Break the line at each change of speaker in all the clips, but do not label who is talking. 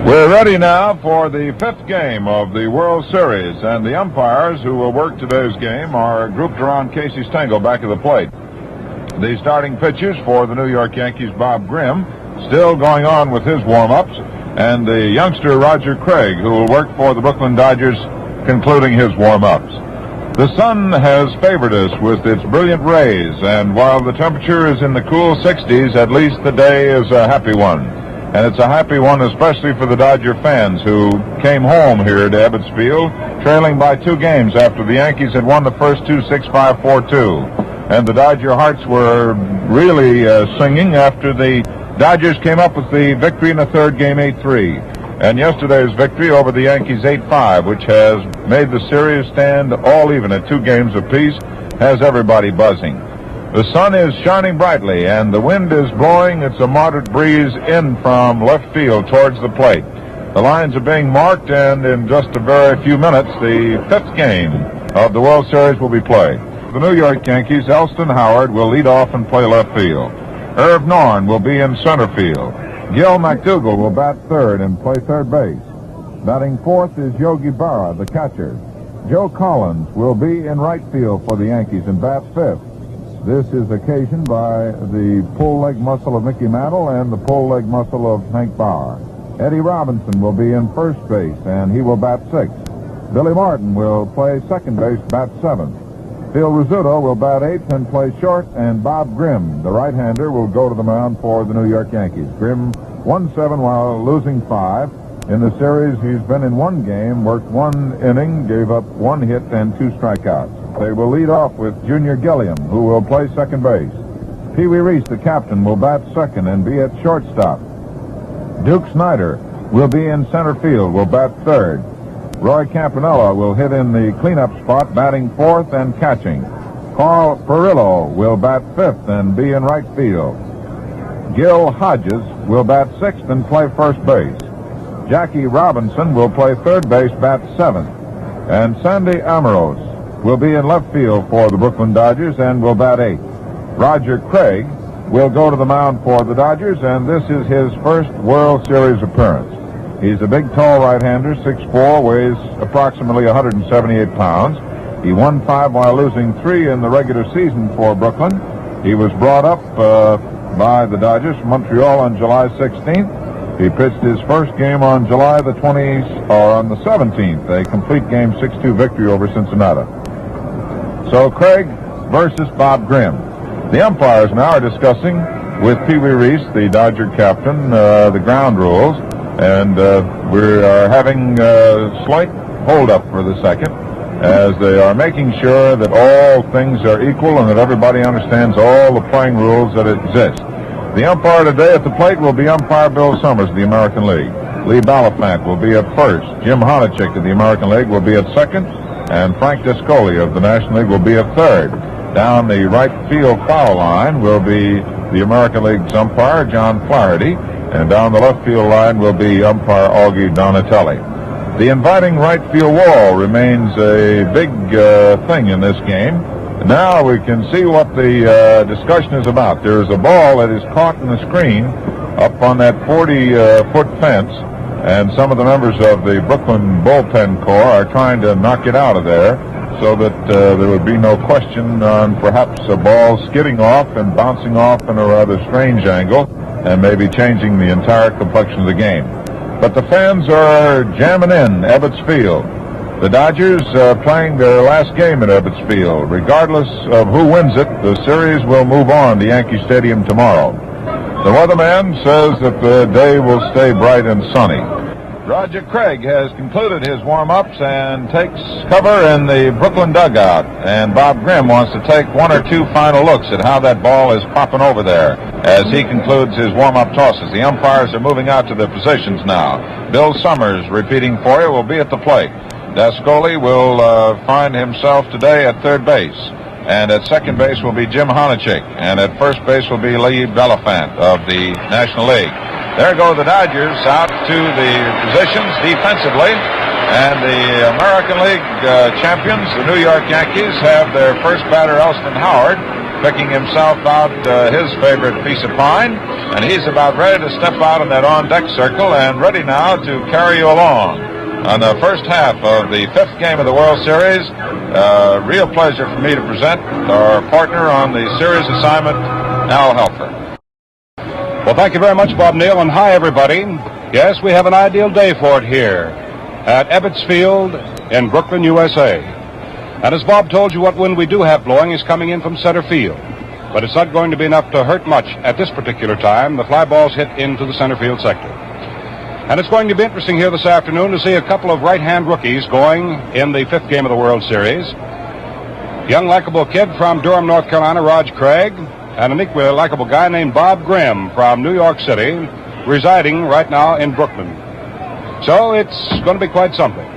We're ready now for the fifth game of the World Series, and the umpires who will work today's game are grouped around Casey Stengel back of the plate. The starting pitchers for the New York Yankees, Bob Grimm, still going on with his warm-ups, and the youngster Roger Craig, who will work for the Brooklyn Dodgers, concluding his warm-ups. The sun has favored us with its brilliant rays, and while the temperature is in the cool 60s, at least the day is a happy one. And it's a happy one especially for the Dodger fans who came home here to Ebbets Field, trailing by 2 games after the Yankees had won the first two 6-5, 4-2. And the Dodger hearts were really singing after the Dodgers came up with the victory in the third game, 8-3. And yesterday's victory over the Yankees, 8-5, which has made the series stand all even at 2 games apiece, has everybody buzzing. The sun is shining brightly, and the wind is blowing. It's a moderate breeze in from left field towards the plate. The lines are being marked, and in just a very few minutes, the 5th game of the World Series will be played. The New York Yankees, Elston Howard, will lead off and play left field. Irv Norn will be in center field. Gil McDougall will bat third and play third base. Batting fourth is Yogi Berra, the catcher. Joe Collins will be in right field for the Yankees and bat fifth. This is occasioned by the pull leg muscle of Mickey Mantle and the pull leg muscle of Hank Bauer. Eddie Robinson will be in first base, and he will bat sixth. Billy Martin will play second base, bat seventh. Phil Rizzuto will bat eighth and play short, and Bob Grimm, the right-hander, will go to the mound for the New York Yankees. Grimm won 7 while losing 5. In the series, he's been in 1 game, worked 1 inning, gave up 1 hit and 2 strikeouts. They will lead off with Junior Gilliam, who will play second base. Pee Wee Reese, the captain, will bat second and be at shortstop. Duke Snyder will be in center field, will bat third. Roy Campanella will hit in the cleanup spot, batting fourth and catching. Carl Perillo will bat fifth and be in right field. Gil Hodges will bat sixth and play first base. Jackie Robinson will play third base, bat seventh. And Sandy Amoros will be in left field for the Brooklyn Dodgers and will bat eighth. Roger Craig will go to the mound for the Dodgers, and this is his first World Series appearance. He's a big, tall right-hander, 6'4", weighs approximately 178 pounds. He won 5 while losing 3 in the regular season for Brooklyn. He was brought up by the Dodgers from Montreal on July 16th. He pitched his first game on July the 20th, or on the 17th, a complete game 6-2 victory over Cincinnati. So Craig versus Bob Grimm. The umpires now are discussing with Pee Wee Reese, the Dodger captain, the ground rules, and we are having a slight hold-up for the second, as they are making sure that all things are equal and that everybody understands all the playing rules that exist. The umpire today at the plate will be umpire Bill Summers of the American League. Lee Balafant will be at first. Jim Honachek of the American League will be at second. And Frank Descoli of the National League will be at third. Down the right field foul line will be the American League's umpire, John Flaherty. And down the left field line will be umpire Augie Donatelli. The inviting right field wall remains a big thing in this game. Now we can see what the discussion is about. There is a ball that is caught in the screen up on that 40-foot fence, and some of the members of the Brooklyn bullpen corps are trying to knock it out of there so that there would be no question on perhaps a ball skidding off and bouncing off in a rather strange angle and maybe changing the entire complexion of the game. But the fans are jamming in Ebbets Field. The Dodgers playing their last game at Ebbets Field. Regardless of who wins it, the series will move on to Yankee Stadium tomorrow. The weatherman says that the day will stay bright and sunny. Roger Craig has concluded his warm-ups and takes cover in the Brooklyn dugout. And Bob Grimm wants to take 1 or 2 final looks at how that ball is popping over there as he concludes his warm-up tosses. The umpires are moving out to their positions now. Bill Summers, repeating for you, will be at the plate. Descoli will find himself today at third base. And at second base will be Jim Honachek. And at first base will be Lee Balafant of the National League. There go the Dodgers out to the positions defensively. And the American League champions, the New York Yankees, have their first batter, Elston Howard. picking himself out his favorite piece of pine, and he's about ready to step out in that on-deck circle and ready now to carry you along on the first half of the fifth game of the World Series. Real pleasure for me to present our partner on the series assignment, Al Helfer.
Well, thank you very much, Bob Neal, and hi, everybody. Yes, we have an ideal day for it here at Ebbets Field in Brooklyn, USA. And as Bob told you, what wind we do have blowing is coming in from center field. But it's not going to be enough to hurt much at this particular time. The fly balls hit into the center field sector. And it's going to be interesting here this afternoon to see a couple of right-hand rookies going in the fifth game of the World Series. Young, likable kid from Durham, North Carolina, Raj Craig, and an equally likable guy named Bob Grimm from New York City, residing right now in Brooklyn. So it's going to be quite something.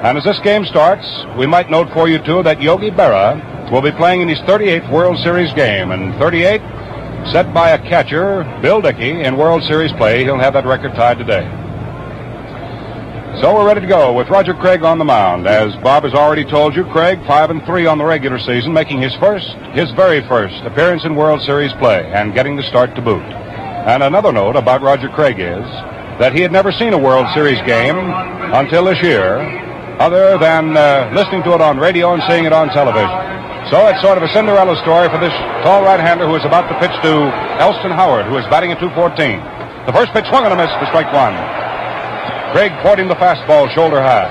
And as this game starts, we might note for you, too, that Yogi Berra will be playing in his 38th World Series game. And 38, set by a catcher, Bill Dickey, in World Series play. He'll have that record tied today. So we're ready to go with Roger Craig on the mound. As Bob has already told you, Craig 5-3 on the regular season, making his very first appearance in World Series play and getting the start to boot. And another note about Roger Craig is that he had never seen a World Series game until this year, other than listening to it on radio and seeing it on television. So it's sort of a Cinderella story for this tall right-hander who is about to pitch to Elston Howard, who is batting at 214. The first pitch swung and a miss for strike one. Craig porting the fastball shoulder high.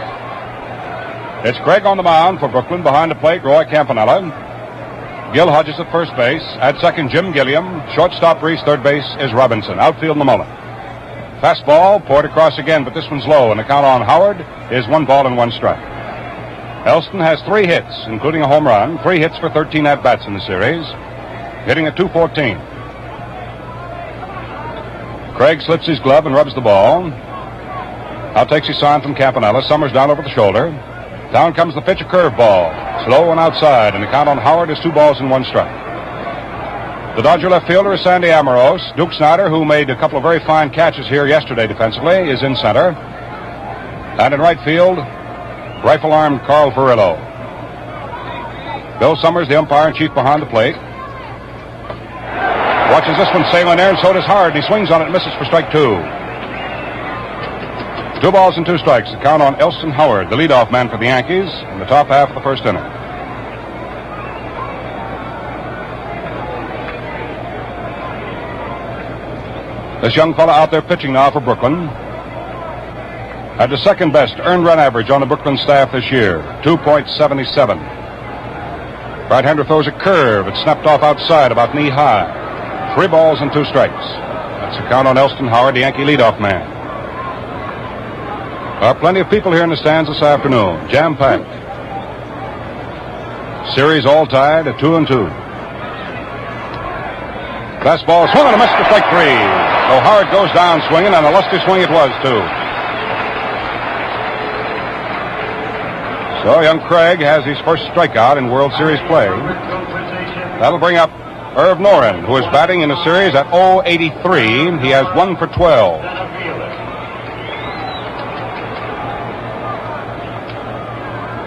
It's Craig on the mound for Brooklyn. Behind the plate, Roy Campanella. Gil Hodges at first base. At second, Jim Gilliam. Shortstop Reese. Third base is Robinson. Outfield, Mullen. Fastball poured across again, but this one's low, and the count on Howard is 1 ball and 1 strike. Elston has 3 hits, including a home run, 3 hits for 13 at-bats in the series, hitting at 214. Craig slips his glove and rubs the ball. Out takes his sign from Campanella. Summers down over the shoulder. Down comes the pitch, a curveball. Slow and outside, and the count on Howard is 2 balls and 1 strike. The Dodger left fielder is Sandy Amoros. Duke Snyder, who made a couple of very fine catches here yesterday defensively, is in center. And in right field, rifle-armed Carl Furillo. Bill Summers, the umpire-in-chief behind the plate. Watches this one sail in there, and so does Howard. He swings on it and misses for strike 2. 2 balls and 2 strikes. The count on Elston Howard, the leadoff man for the Yankees, in the top half of the first inning. This young fella out there pitching now for Brooklyn had the second best earned run average on the Brooklyn staff this year, 2.77. Right-hander throws a curve. It snapped off outside about knee high. 3 balls and 2 strikes. That's the count on Elston Howard, the Yankee leadoff man. There are plenty of people here in the stands this afternoon, jam-packed. Series all tied at 2-2. Fastball swung and a miss for strike 3. So Howard goes down swinging, and a lusty swing it was, too. So young Craig has his first strikeout in World Series play. That'll bring up Irv Noren, who is batting in the series at 0-83. He has 1 for 12.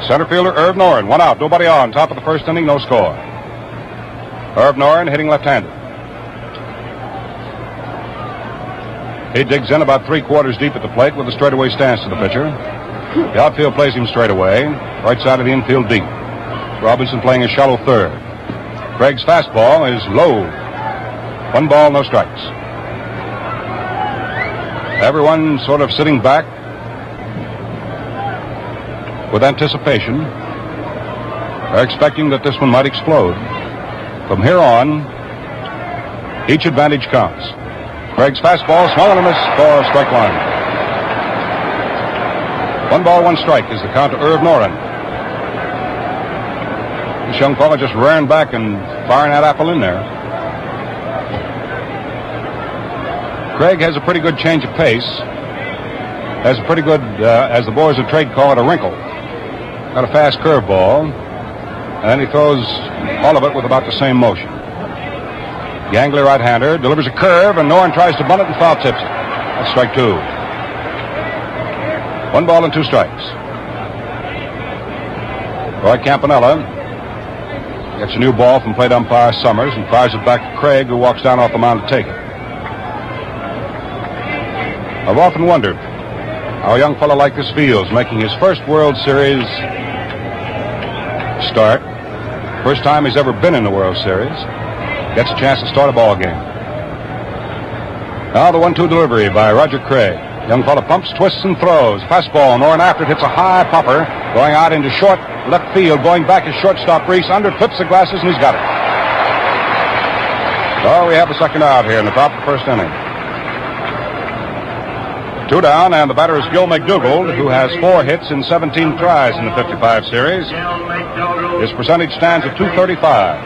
Center fielder Irv Noren, 1 out, nobody on. Top of the first inning, no score. Irv Noren hitting left-handed. He digs in about 3/4 deep at the plate with a straightaway stance to the pitcher. The outfield plays him straight away. Right side of the infield deep. Robinson playing a shallow third. Craig's fastball is low. 1 ball, no strikes. Everyone sort of sitting back with anticipation. They're expecting that this one might explode. From here on, each advantage counts. Craig's fastball swung and a miss for strike 1. 1 ball, 1 strike is the count to Irv Noren. This young fella just rearing back and firing that apple in there. Craig has a pretty good change of pace. Has a pretty good, as the boys of trade call it, a wrinkle. Got a fast curveball. And then he throws all of it with about the same motion. Gangly right-hander delivers a curve, and Noren tries to bunt it and foul tips it. That's strike 2. 1 ball and 2 strikes. Roy Campanella Gets a new ball from plate umpire Summers and fires it back to Craig, who walks down off the mound to take it. I've often wondered how a young fellow like this feels, making his first World Series start. First time he's ever been in the World Series. Gets a chance to start a ball game. Now the 1-2 delivery by Roger Craig. Young fellow pumps, twists, and throws. Fastball, Noren after it hits a high popper, going out into short left field. Going back is shortstop Reese. Under clips the glasses, and he's got it. So we have the second out here in the top of the first inning. 2 down, and the batter is Gil McDougald, who has 4 hits in 17 tries in the 55 series. His percentage stands at .235.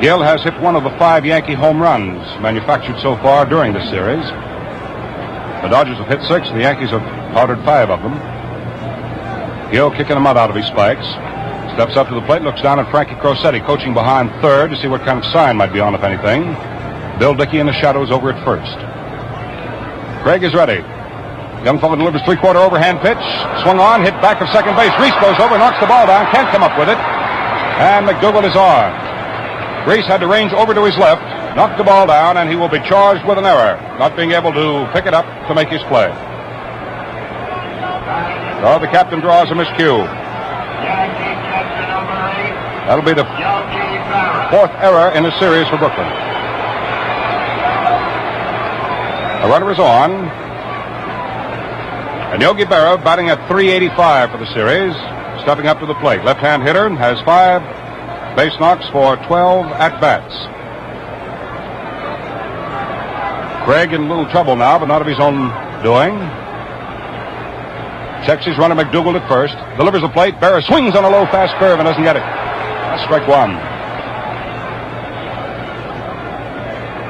Gil has hit one of the 5 Yankee home runs manufactured so far during this series. The Dodgers have hit 6. The Yankees have powdered 5 of them. Gil kicking the mud out of his spikes. Steps up to the plate, looks down at Frankie Crosetti, coaching behind third to see what kind of sign might be on, if anything. Bill Dickey in the shadows over at first. Craig is ready. Young fellow delivers 3/4 overhand pitch. Swung on, hit back of second base. Reese goes over, knocks the ball down, can't come up with it. And McDougald is on. Reese had to range over to his left, knocked the ball down, and he will be charged with an error, not being able to pick it up to make his play. So the captain draws a miscue. That'll be the 4th error in the series for Brooklyn. The runner is on. And Yogi Berra batting at .385 for the series, stepping up to the plate. Left-hand hitter has 5 base knocks for 12 at-bats. Craig in a little trouble now, but not of his own doing. Checks his runner McDougald at first. Delivers the plate. Berra swings on a low fast curve and doesn't get it. That's strike 1.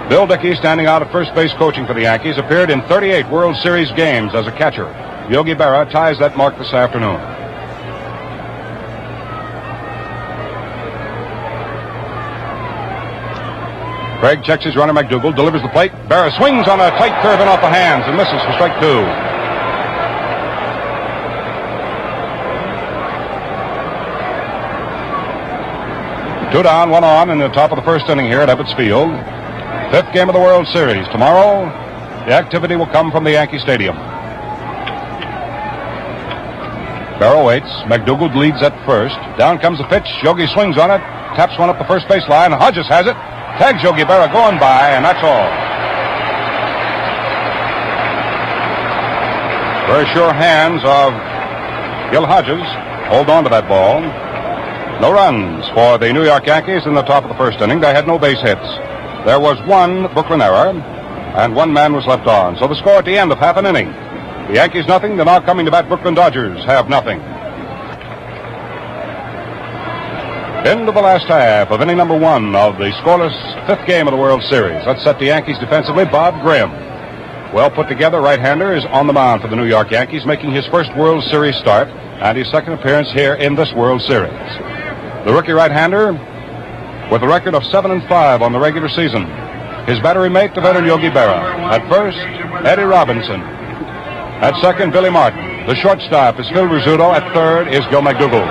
Bill Dickey, standing out at first base coaching for the Yankees, appeared in 38 World Series games as a catcher. Yogi Berra ties that mark this afternoon. Craig checks his runner McDougald, delivers the plate. Berra swings on a tight curve and off the hands and misses for strike 2. Two down, 1 on in the top of the first inning here at Ebbets Field. 5th game of the World Series. Tomorrow, the activity will come from the Yankee Stadium. Berra waits. McDougald leads at first. Down comes the pitch. Yogi swings on it. Taps one up the first base line. Hodges has it. Tags Yogi Berra going by, and that's all. Very sure hands of Gil Hodges hold on to that ball. No runs for the New York Yankees in the top of the first inning. They had no base hits. There was 1 Brooklyn error, and 1 man was left on. So the score at the end of half an inning. The Yankees nothing, the now coming to bat Brooklyn Dodgers have nothing. Into the last half of inning number 1 of the scoreless 5th game of the World Series. Let's set the Yankees defensively. Bob Grimm, well put together right-hander, is on the mound for the New York Yankees, making his first World Series start and his second appearance here in this World Series. The rookie right-hander with a record of 7-5 on the regular season. His battery mate, the veteran Yogi Berra. At first, Eddie Robinson. At second, Billy Martin. The shortstop is Phil Rizzuto. At third is Gil McDougald.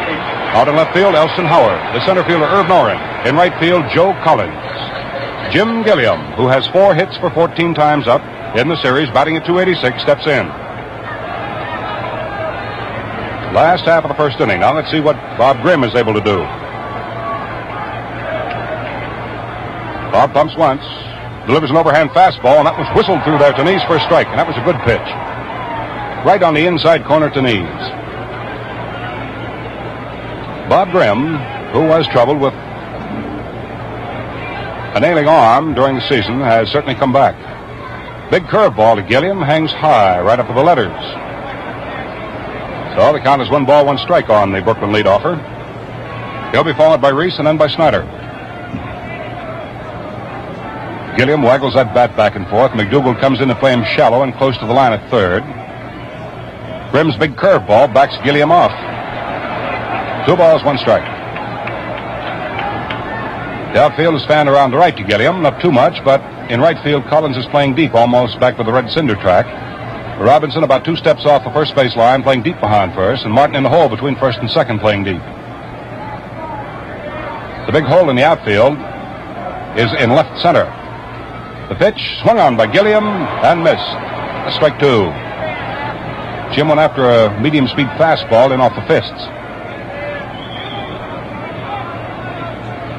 Out in left field, Elston Howard. The center fielder, Irv Noren. In right field, Joe Collins. Jim Gilliam, who has 4 hits for 14 times up in the series, batting at .286, steps in. Last half of the first inning. Now let's see what Bob Grimm is able to do. Bob pumps once, delivers an overhand fastball, and that was whistled through there to Nees for a strike, and that was a good pitch. Right on the inside corner to Nees. Bob Grimm, who was troubled with an ailing arm during the season, has certainly come back. Big curveball to Gilliam, hangs high, right up to the letters. So the count is 1 ball, 1 strike on the Brooklyn leadoff. He'll be followed by Reese and then by Snyder. Gilliam waggles that bat back and forth. McDougald comes in to play him shallow and close to the line at third. Grimm's big curveball backs Gilliam off. 2 balls, 1 strike. The outfield is fanned around the right to Gilliam, not too much, but in right field, Collins is playing deep, almost back with the red cinder track. Robinson about 2 steps off the first base line, playing deep behind first, and Martin in the hole between first and second, playing deep. The big hole in the outfield is in left center. The pitch swung on by Gilliam and missed. A strike two. Jim went after a medium-speed fastball in off the fists.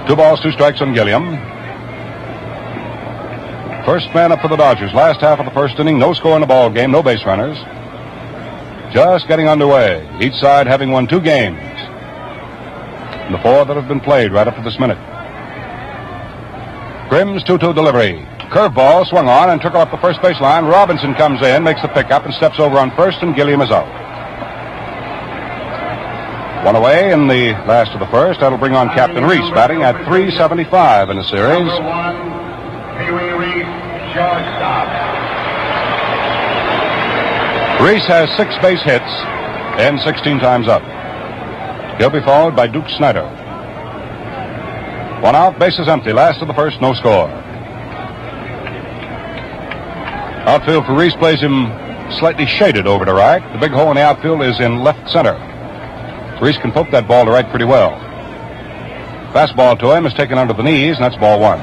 2 balls, 2 strikes on Gilliam. First man up for the Dodgers. Last half of the first inning. No score in the ball game. No base runners. Just getting underway. Each side having won 2 games. The 4 that have been played right up to this minute. Grimm's 2-2 delivery. Curveball swung on and took it up the first base line. Robinson comes in, makes the pickup, and steps over on first, and Gilliam is out. 1 away in the last of the first. That'll bring on Captain Reese, batting at .375 in the series.
Number 1, Pee-wee Reese, shortstop.
Reese has 6 base hits and 16 times up. He'll be followed by Duke Snyder. 1 out, bases empty. Last of the first, no score. Outfield for Reese plays him slightly shaded over to right. The big hole in the outfield is in left center. Reese can poke that ball to right pretty well. Fastball to him is taken under the knees, and that's ball 1.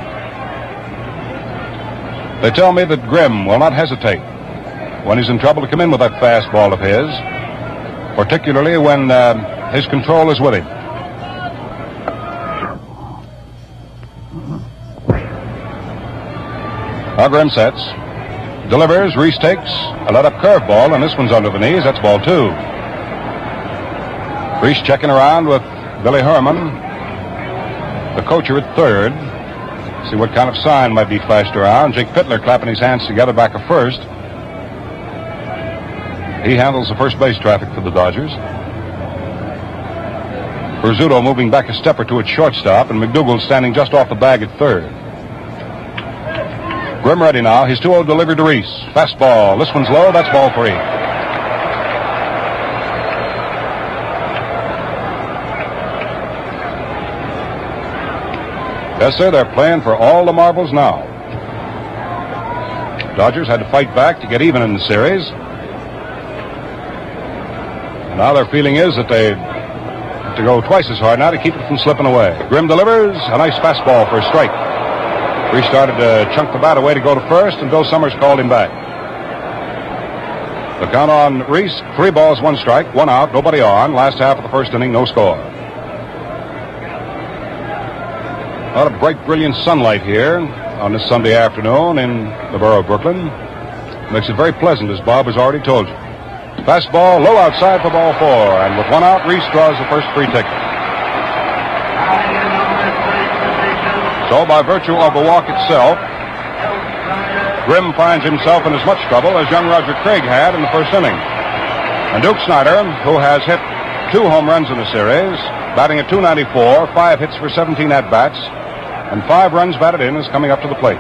They tell me that Grimm will not hesitate when he's in trouble to come in with that fastball of his, particularly when his control is with him. Now Grimm sets. Delivers. Reese takes a let-up curveball, and this one's under the knees. That's ball 2. Reese checking around with Billy Herman, the coacher at third. See what kind of sign might be flashed around. Jake Fittler clapping his hands together back at first. He handles the first base traffic for the Dodgers. Rizzuto moving back a step or two at shortstop, and McDougal standing just off the bag at third. Grimm ready now. His 2-0 delivered to Reese. Fastball. This one's low. That's ball 3. Yes, sir. They're playing for all the marbles now. Dodgers had to fight back to get even in the series. And now their feeling is that they have to go twice as hard now to keep it from slipping away. Grimm delivers. A nice fastball for a strike. Reese started to chunk the bat away to go to first, and Bill Summers called him back. The count on Reese, 3 balls, 1 strike, 1 out, nobody on. Last half of the first inning, no score. A lot of bright, brilliant sunlight here on this Sunday afternoon in the borough of Brooklyn. Makes it very pleasant, as Bob has already told you. Fastball low outside for ball 4, and with 1 out, Reese draws the first free ticket. So, by virtue of the walk itself, Grimm finds himself in as much trouble as young Roger Craig had in the first inning. And Duke Snyder, who has hit 2 home runs in the series, batting at .294, 5 hits for 17 at-bats, and 5 runs batted in, is coming up to the plate.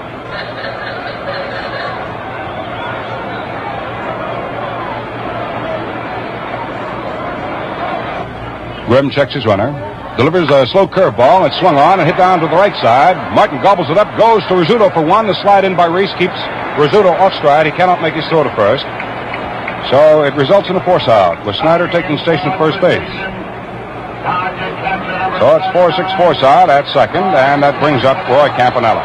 Grimm checks his runner. Delivers a slow curveball, and it's swung on and hit down to the right side. Martin gobbles it up, goes to Rizzuto for 1. The slide in by Reese keeps Rizzuto off stride. He cannot make his throw to first. So it results in a force out, with Snyder taking station at first base. So it's 4-6 force out at second, and that brings up Roy Campanella.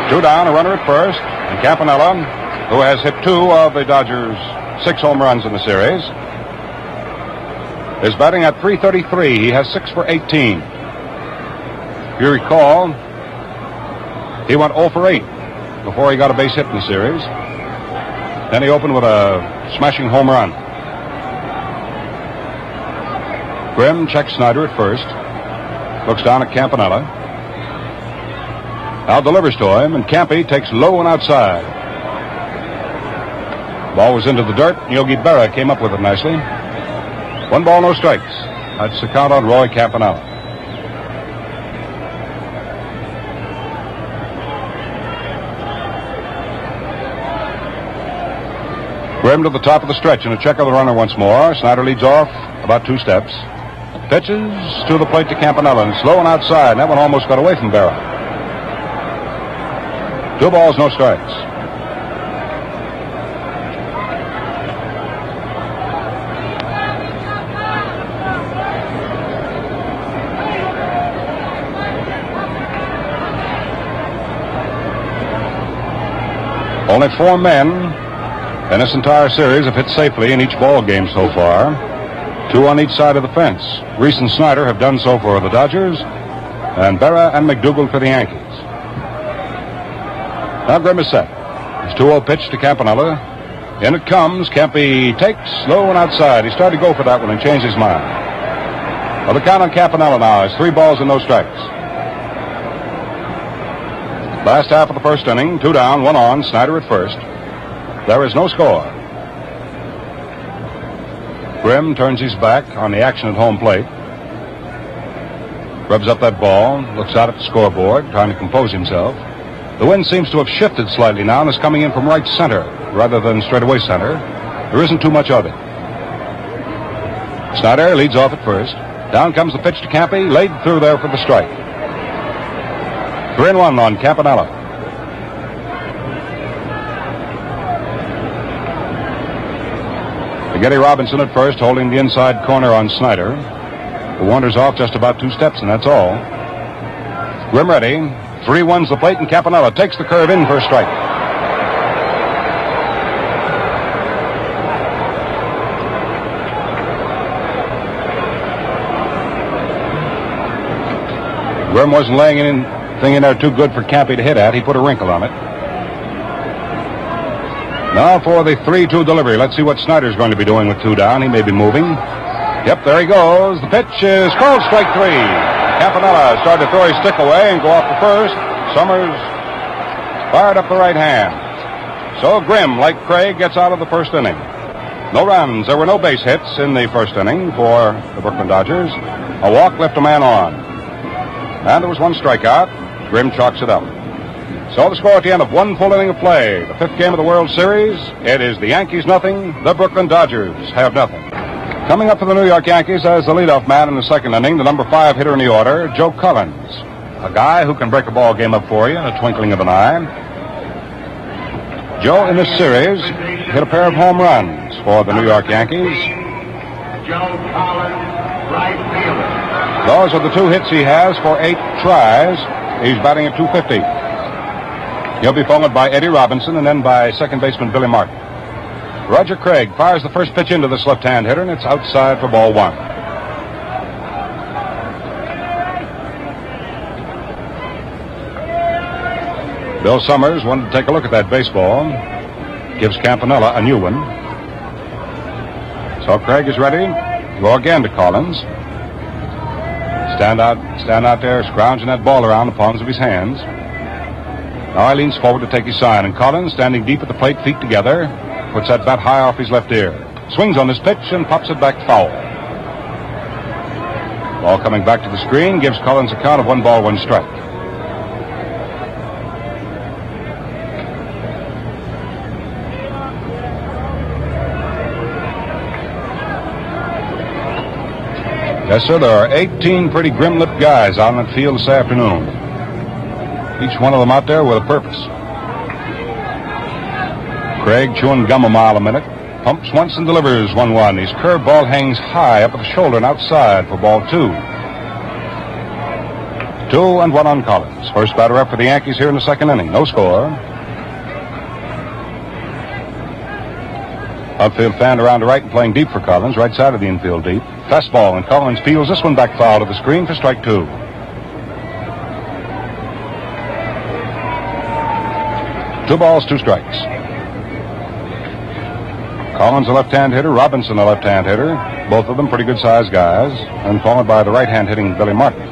2 down, a runner at first, and Campanella, who has hit 2 of the Dodgers' 6 home runs in the series, is batting at .333. He has 6 for 18. If you recall, he went 0 for 8 before he got a base hit in the series. Then he opened with a smashing home run. Grimm checks Snyder at first. Looks down at Campanella. Now delivers to him, and Campy takes low and outside. Ball was into the dirt. Yogi Berra came up with it nicely. 1 ball, no strikes. That's the count on Roy Campanella. Grimm to the top of the stretch and a check of the runner once more. Snyder leads off about 2 steps. Pitches to the plate to Campanella, and it's low and outside. And that one almost got away from Berra. 2 balls, no strikes. Only 4 men in this entire series have hit safely in each ball game so far. 2 on each side of the fence. Reese and Snyder have done so for the Dodgers, and Berra and McDougal for the Yankees. Now Grimm is set. His 2-0 pitch to Campanella. In it comes. Campy takes low and outside. He started to go for that one and changed his mind. Well, the count on Campanella now is 3 balls and no strikes. Last half of the first inning, 2 down, 1 on, Snyder at first. There is no score. Grimm turns his back on the action at home plate. Rubs up that ball, looks out at the scoreboard, trying to compose himself. The wind seems to have shifted slightly now and is coming in from right center rather than straightaway center. There isn't too much of it. Snyder leads off at first. Down comes the pitch to Campy, laid through there for the strike. 3-1 on Campanella. Getty Robinson at first, holding the inside corner on Snyder. The wanders off just about 2 steps, and that's all. Grimm ready. 3-1's the plate, and Campanella takes the curve in for a strike. Grimm wasn't laying anything in there too good for Campy to hit at. He put a wrinkle on it. Now for the 3-2 delivery. Let's see what Snyder's going to be doing with 2 down. He may be moving. Yep, there he goes. The pitch is called strike 3. Campanella started to throw his stick away and go off the first. Summers fired up the right hand. So Grimm, like Craig, gets out of the first inning. No runs. There were no base hits in the first inning for the Brooklyn Dodgers. A walk left a man on. And there was 1 strikeout. Grimm chalks it up. So the score at the end of 1 full inning of play. The 5th game of the World Series. It is the Yankees nothing. The Brooklyn Dodgers have nothing. Coming up for the New York Yankees as the leadoff man in the second inning, the number 5 hitter in the order, Joe Collins. A guy who can break a ball game up for you in a twinkling of an eye. Joe, in this series, hit a pair of home runs for the New York Yankees.
Joe Collins, right fielder.
Those are the 2 hits he has for 8 tries. He's batting at .250. He'll be followed by Eddie Robinson and then by second baseman Billy Martin. Roger Craig fires the first pitch into this left-hand hitter, and it's outside for ball 1. Bill Summers wanted to take a look at that baseball. Gives Campanella a new one. So Craig is ready. Go again to Collins. Stand out there, scrounging that ball around the palms of his hands. Now he leans forward to take his sign, and Collins, standing deep at the plate, feet together, puts that bat high off his left ear. Swings on this pitch and pops it back foul. Ball coming back to the screen gives Collins a count of 1 ball, 1 strike. Yes, sir, there are 18 pretty grim-lipped guys out on that field this afternoon. Each one of them out there with a purpose. Craig chewing gum a mile a minute. Pumps once and delivers 1-1. His curved ball hangs high up at the shoulder and outside for ball 2. 2-1 on Collins. First batter up for the Yankees here in the second inning. No score. Outfield fanned around to right and playing deep for Collins. Right side of the infield deep. Fastball, and Collins peels this one back foul to the screen for strike 2. 2 balls, 2 strikes. Collins a left-hand hitter, Robinson a left-hand hitter. Both of them pretty good-sized guys. And followed by the right-hand hitting Billy Martin.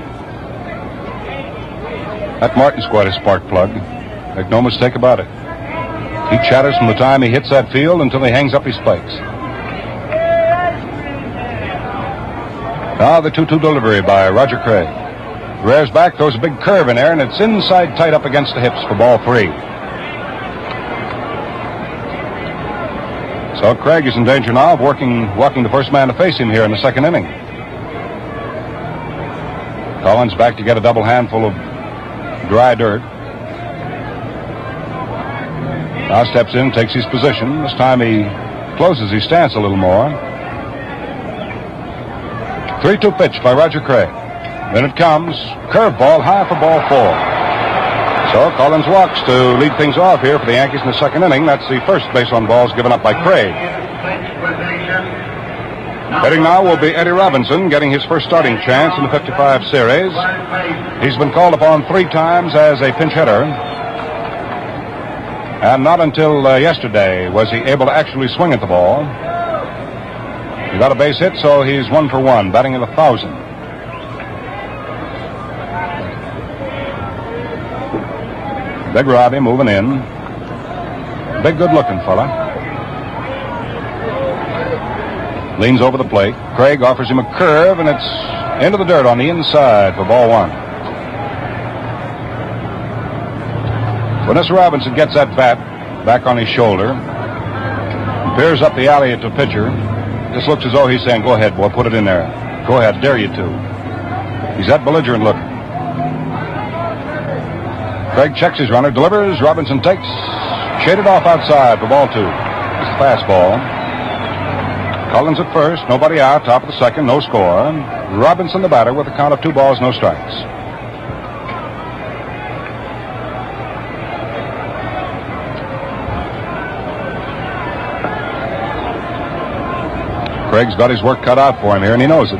That Martin's quite a spark plug. Make no mistake about it. He chatters from the time he hits that field until he hangs up his spikes. Now the 2-2 delivery by Roger Craig. Rears back, throws a big curve in there, and it's inside tight up against the hips for ball 3. So Craig is in danger now of walking the first man to face him here in the second inning. Collins back to get a double handful of dry dirt. Now steps in, takes his position. This time he closes his stance a little more. 3-2 pitch by Roger Craig. Then it comes. Curveball high for ball 4. So Collins walks to lead things off here for the Yankees in the second inning. That's the first base on balls given up by Craig. Hitting now will be Eddie Robinson, getting his first starting chance in the 55 series. He's been called upon 3 times as a pinch hitter. And not until yesterday was he able to actually swing at the ball. He got a base hit, so he's 1 for 1, batting at 1,000. Big Robbie moving in. Big good-looking fella. Leans over the plate. Craig offers him a curve, and it's into the dirt on the inside for ball 1. When this Robinson gets that bat back on his shoulder, peers up the alley at the pitcher, just looks as though he's saying, "Go ahead, boy, put it in there. Go ahead, dare you to." He's that belligerent looking. Craig checks his runner, delivers. Robinson takes, shaded off outside for ball 2. It's a fastball. Collins at first, nobody out, top of the second, no score. Robinson the batter with a count of 2 balls, no strikes. Craig's got his work cut out for him here, and he knows it.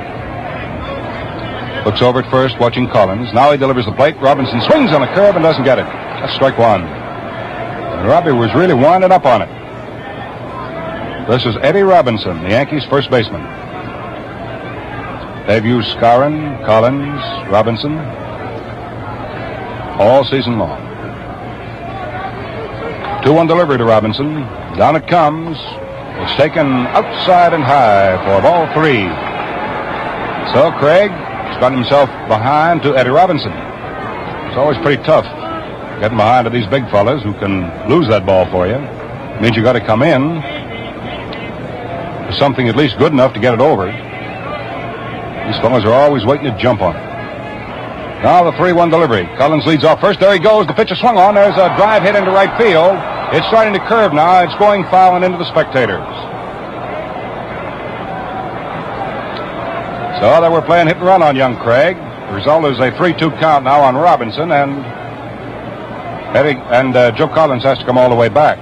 Looks over at first, watching Collins. Now he delivers the plate. Robinson swings on a curve and doesn't get it. That's strike 1. And Robbie was really winding up on it. This is Eddie Robinson, the Yankees' first baseman. They've used Skowron, Collins, Robinson all season long. 2-1 delivery to Robinson. Down it comes. It's taken outside and high for ball 3. So Craig has gotten himself behind to Eddie Robinson. It's always pretty tough getting behind to these big fellas who can lose that ball for you. It means you got to come in for something at least good enough to get it over. These fellas are always waiting to jump on it. Now the 3-1 delivery. Collins leads off first. There he goes. The pitch is swung on. There's a drive hit into right field. It's starting to curve now. It's going foul and into the spectators. So they were playing hit and run on young Craig. The result is a 3-2 count now on Robinson, and Joe Collins has to come all the way back.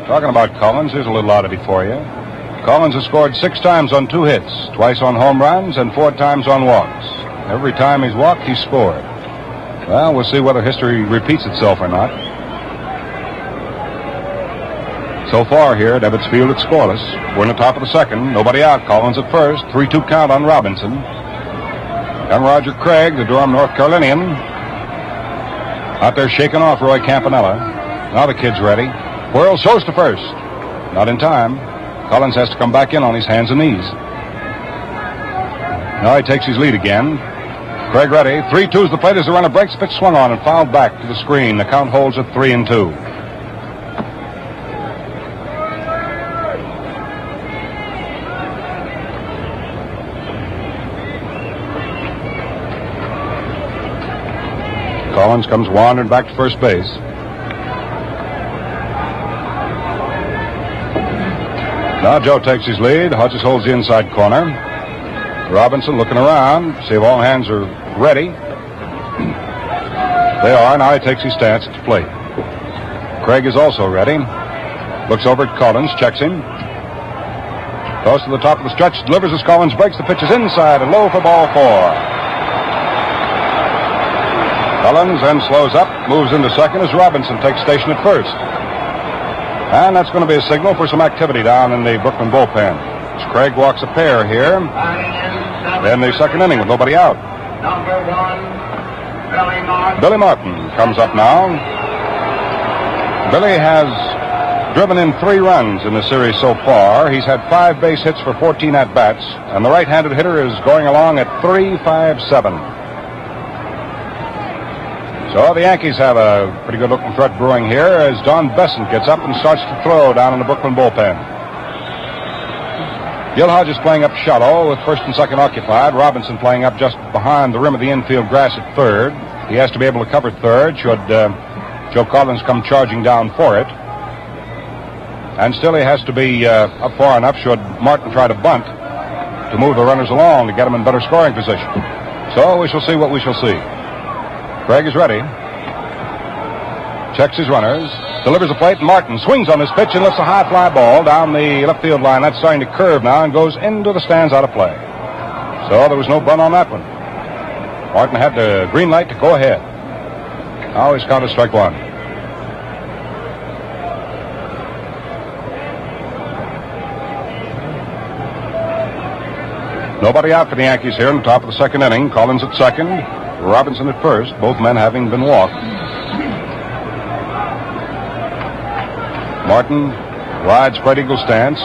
Talking about Collins, here's a little oddity for you. Collins has scored 6 times on 2 hits, twice on home runs and 4 times on walks. Every time he's walked, he's scored. Well, we'll see whether history repeats itself or not. So far here at Ebbets Field, it's scoreless. We're in the top of the second. Nobody out. Collins at first. 3-2 count on Robinson. And Roger Craig, the Durham, North Carolinian, out there shaking off Roy Campanella. Now the kid's ready. Whirls, throws to first. Not in time. Collins has to come back in on his hands and knees. Now he takes his lead again. Craig ready. 3-2's the plate as the runner breaks. Pitch swung on and fouled back to the screen. The count holds at 3-2. Collins comes wandering back to first base. Now Joe takes his lead. Hodges holds the inside corner. Robinson looking around, see if all hands are ready. They are. Now he takes his stance at the plate. Craig is also ready. Looks over at Collins, checks him. Goes to the top of the stretch, delivers as Collins breaks. The pitch is inside and low for ball 4. Collins then slows up, moves into second as Robinson takes station at first. And that's going to be a signal for some activity down in the Brooklyn bullpen. As Craig walks a pair here in the second inning with nobody out.
Number 1, Billy Martin.
Billy Martin comes up now. Billy has driven in 3 runs in the series so far. He's had 5 base hits for 14 at-bats, and the right-handed hitter is going along at 3.57. So the Yankees have a pretty good-looking threat brewing here as Don Besant gets up and starts to throw down in the Brooklyn bullpen. Gil Hodges playing up shallow with first and second occupied. Robinson playing up just behind the rim of the infield grass at third. He has to be able to cover third should Joe Collins come charging down for it. And still he has to be up far enough should Martin try to bunt to move the runners along to get them in better scoring position. So we shall see what we shall see. Craig is ready. checks his runners, delivers a plate. Martin swings on this pitch and lifts a high fly ball down the left field line. That's starting to curve now and goes into the stands out of play. So there was no bunt on that one. Martin had the green light to go ahead. Now he's counted strike one. Nobody out for the Yankees here in the top of the second inning. Collins at second, Robinson at first, both men having been walked. Martin rides spread eagle stance.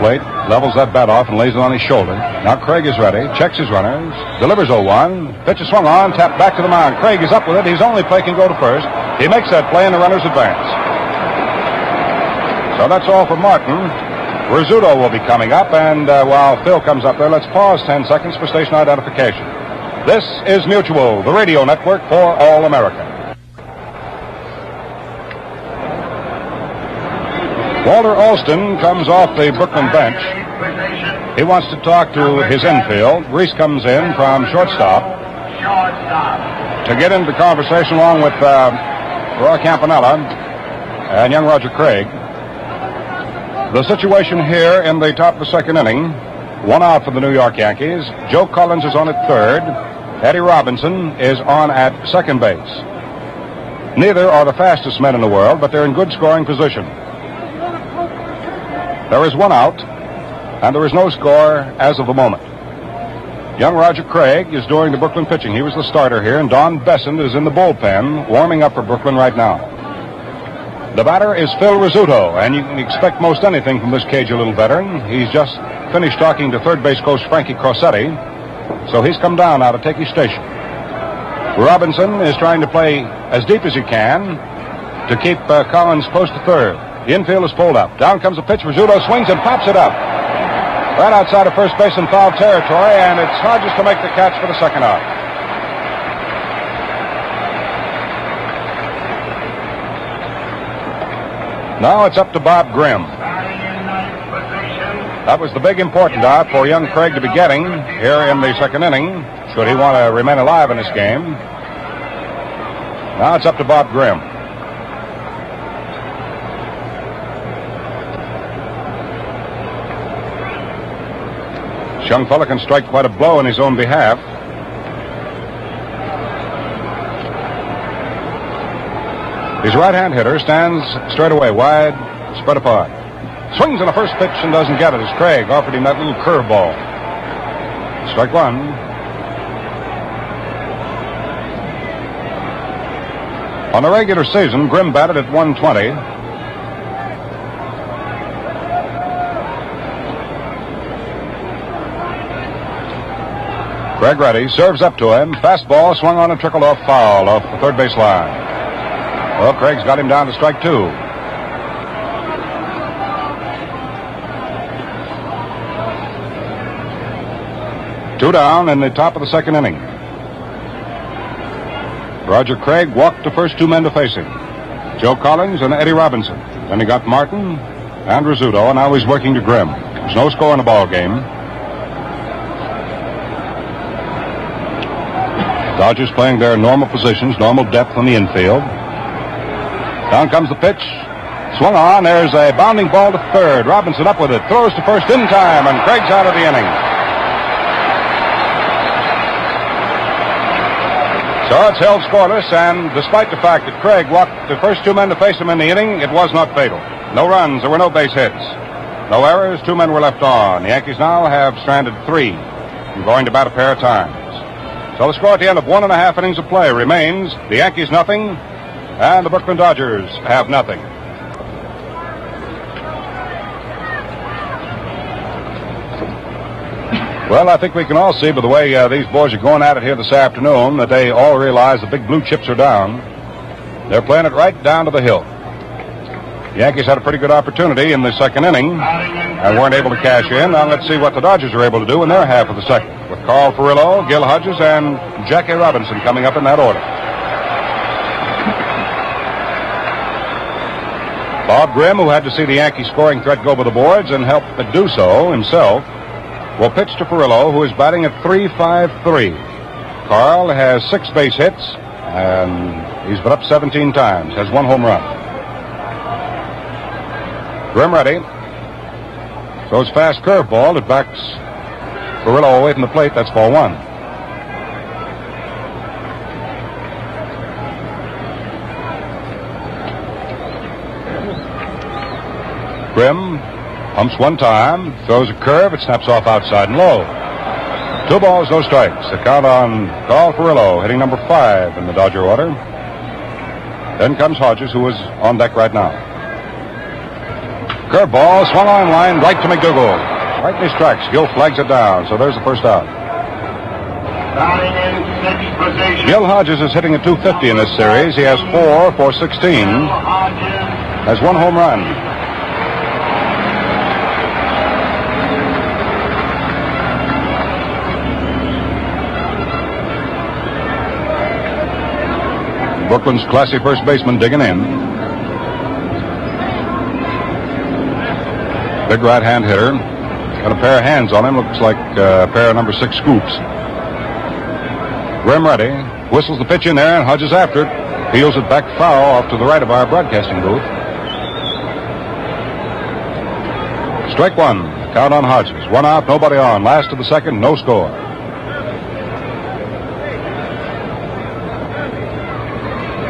Plate, levels that bat off and lays it on his shoulder. Now Craig is ready, checks his runners, delivers 0-1. Pitch is swung on, tapped back to the mound. Craig is up with it. His only play can go to first. He makes that play and the runners advance. So that's all for Martin. Rizzuto will be coming up, and while Phil comes up there, let's pause 10 seconds for station identification. This is Mutual, the radio network for all America. Walter Alston comes off the Brooklyn bench. He wants to talk to his infield. Reese comes in from shortstop to get into the conversation along with Roy Campanella and young Roger Craig. The situation here in the top of the second inning, one out for the New York Yankees. Joe Collins is on at third. Eddie Robinson is on at second base. Neither are the fastest men in the world, but they're in good scoring position. There is one out, and there is no score as of the moment. Young Roger Craig is doing the Brooklyn pitching. He was the starter here, and Don Besson is in the bullpen, warming up for Brooklyn right now. The batter is Phil Rizzuto, and you can expect most anything from this cagey little veteran. He's just finished talking to third base coach Frankie Corsetti, so he's come down now to take his station. Robinson is trying to play as deep as he can to keep Collins close to third. The infield is pulled up. Down comes a pitch. Rizzuto swings and pops it up. Right outside of first base in foul territory, and it's Hodges to make the catch for the second out. Now it's up to Bob Grimm. That was the big important out for young Craig to be getting here in the second inning, should he want to remain alive in this game. Now it's up to Bob Grimm. This young fella can strike quite a blow in his own behalf. His right-hand hitter stands straight away, wide, spread apart. Swings on the first pitch and doesn't get it as Craig offered him that little curveball. Strike one. On the regular season, Grimm batted at 120. Craig ready, serves up to him. Fastball swung on and trickled off foul off the third base line. Well, Craig's got him down to strike two. Two down in the top of the second inning. Roger Craig walked the first two men to face him, Joe Collins and Eddie Robinson. Then he got Martin and Rizzuto, and now he's working to Grimm. There's no score in the ball game. Dodgers playing their normal positions, normal depth on the infield. Down comes the pitch. Swung on. There's a bounding ball to third. Robinson up with it. Throws to first in time, and Craig's out of the inning. So it's held scoreless, and despite the fact that Craig walked the first two men to face him in the inning, it was not fatal. No runs. There were no base hits. No errors. Two men were left on. The Yankees now have stranded three and going to bat a pair of times. So the score at the end of 1.5 innings of play remains the Yankees nothing, and the Brooklyn Dodgers have nothing. Well, I think we can all see by the way these boys are going at it here this afternoon that they all realize the big blue chips are down. They're playing it right down to the hill. The Yankees had a pretty good opportunity in the second inning and weren't able to cash in. Now let's see what the Dodgers are able to do in their half of the second, with Carl Furillo, Gil Hodges, and Jackie Robinson coming up in that order. Bob Grimm, who had to see the Yankee scoring threat go over the boards and help do so himself, will pitch to Furillo, who is batting at .353. Karl has 6 base hits and He's been up 17 times, has 1 home run. Grimm ready. Throws fast curveball. It backs Furillo away from the plate. That's ball 1. Grimm pumps 1 time, throws a curve. It snaps off outside and low. 2 balls, no strikes. The count on Carl Furillo, hitting number 5 in the Dodger order. Then comes Hodges, who is on deck right now. Curveball, swung on line, right to McDougal. Right in his tracks. Gill flags it down, so there's the first out.
Batting in 6th position.
Gil Hodges is hitting a .250 in this series. He has 4 for 16. Has 1 home run. Brooklyn's classy first baseman digging in. Big right-hand hitter. Got a pair of hands on him. Looks like a pair of number 6 scoops. Grimm ready. Whistles the pitch in there and Hodges after it. Peels it back foul off to the right of our broadcasting booth. Strike 1. Count on Hodges. 1 out, nobody on. Last of the second, no score.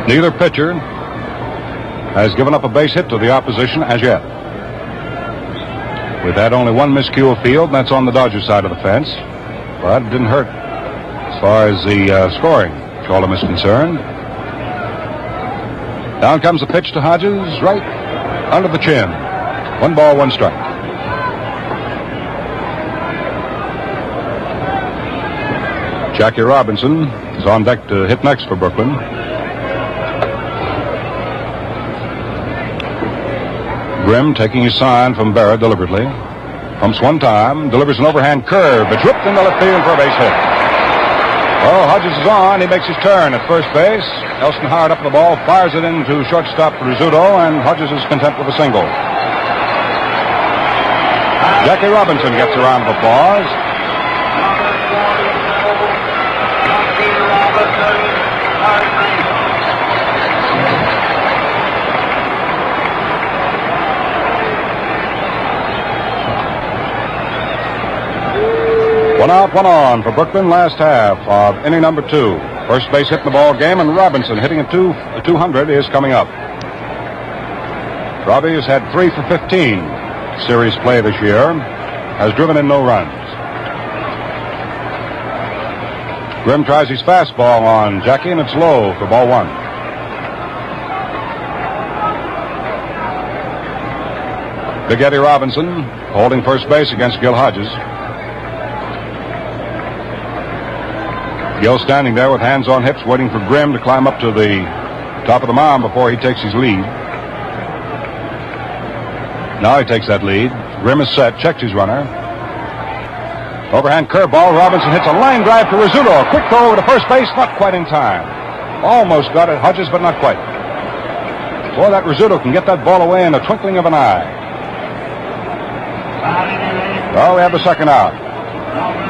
Neither pitcher has given up a base hit to the opposition as yet. We've had only 1 miscue of field, and that's on the Dodger side of the fence. But it didn't hurt as far as the scoring column is concerned. Down comes the pitch to Hodges, right under the chin. 1 ball, 1 strike. Jackie Robinson is on deck to hit next for Brooklyn. Grimm taking his sign from Barrett deliberately. Pumps 1 time, delivers an overhand curve. It's ripped into left field for a base hit. Oh, Hodges is on. He makes his turn at first base. Elston Howard up the ball, fires it into shortstop Rizzuto, and Hodges is content with a single. Jackie Robinson gets a round of applause. One out, 1 on for Brooklyn, last half of inning number 2. First base hit in the ball game, and Robinson hitting a 200 is coming up. Robbie has had 3 for 15 series play this year, has driven in no runs. Grimm tries his fastball on Jackie, and it's low for ball 1. Big Eddie Robinson holding first base against Gil Hodges. Gill standing there with hands on hips, waiting for Grimm to climb up to the top of the mound before he takes his lead. Now he takes that lead. Grimm is set, checks his runner. Overhand curveball. Robinson hits a line drive to Rizzuto. A quick throw over to first base, not quite in time. Almost got it, Hodges, but not quite. Boy, that Rizzuto can get that ball away in a twinkling of an eye. Well, we have the second out.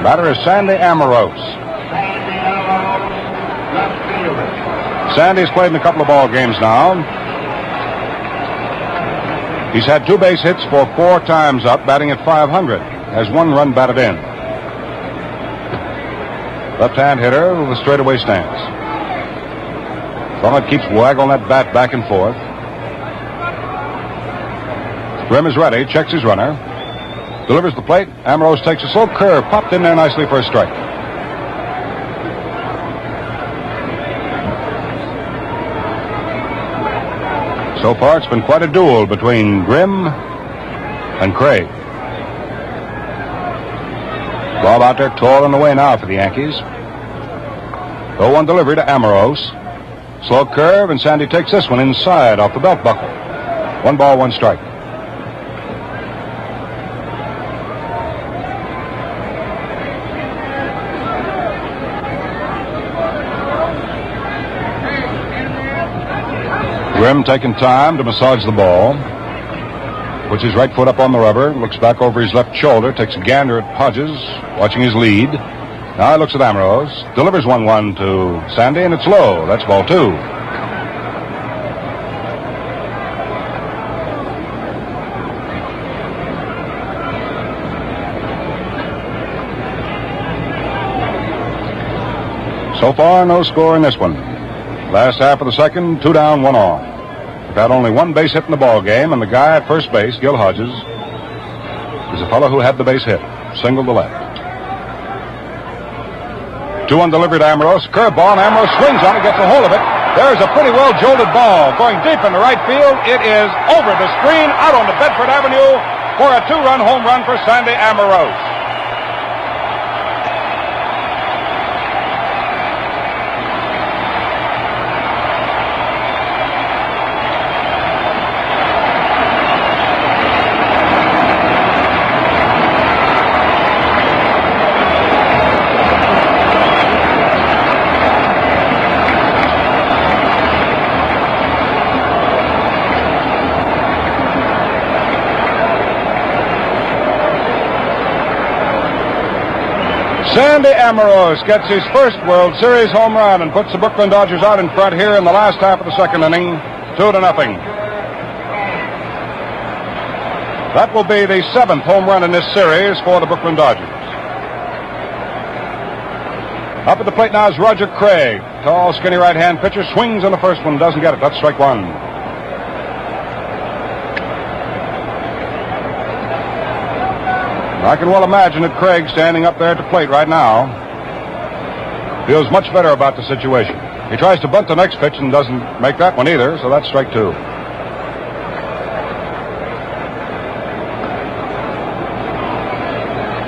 Batter is Sandy Amorose. Sandy's played in a couple of ball games now. He's had 2 base hits for 4 times up, batting at .500. Has 1 run batted in. Left-hand hitter with a straightaway stance. From it keeps waggling that bat back and forth. Grimm is ready, checks his runner. Delivers the plate. Amorose takes a slow curve, popped in there nicely for a strike. So far, it's been quite a duel between Grimm and Craig. Bob out there toiling away now for the Yankees. 0-1 delivery to Amorose. Slow curve, and Sandy takes this one inside off the belt buckle. 1 ball, 1 strike. Grimm taking time to massage the ball. Puts his right foot up on the rubber, looks back over his left shoulder, takes a gander at Hodges, watching his lead. Now he looks at Amorose, delivers 1-1 to Sandy, and it's low. That's ball 2. So far, no score in this one. Last half of the second, 2 down, 1 on. We've had only one base hit in the ball game, and the guy at first base, Gil Hodges, is a fellow who had the base hit, single to left. 2-1 delivery to Ambrose. Curveball, and Ambrose swings on it, gets a hold of it. There's a pretty well jolted ball going deep into right field. It is over the screen, out on the Bedford Avenue for a 2-run home run for Sandy Ambrose. Sandy Ambrose gets his first World Series home run and puts the Brooklyn Dodgers out in front here in the last half of the second inning, 2-0. That will be the 7th home run in this series for the Brooklyn Dodgers. Up at the plate now is Roger Craig. Tall, skinny right-hand pitcher, swings on the first one, doesn't get it. That's strike one. I can well imagine that Craig, standing up there at the plate right now, feels much better about the situation. He tries to bunt the next pitch and doesn't make that one either, so that's strike 2.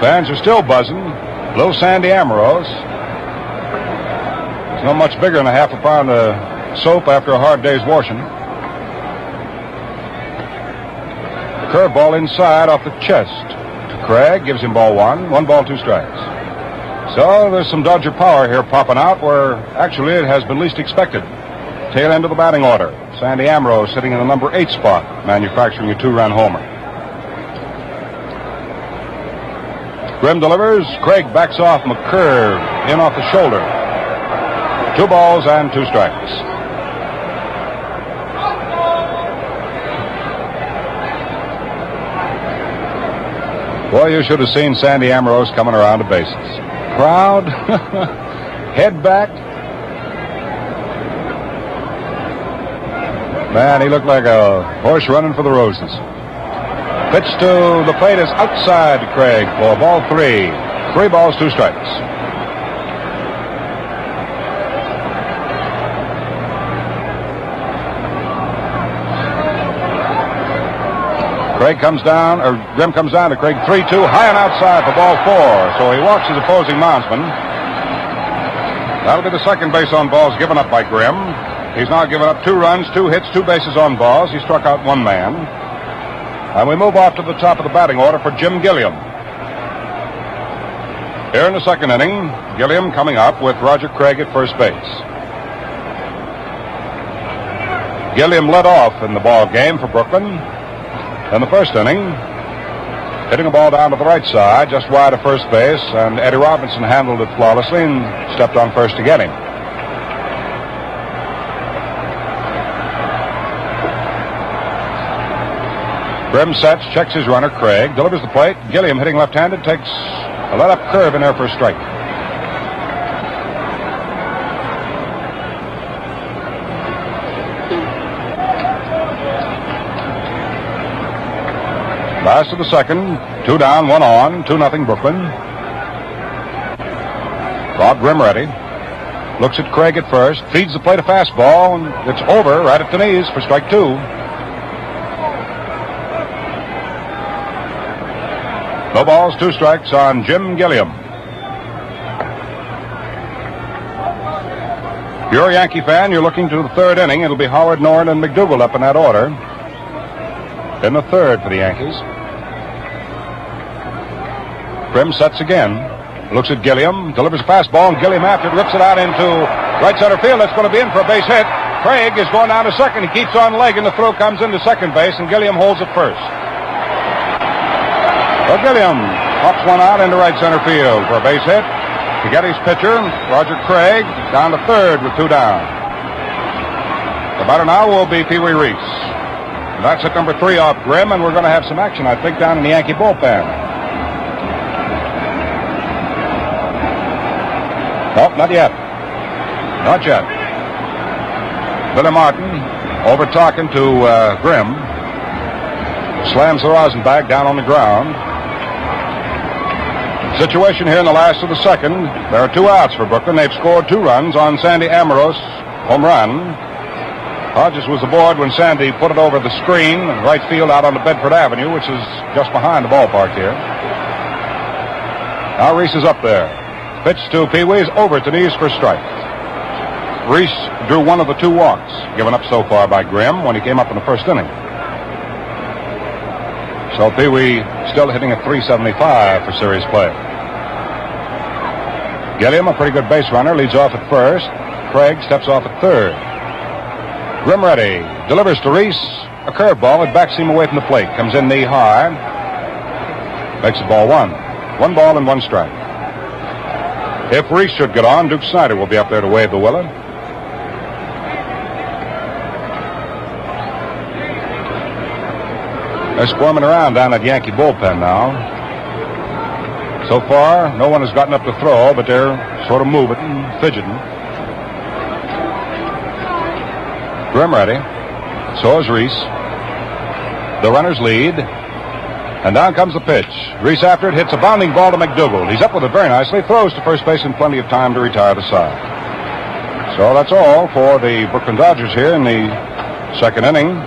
Fans are still buzzing. Little Sandy Ambrose. It's not much bigger than a half a pound of soap after a hard day's washing. The curveball inside off the chest. Craig gives him ball 1. 1 ball, 2 strikes. So there's some Dodger power here popping out where actually it has been least expected. Tail end of the batting order. Sandy Ambrose sitting in the number 8 spot, manufacturing a 2-run homer. Grimm delivers. Craig backs off McCurve in off the shoulder. 2 balls and 2 strikes. Boy, you should have seen Sandy Ambrose coming around the bases. Crowd, head back. Man, he looked like a horse running for the roses. Pitch to the plate is outside Craig for ball 3. 3 balls, 2 strikes. Grimm comes down to Craig 3-2, high and outside for ball 4. So he walks his opposing moundsman. That'll be the second base on balls given up by Grimm. He's now given up 2 runs, 2 hits, 2 bases on balls. He struck out 1 man. And we move off to the top of the batting order for Jim Gilliam. Here in the second inning, Gilliam coming up with Roger Craig at first base. Gilliam led off in the ball game for Brooklyn. In the first inning, hitting a ball down to the right side, just wide of first base, and Eddie Robinson handled it flawlessly and stepped on first to get him. Grimm sets, checks his runner, Craig, delivers the plate. Gilliam, hitting left-handed, takes a let-up curve in there for a strike. Last of the second, 2 down, 1 on, 2-0 Brooklyn. Bob Grimm ready. Looks at Craig at first, feeds the plate a fastball, and it's over right at the knees for strike 2. No balls, 2 strikes on Jim Gilliam. If you're a Yankee fan, you're looking to the third inning. It'll be Howard, Norton, and McDougal up in that order. In the third for the Yankees. Grimm sets again. Looks at Gilliam. Delivers a fastball, and Gilliam after it rips it out into right center field. That's going to be in for a base hit. Craig is going down to second. He keeps on legging. The throw comes into second base, and Gilliam holds it first. So Gilliam pops one out into right center field for a base hit. To get his pitcher, Roger Craig, down to third with 2 down. The batter now will be Pee Wee Reese. That's at number 3 off Grimm, and we're going to have some action, I think, down in the Yankee bullpen. Nope, not yet. Not yet. Billy Martin over talking to Grimm. Slams the rosin bag down on the ground. Situation here in the last of the second. There are 2 outs for Brooklyn. They've scored 2 runs on Sandy Amoros' home run. Hodges was aboard when Sandy put it over the screen, right field out on the Bedford Avenue, which is just behind the ballpark here. Now Reese is up there. Pitch to Pee-wee's over to knees for strike. Reese drew one of the 2 walks given up so far by Grimm when he came up in the first inning. So Pee-wee still hitting at .375 for series play. Gilliam, a pretty good base runner, leads off at first. Craig steps off at third. Grimm ready. Delivers to Reese. A curveball. It backs him away from the plate. Comes in knee high. Makes it ball 1. 1 ball and 1 strike. If Reese should get on, Duke Snyder will be up there to wave the willow. They're squirming around down at Yankee bullpen now. So far, no one has gotten up to throw, but they're sort of moving and fidgeting. Grimm ready. So is Reese. The runners lead. And down comes the pitch. Reese after it hits a bounding ball to McDougal. He's up with it very nicely. Throws to first base in plenty of time to retire the side. So that's all for the Brooklyn Dodgers here in the second inning.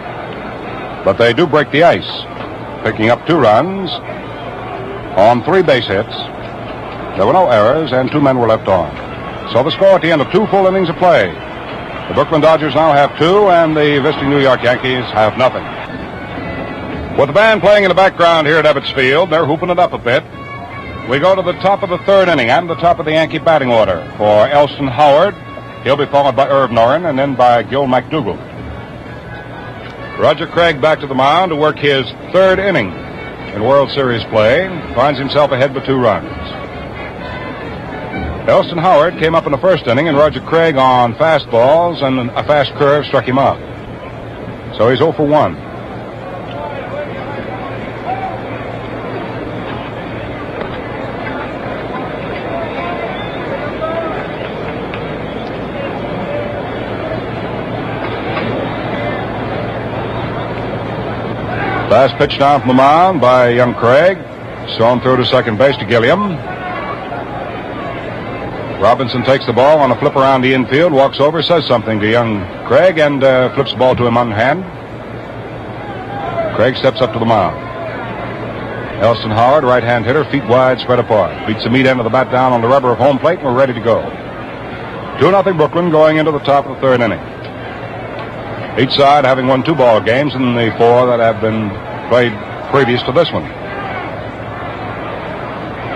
But they do break the ice, picking up 2 runs on 3 base hits. There were no errors, and 2 men were left on. So the score at the end of 2 full innings of play. The Brooklyn Dodgers now have 2, and the visiting New York Yankees have nothing. With the band playing in the background here at Ebbets Field, they're hooping it up a bit. We go to the top of the 3rd inning and the top of the Yankee batting order for Elston Howard. He'll be followed by Irv Noren and then by Gil McDougal. Roger Craig back to the mound to work his 3rd inning in World Series play. Finds himself ahead by 2 runs. Elston Howard came up in the 1st inning, and Roger Craig on fastballs and a fast curve struck him out. So he's 0 for 1. Last pitch down from the mound by young Craig. Thrown through to second base to Gilliam. Robinson takes the ball on a flip around the infield, walks over, says something to young Craig, and flips the ball to him on hand. Craig steps up to the mound. Elston Howard, right-hand hitter, feet wide, spread apart. Beats the meat end of the bat down on the rubber of home plate, and we're ready to go. 2-0 Brooklyn going into the top of the 3rd inning. Each side having won 2 ball games in the 4 that have been played previous to this one.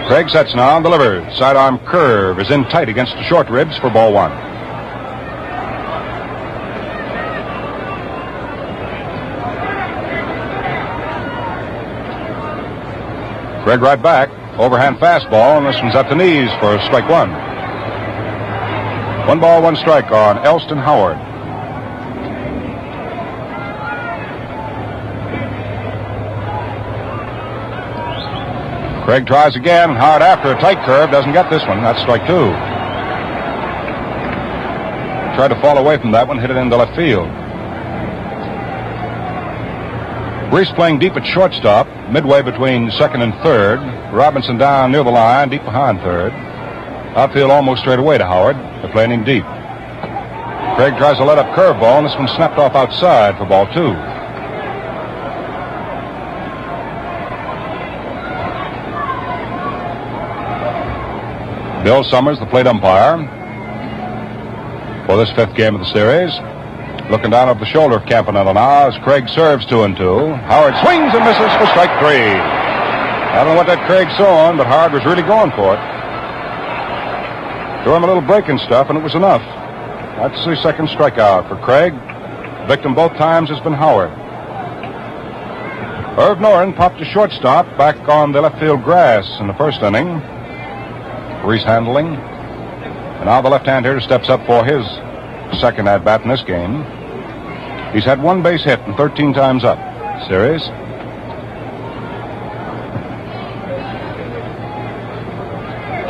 Craig sets now and delivers. Sidearm curve is in tight against the short ribs for ball 1. Craig right back. Overhand fastball, and this one's at the knees for strike 1. 1 ball, 1 strike on Elston Howard. Craig tries again, and Howard after a tight curve doesn't get this one. That's strike 2. Tried to fall away from that one, hit it into left field. Reese playing deep at shortstop, midway between 2nd and 3rd. Robinson down near the line, deep behind 3rd. Outfield almost straight away to Howard. They're playing him deep. Craig tries to let up curveball, and this one snapped off outside for ball 2. Bill Summers, the plate umpire, for this 5th game of the series. Looking down over the shoulder of Campanella now as Craig serves 2-2. Howard swings and misses for strike 3. I don't know what that Craig saw on, but Howard was really going for it. Threw him a little break and stuff, and it was enough. That's the 2nd strikeout for Craig. Victim both times has been Howard. Irv Noren popped to shortstop back on the left field grass in the 1st inning. Reese handling. And now the left-hand hitter steps up for his 2nd at-bat in this game. He's had 1 base hit and 13 times up. Series.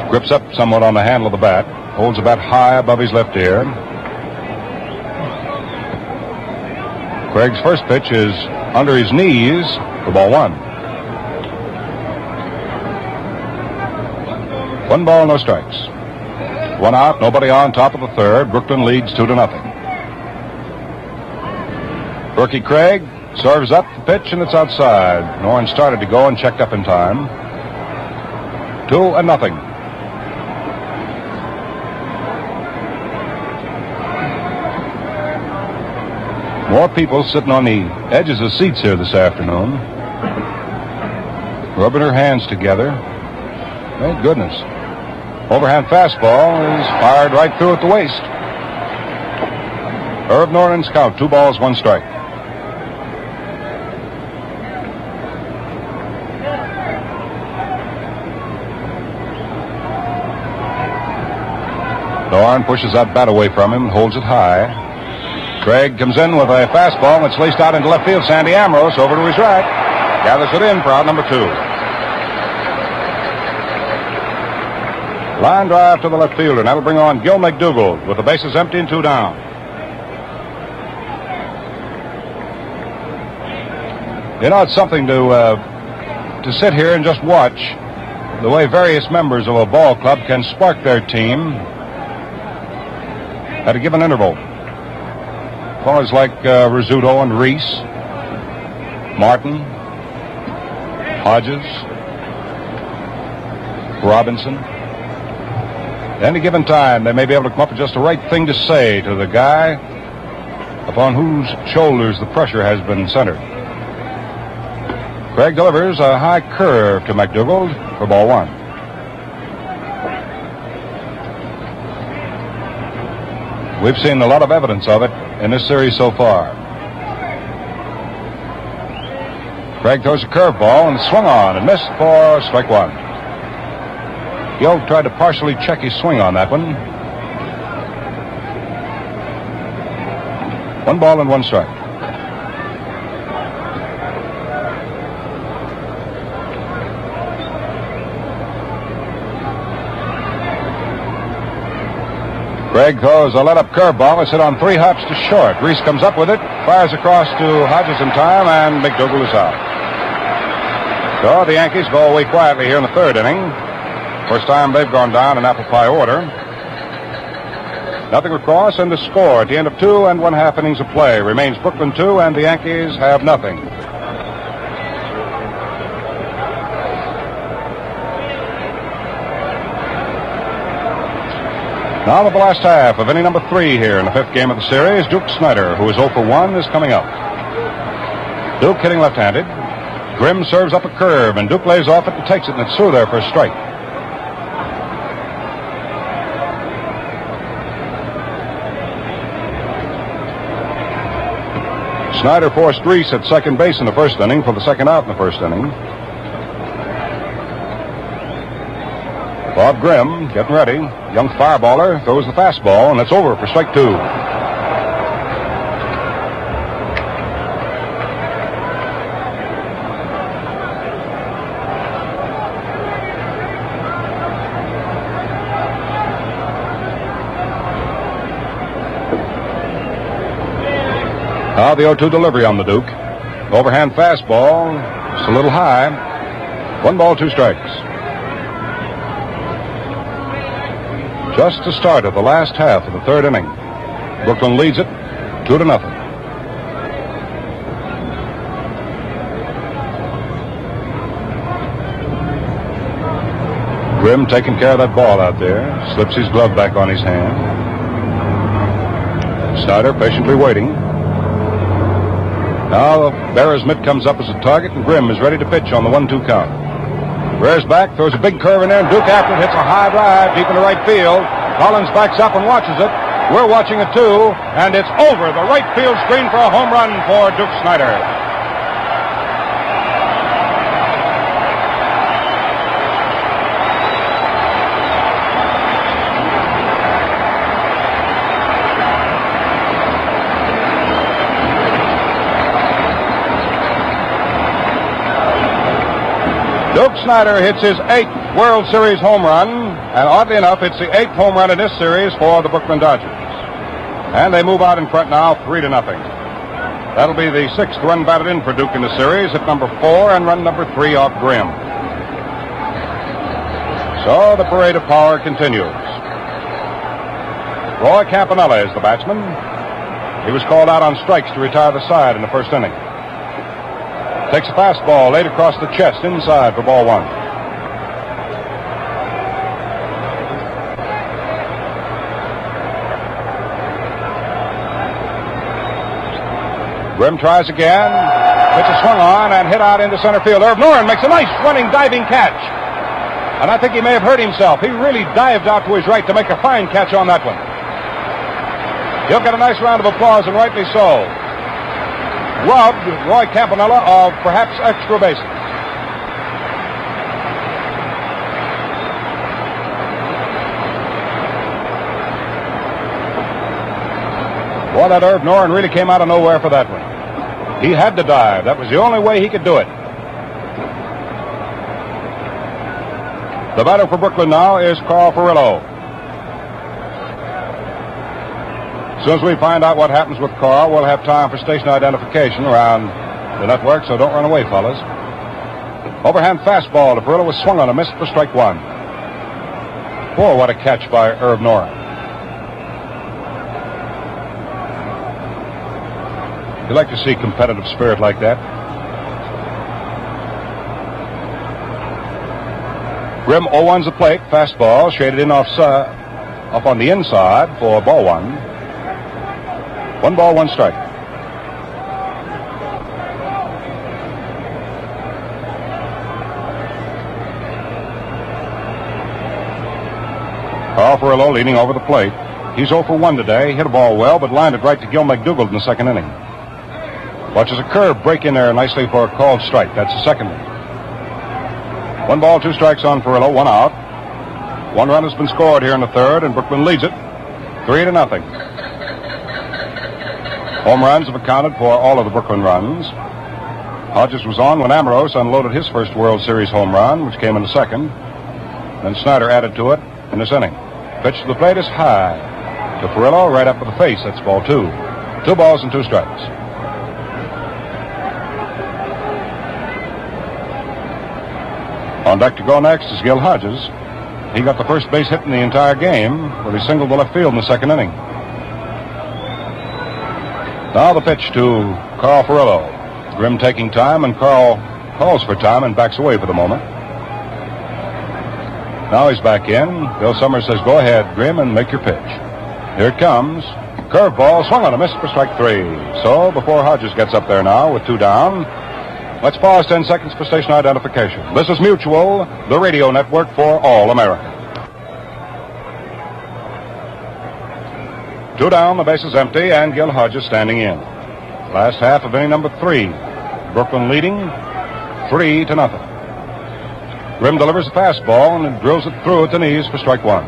Grips up somewhat on the handle of the bat. Holds the bat high above his left ear. Craig's first pitch is under his knees for ball 1. 1 ball, no strikes. 1 out, nobody on, top of the third. Brooklyn leads 2-0. Rookie Craig serves up the pitch, and it's outside. Noren started to go and checked up in time. 2-0. More people sitting on the edges of seats here this afternoon, rubbing their hands together. Thank goodness. Overhand fastball is fired right through at the waist. Herb Noren's count, 2 balls, 1 strike. Noren pushes that bat away from him and holds it high. Craig comes in with a fastball that's laced out into left field. Sandy Ambrose over to his right. Gathers it in for out number 2. Line drive to the left fielder, and that'll bring on Gil McDougald with the bases empty and 2 down. You know, it's something to sit here and just watch the way various members of a ball club can spark their team at a given interval. Fellows like Rizzuto and Reese, Martin, Hodges, Robinson. At any given time, they may be able to come up with just the right thing to say to the guy upon whose shoulders the pressure has been centered. Craig delivers a high curve to McDougald for ball 1. We've seen a lot of evidence of it in this series so far. Craig throws a curveball and swung on and missed for strike 1. Gil tried to partially check his swing on that one. 1 ball and 1 strike. Craig throws a let-up curveball. It's hit on 3 hops to short. Reese comes up with it, fires across to Hodges in time, and McDougald is out. So the Yankees go away quietly here in the 3rd inning. First time they've gone down in apple pie order. Nothing across, and the score at the end of 2 1/2 innings of play remains Brooklyn 2, and the Yankees have nothing. Now with the last half of inning number 3 here in the 5th game of the series, Duke Snider, who is 0 for 1, is coming up. Duke hitting left-handed. Grimm serves up a curve, and Duke lays off it and takes it, and it's through there for a strike. Snider forced Reese at second base in the 1st inning for the 2nd out in the 1st inning. Bob Grimm getting ready. Young fireballer throws the fastball, and it's over for strike 2. Now the 0-2 delivery on the Duke. Overhand fastball. It's a little high. 1 ball, 2 strikes. Just the start of the last half of the 3rd inning. Brooklyn leads it 2-0. Grimm taking care of that ball out there. Slips his glove back on his hand. Snider patiently waiting. Now the bearer's mitt comes up as a target, and Grimm is ready to pitch on the 1-2 count. Rears back, throws a big curve in there, and Duke after it hits a high drive deep into right field. Collins backs up and watches it. We're watching it too, and it's over the right field screen for a home run for Duke Snider. Duke Snider hits his 8th World Series home run. And oddly enough, it's the 8th home run in this series for the Brooklyn Dodgers. And they move out in front now, 3-0. That'll be the 6th run batted in for Duke in the series, hit number 4 and run number 3 off Grimm. So the parade of power continues. Roy Campanella is the batsman. He was called out on strikes to retire the side in the first inning. Takes a fastball laid across the chest inside for ball 1. Grimm tries again. Pitch is swung on and hit out into center field. Irv Noren makes a nice running diving catch. And I think he may have hurt himself. He really dived out to his right to make a fine catch on that one. He'll get a nice round of applause, and rightly so. Robbed Roy Campanella of perhaps extra bases. Boy, that Irv Noren really came out of nowhere for that one. He had to dive. That was the only way he could do it. The batter for Brooklyn now is Carl Furillo. As soon as we find out what happens with Carl, we'll have time for station identification around the network, so don't run away, fellas. Overhand fastball to Furillo was swung on and missed for strike 1. Boy, what a catch by Irv Noren. You like to see competitive spirit like that. Grimm 0-1's the plate. Fastball shaded in off on the inside for ball 1. 1 ball, 1 strike. Carl Furillo leaning over the plate. He's 0 for 1 today. Hit a ball well, but lined it right to Gil McDougald in the second inning. Watches a curve break in there nicely for a called strike. That's the second one. 1 ball, 2 strikes on Furillo, 1 out. 1 run has been scored here in the third, and Brooklyn leads it 3-0. Home runs have accounted for all of the Brooklyn runs. Hodges was on when Amorose unloaded his first World Series home run, which came in the second. Then Snyder added to it in this inning. Pitch to the plate is high to Furillo, right up to the face. That's ball 2. 2 balls and 2 strikes. On deck to go next is Gil Hodges. He got the first base hit in the entire game when he singled to left field in the second inning. Now the pitch to Carl Furillo. Grimm taking time, and Carl calls for time and backs away for the moment. Now he's back in. Bill Summers says, go ahead, Grimm, and make your pitch. Here it comes. Curveball swung on a miss for strike 3. So before Hodges gets up there now with 2 down, let's pause 10 seconds for station identification. This is Mutual, the radio network for all America. 2 down, the base is empty, and Gil Hodges standing in. Last half of inning number 3. Brooklyn leading 3-0. Grimm delivers a fastball and drills it through at the knees for strike 1.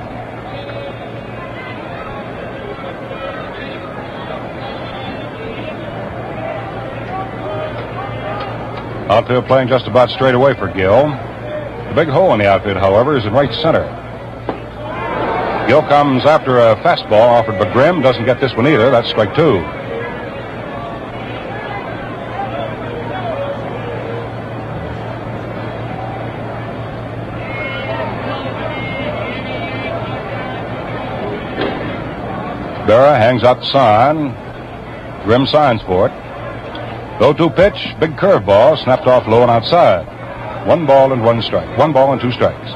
Outfield playing just about straight away for Gil. The big hole in the outfield, however, is in right center. Gil comes after a fastball offered by Grimm. Doesn't get this one either. That's strike 2. Berra hangs out the sign. Grimm signs for it. 0-2 pitch, big curveball, snapped off low and outside. 1 ball and 1 strike. 1 ball and 2 strikes.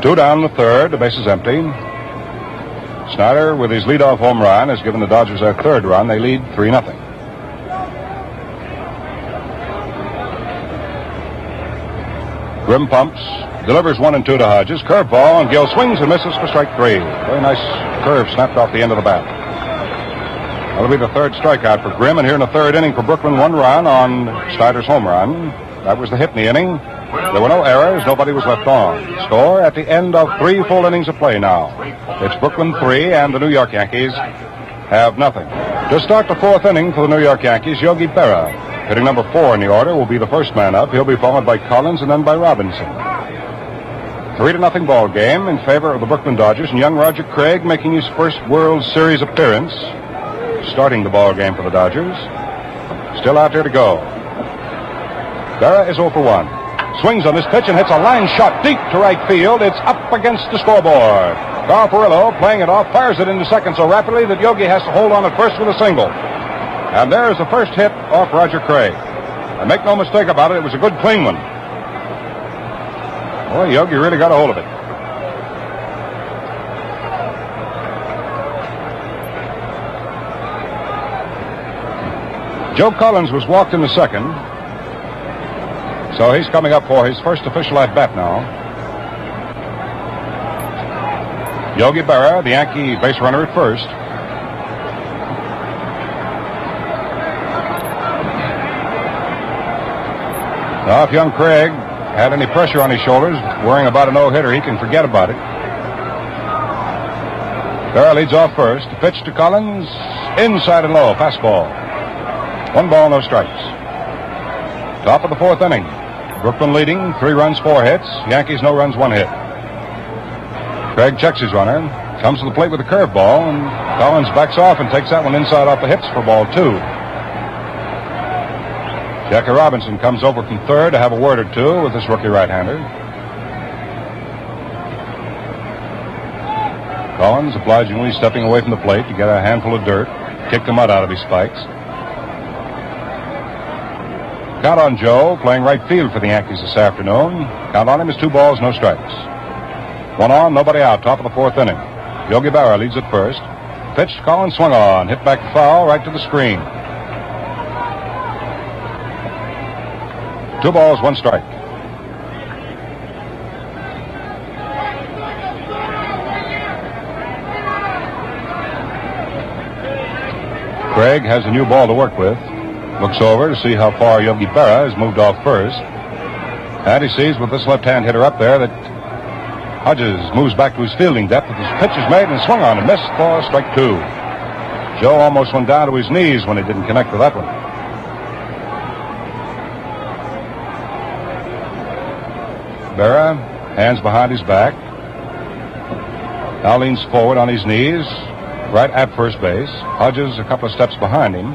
2 down in the third, the base is empty. Snyder, with his leadoff home run, has given the Dodgers their 3rd run. They lead 3-0. Grimm pumps, delivers 1 and 2 to Hodges. Curveball, and Gil swings and misses for strike 3. Very nice curve snapped off the end of the bat. That'll be the 3rd strikeout for Grimm, and here in the 3rd inning for Brooklyn, 1 run on Snyder's home run. That was the hit in the inning. There were no errors. Nobody was left on. Score at the end of 3 full innings of play now. It's Brooklyn 3, and the New York Yankees have nothing. To start the 4th inning for the New York Yankees, Yogi Berra, hitting number 4 in the order, will be the first man up. He'll be followed by Collins and then by Robinson. 3-0 ball game in favor of the Brooklyn Dodgers, and young Roger Craig making his first World Series appearance, starting the ball game for the Dodgers. Still out there to go. Berra is 0 for 1. Swings on this pitch and hits a line shot deep to right field. It's up against the scoreboard. Carl Perillo, playing it off, fires it into second so rapidly that Yogi has to hold on at first with a single. And there's the first hit off Roger Craig. And make no mistake about it, it was a good clean one. Boy, Yogi really got a hold of it. Joe Collins was walked in the second, so he's coming up for his first official at-bat now. Yogi Berra, the Yankee base runner at first. Now, if young Craig had any pressure on his shoulders, worrying about a no-hitter, he can forget about it. Berra leads off first. The pitch to Collins, inside and low, fastball. 1 ball, no strikes. Top of the 4th inning. Brooklyn leading, 3 runs, 4 hits. Yankees, no runs, 1 hit. Craig checks his runner, comes to the plate with a curveball, and Collins backs off and takes that one inside off the hips for ball 2. Jackie Robinson comes over from third to have a word or two with this rookie right-hander. Collins obligingly stepping away from the plate to get a handful of dirt, kick the mud out of his spikes. Count on Joe, playing right field for the Yankees this afternoon. Count on him is 2 balls, no strikes. 1 on, nobody out, top of the 4th inning. Yogi Berra leads at first. Pitched, Collins swung on, hit back foul, right to the screen. 2 balls, 1 strike. Craig has a new ball to work with. Looks over to see how far Yogi Berra has moved off first. And he sees with this left-hand hitter up there that Hodges moves back to his fielding depth. His pitch is made and swung on and missed for strike 2. Joe almost went down to his knees when he didn't connect with that one. Berra, hands behind his back. Now leans forward on his knees, right at first base. Hodges a couple of steps behind him,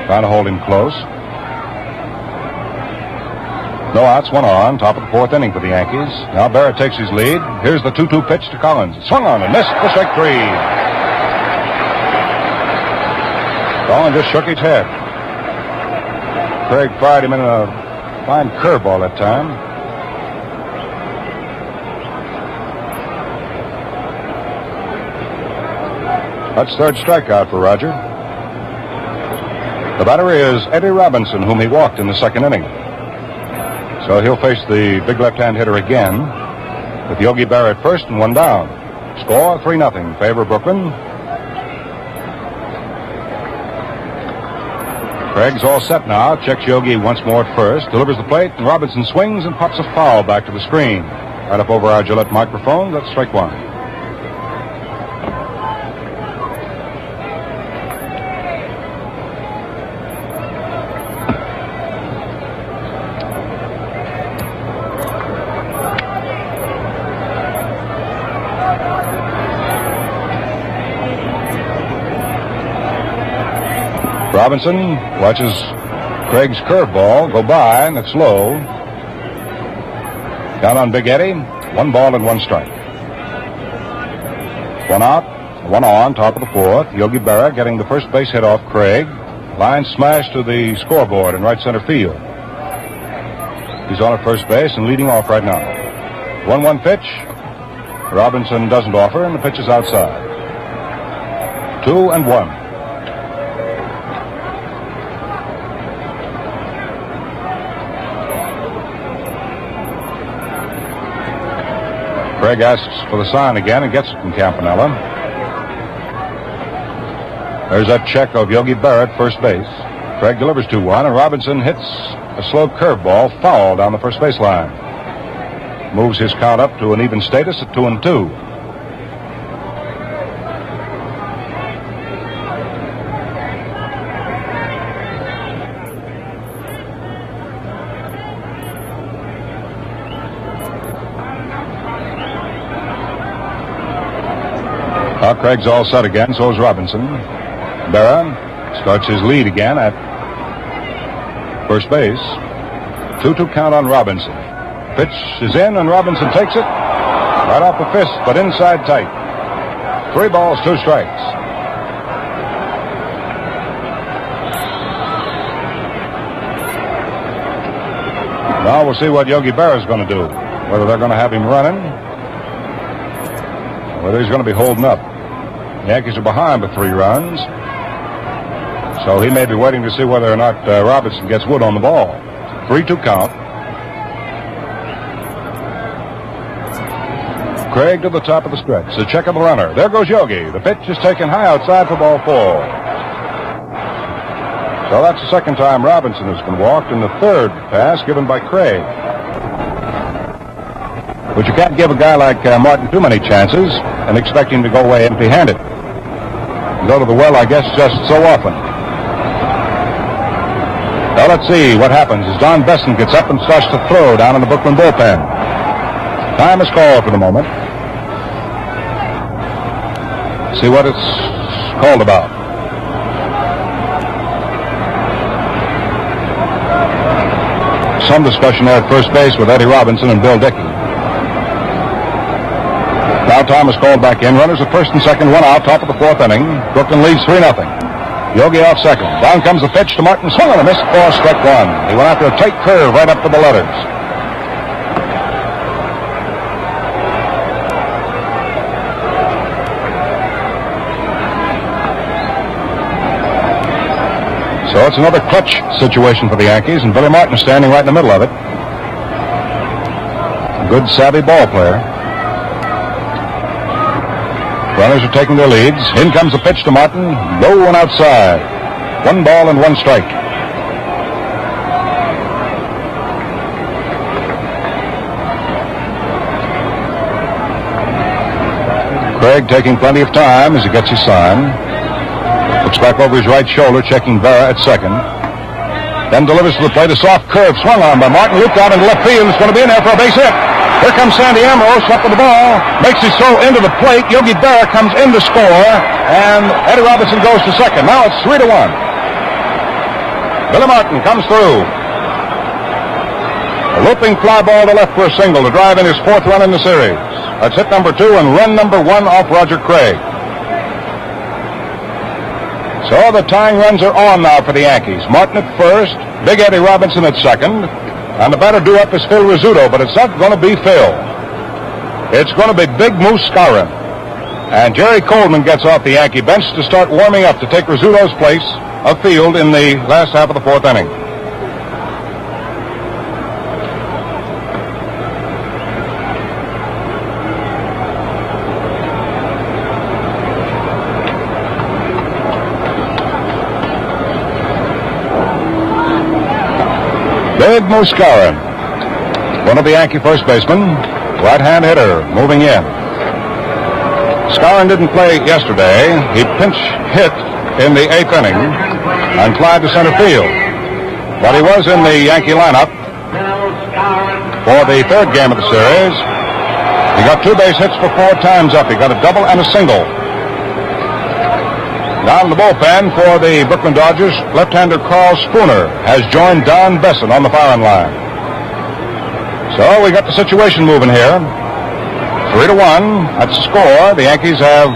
trying to hold him close. No outs, 1 on, top of the 4th inning for the Yankees. Now Berra takes his lead. Here's the 2-2 pitch to Collins. Swung on and missed for strike 3. Collins just shook his head. Craig fired him in a fine curveball that time. That's 3rd strikeout for Roger. The batter is Eddie Robinson, whom he walked in the 2nd inning. So he'll face the big left-hand hitter again with Yogi Berra at first and 1 down. Score 3-0, favor Brooklyn. Craig's all set now. Checks Yogi once more at first. Delivers the plate, and Robinson swings and pops a foul back to the screen. Right up over our Gillette microphone. That's strike 1. Robinson watches Craig's curveball go by, and it's low. Down on Big Eddie, 1 ball and 1 strike. 1 out, 1 on, top of the 4th. Yogi Berra getting the first base hit off Craig. Line smash to the scoreboard in right center field. He's on at first base and leading off right now. 1-1 pitch. Robinson doesn't offer, and the pitch is outside. 2-1. Craig asks for the sign again and gets it from Campanella. There's that check of Yogi Berra at first base. Craig delivers 2-1, and Robinson hits a slow curveball foul down the first baseline. Moves his count up to an even status at 2-2. Now Craig's all set again, so is Robinson. Berra starts his lead again at first base. 2-2 count on Robinson. Pitch is in, and Robinson takes it right off the fist, but inside tight. 3 balls, 2 strikes. Now we'll see what Yogi Berra's going to do. Whether they're going to have him running, or whether he's going to be holding up. The Yankees are behind by 3 runs. So he may be waiting to see whether or not Robinson gets wood on the ball. 3-2 count. Craig to the top of the stretch. The check of the runner. There goes Yogi. The pitch is taken high outside for ball 4. So that's the second time Robinson has been walked, and the third pass given by Craig. But you can't give a guy like Martin too many chances and expect him to go away empty-handed. Go to the well, I guess, just so often. Now let's see what happens as Don Besson gets up and starts to throw down in the Brooklyn bullpen. Time is called for the moment. See what it's called about. Some discussion there at first base with Eddie Robinson and Bill Dickey. Now time is called back in. Runners at first and second, 1 out, top of the 4th inning. Brooklyn leads 3-0. Yogi off second. Down comes the pitch to Martin. Swung on a miss. 4, strike 1. He went after a tight curve right up to the letters. So it's another clutch situation for the Yankees, and Billy Martin standing right in the middle of it. Good, savvy ball player. Runners are taking their leads. In comes the pitch to Martin. Low and outside. 1 ball and 1 strike. Craig taking plenty of time as he gets his sign. Looks back over his right shoulder, checking Berra at second. Then delivers to the plate. A soft curve swung on by Martin. Looped out into left field. It's going to be in there for a base hit. Here comes Sandy Ambrose up with the ball. Makes his throw into the plate. Yogi Berra comes in to score. And Eddie Robinson goes to second. Now it's 3-1. Billy Martin comes through. A looping fly ball to left for a single to drive in his 4th run in the series. That's hit number 2 and run number 1 off Roger Craig. So the tying runs are on now for the Yankees. Martin at first, Big Eddie Robinson at second, and the batter due up is Phil Rizzuto, but it's not going to be Phil. It's going to be Big Moose Skowron. And Jerry Coleman gets off the Yankee bench to start warming up to take Rizzuto's place of field in the last half of the 4th inning. Big Moose Skowron, one of the Yankee first basemen, right-hand hitter, moving in. Skowron didn't play yesterday. He pinch hit in the 8th inning and flied to center field. But he was in the Yankee lineup for the 3rd game of the series. He got 2 base hits for 4 times up. He got a double and a single. Down in the bullpen for the Brooklyn Dodgers, left-hander Karl Spooner has joined Don Besson on the firing line. So we got the situation moving here. 3-1. That's the score. The Yankees have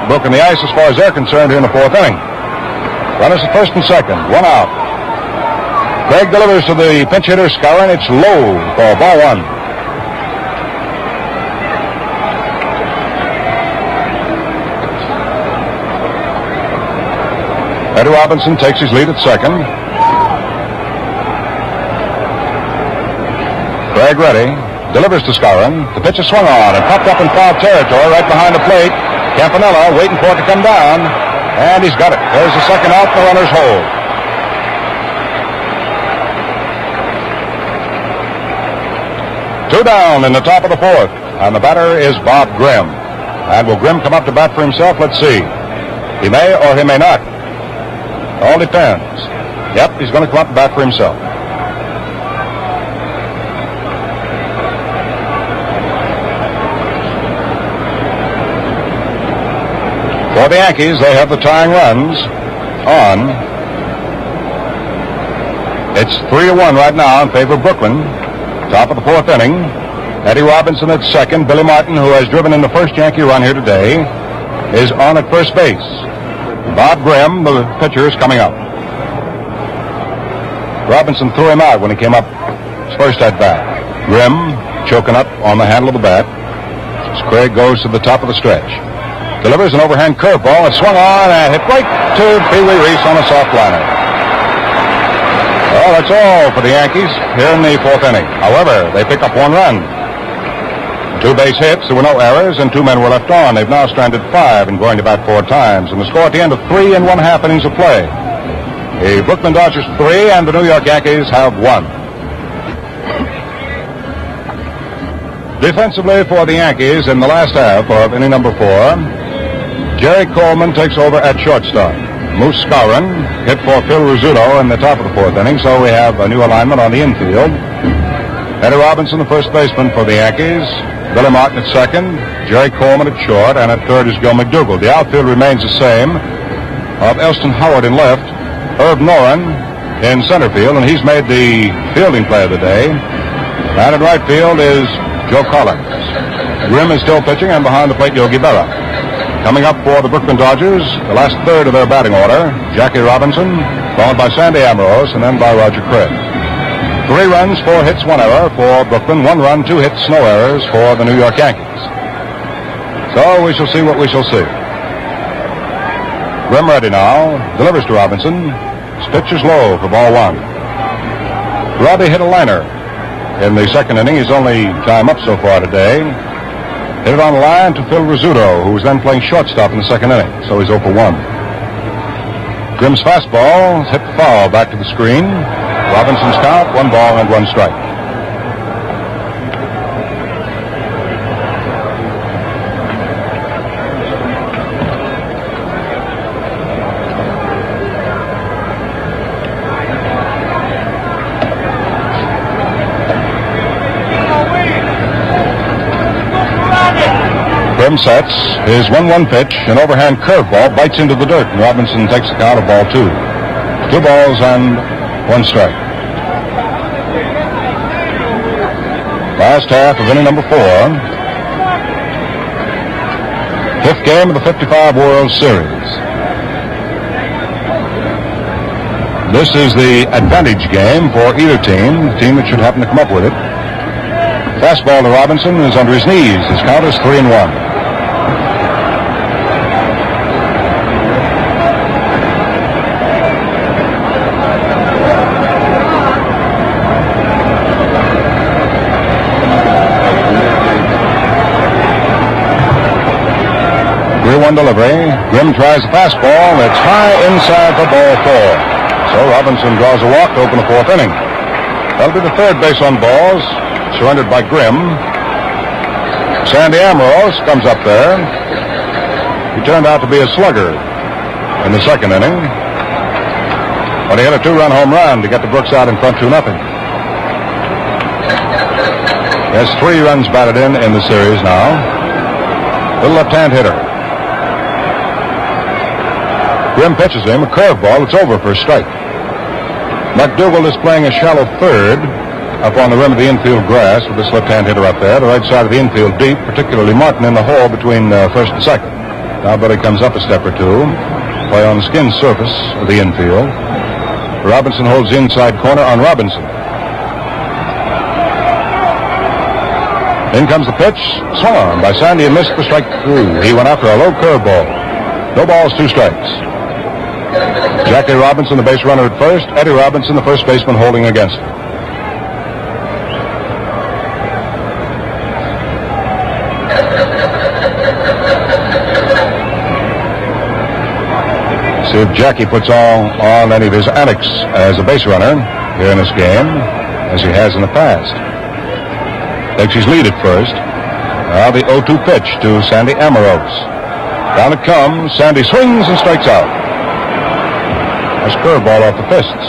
broken the ice as far as they're concerned here in the 4th inning. Runners at first and second. 1 out. Craig delivers to the pinch hitter Skowron. It's low for ball 1. Eddie Robinson takes his lead at second. Craig ready. Delivers to Skowron. The pitch is swung on and popped up in foul territory right behind the plate. Campanella waiting for it to come down. And he's got it. There's the second out. The runners hold. Two down in the top of the 4th. And the batter is Bob Grimm. And will Grimm come up to bat for himself? Let's see. He may or he may not. All depends. Yep, he's going to come up and bat for himself. the Yankees, they have the tying runs on. It's 3-1 right now in favor of Brooklyn. Top of the fourth inning. Eddie Robinson at second. Billy Martin, who has driven in the first Yankee run here today, is on at first base. Bob Grimm, the pitcher, is coming up. Robinson threw him out when he came up his first at bat. Grimm choking up on the handle of the bat as Craig goes to the top of the stretch. Delivers an overhand curveball. It swung on and hit right to Pee Wee Reese on a soft liner. Well, that's all for the Yankees here in the fourth inning. However, they pick up one run. 2 base hits, there were no errors, and 2 men were left on. They've now stranded 5 and going to bat 4 times. And the score at the end of 3 1/2 innings of play. The Brooklyn Dodgers 3 and the New York Yankees have 1. Defensively for the Yankees in the last half of inning number 4, Jerry Coleman takes over at shortstop. Moose Skowron hit for Phil Rizzuto in the top of the fourth inning, so we have a new alignment on the infield. Eddie Robinson, the first baseman for the Yankees. Billy Martin at second. Jerry Coleman at short, and at third is Joe McDougal. The outfield remains the same of Elston Howard in left, Herb Noren in center field, and he's made the fielding play of the day. And in right field is Joe Collins. Grimm is still pitching, and behind the plate, Yogi Berra. Coming up for the Brooklyn Dodgers, the last third of their batting order, Jackie Robinson, followed by Sandy Ambrose, and then by Roger Craig. 3 runs, 4 hits, 1 error for Brooklyn. 1 run, 2 hits, no errors for the New York Yankees. So we shall see what we shall see. Grimm ready now. Delivers to Robinson. His pitch is low for ball 1. Robbie hit a liner in the second inning. His only time up so far today. Hit it on the line to Phil Rizzuto, who was then playing shortstop in the second inning. So he's 0 for 1. Grimm's fastball hit the foul back to the screen. Robinson's count, 1 ball and 1 strike. Grimm sets his 1-1 pitch, an overhand curveball bites into the dirt, and Robinson takes the count of ball 2. 2 balls and 1 strike. Last half of inning number 4. 5th game of the 55 World Series. This is the advantage game for either team, the team that should happen to come up with it. Fastball to Robinson is under his knees. His count is 3-1. Delivery. Grimm tries the fastball. It's high inside for ball 4. So Robinson draws a walk to open the 4th inning. That'll be the 3rd base on balls, surrendered by Grimm. Sandy Ambrose comes up there. He turned out to be a slugger in the 2nd inning, but he hit a 2-run home run to get the Brooks out in front 2-0. He has 3 runs batted in the series now. Little left-hand hitter. Grimm pitches him a curveball. It's over for a strike. McDougal is playing a shallow third up on the rim of the infield grass with this left-hand hitter up there. The right side of the infield deep, particularly Martin in the hole between first and second. Now Billy comes up a step or 2, play on the skin surface of the infield. Robinson holds the inside corner on Robinson. In comes the pitch, swung on by Sandy and missed the strike through. He went after a low curveball. No balls, 2 strikes. Jackie Robinson, the base runner at first. Eddie Robinson, the first baseman, holding against him. See if Jackie puts on any of his antics as a base runner here in this game, as he has in the past. Takes his lead at first. Now the 0-2 pitch to Sandy Ambrose. Down it comes. Sandy swings and strikes out. Nice curveball off the fists.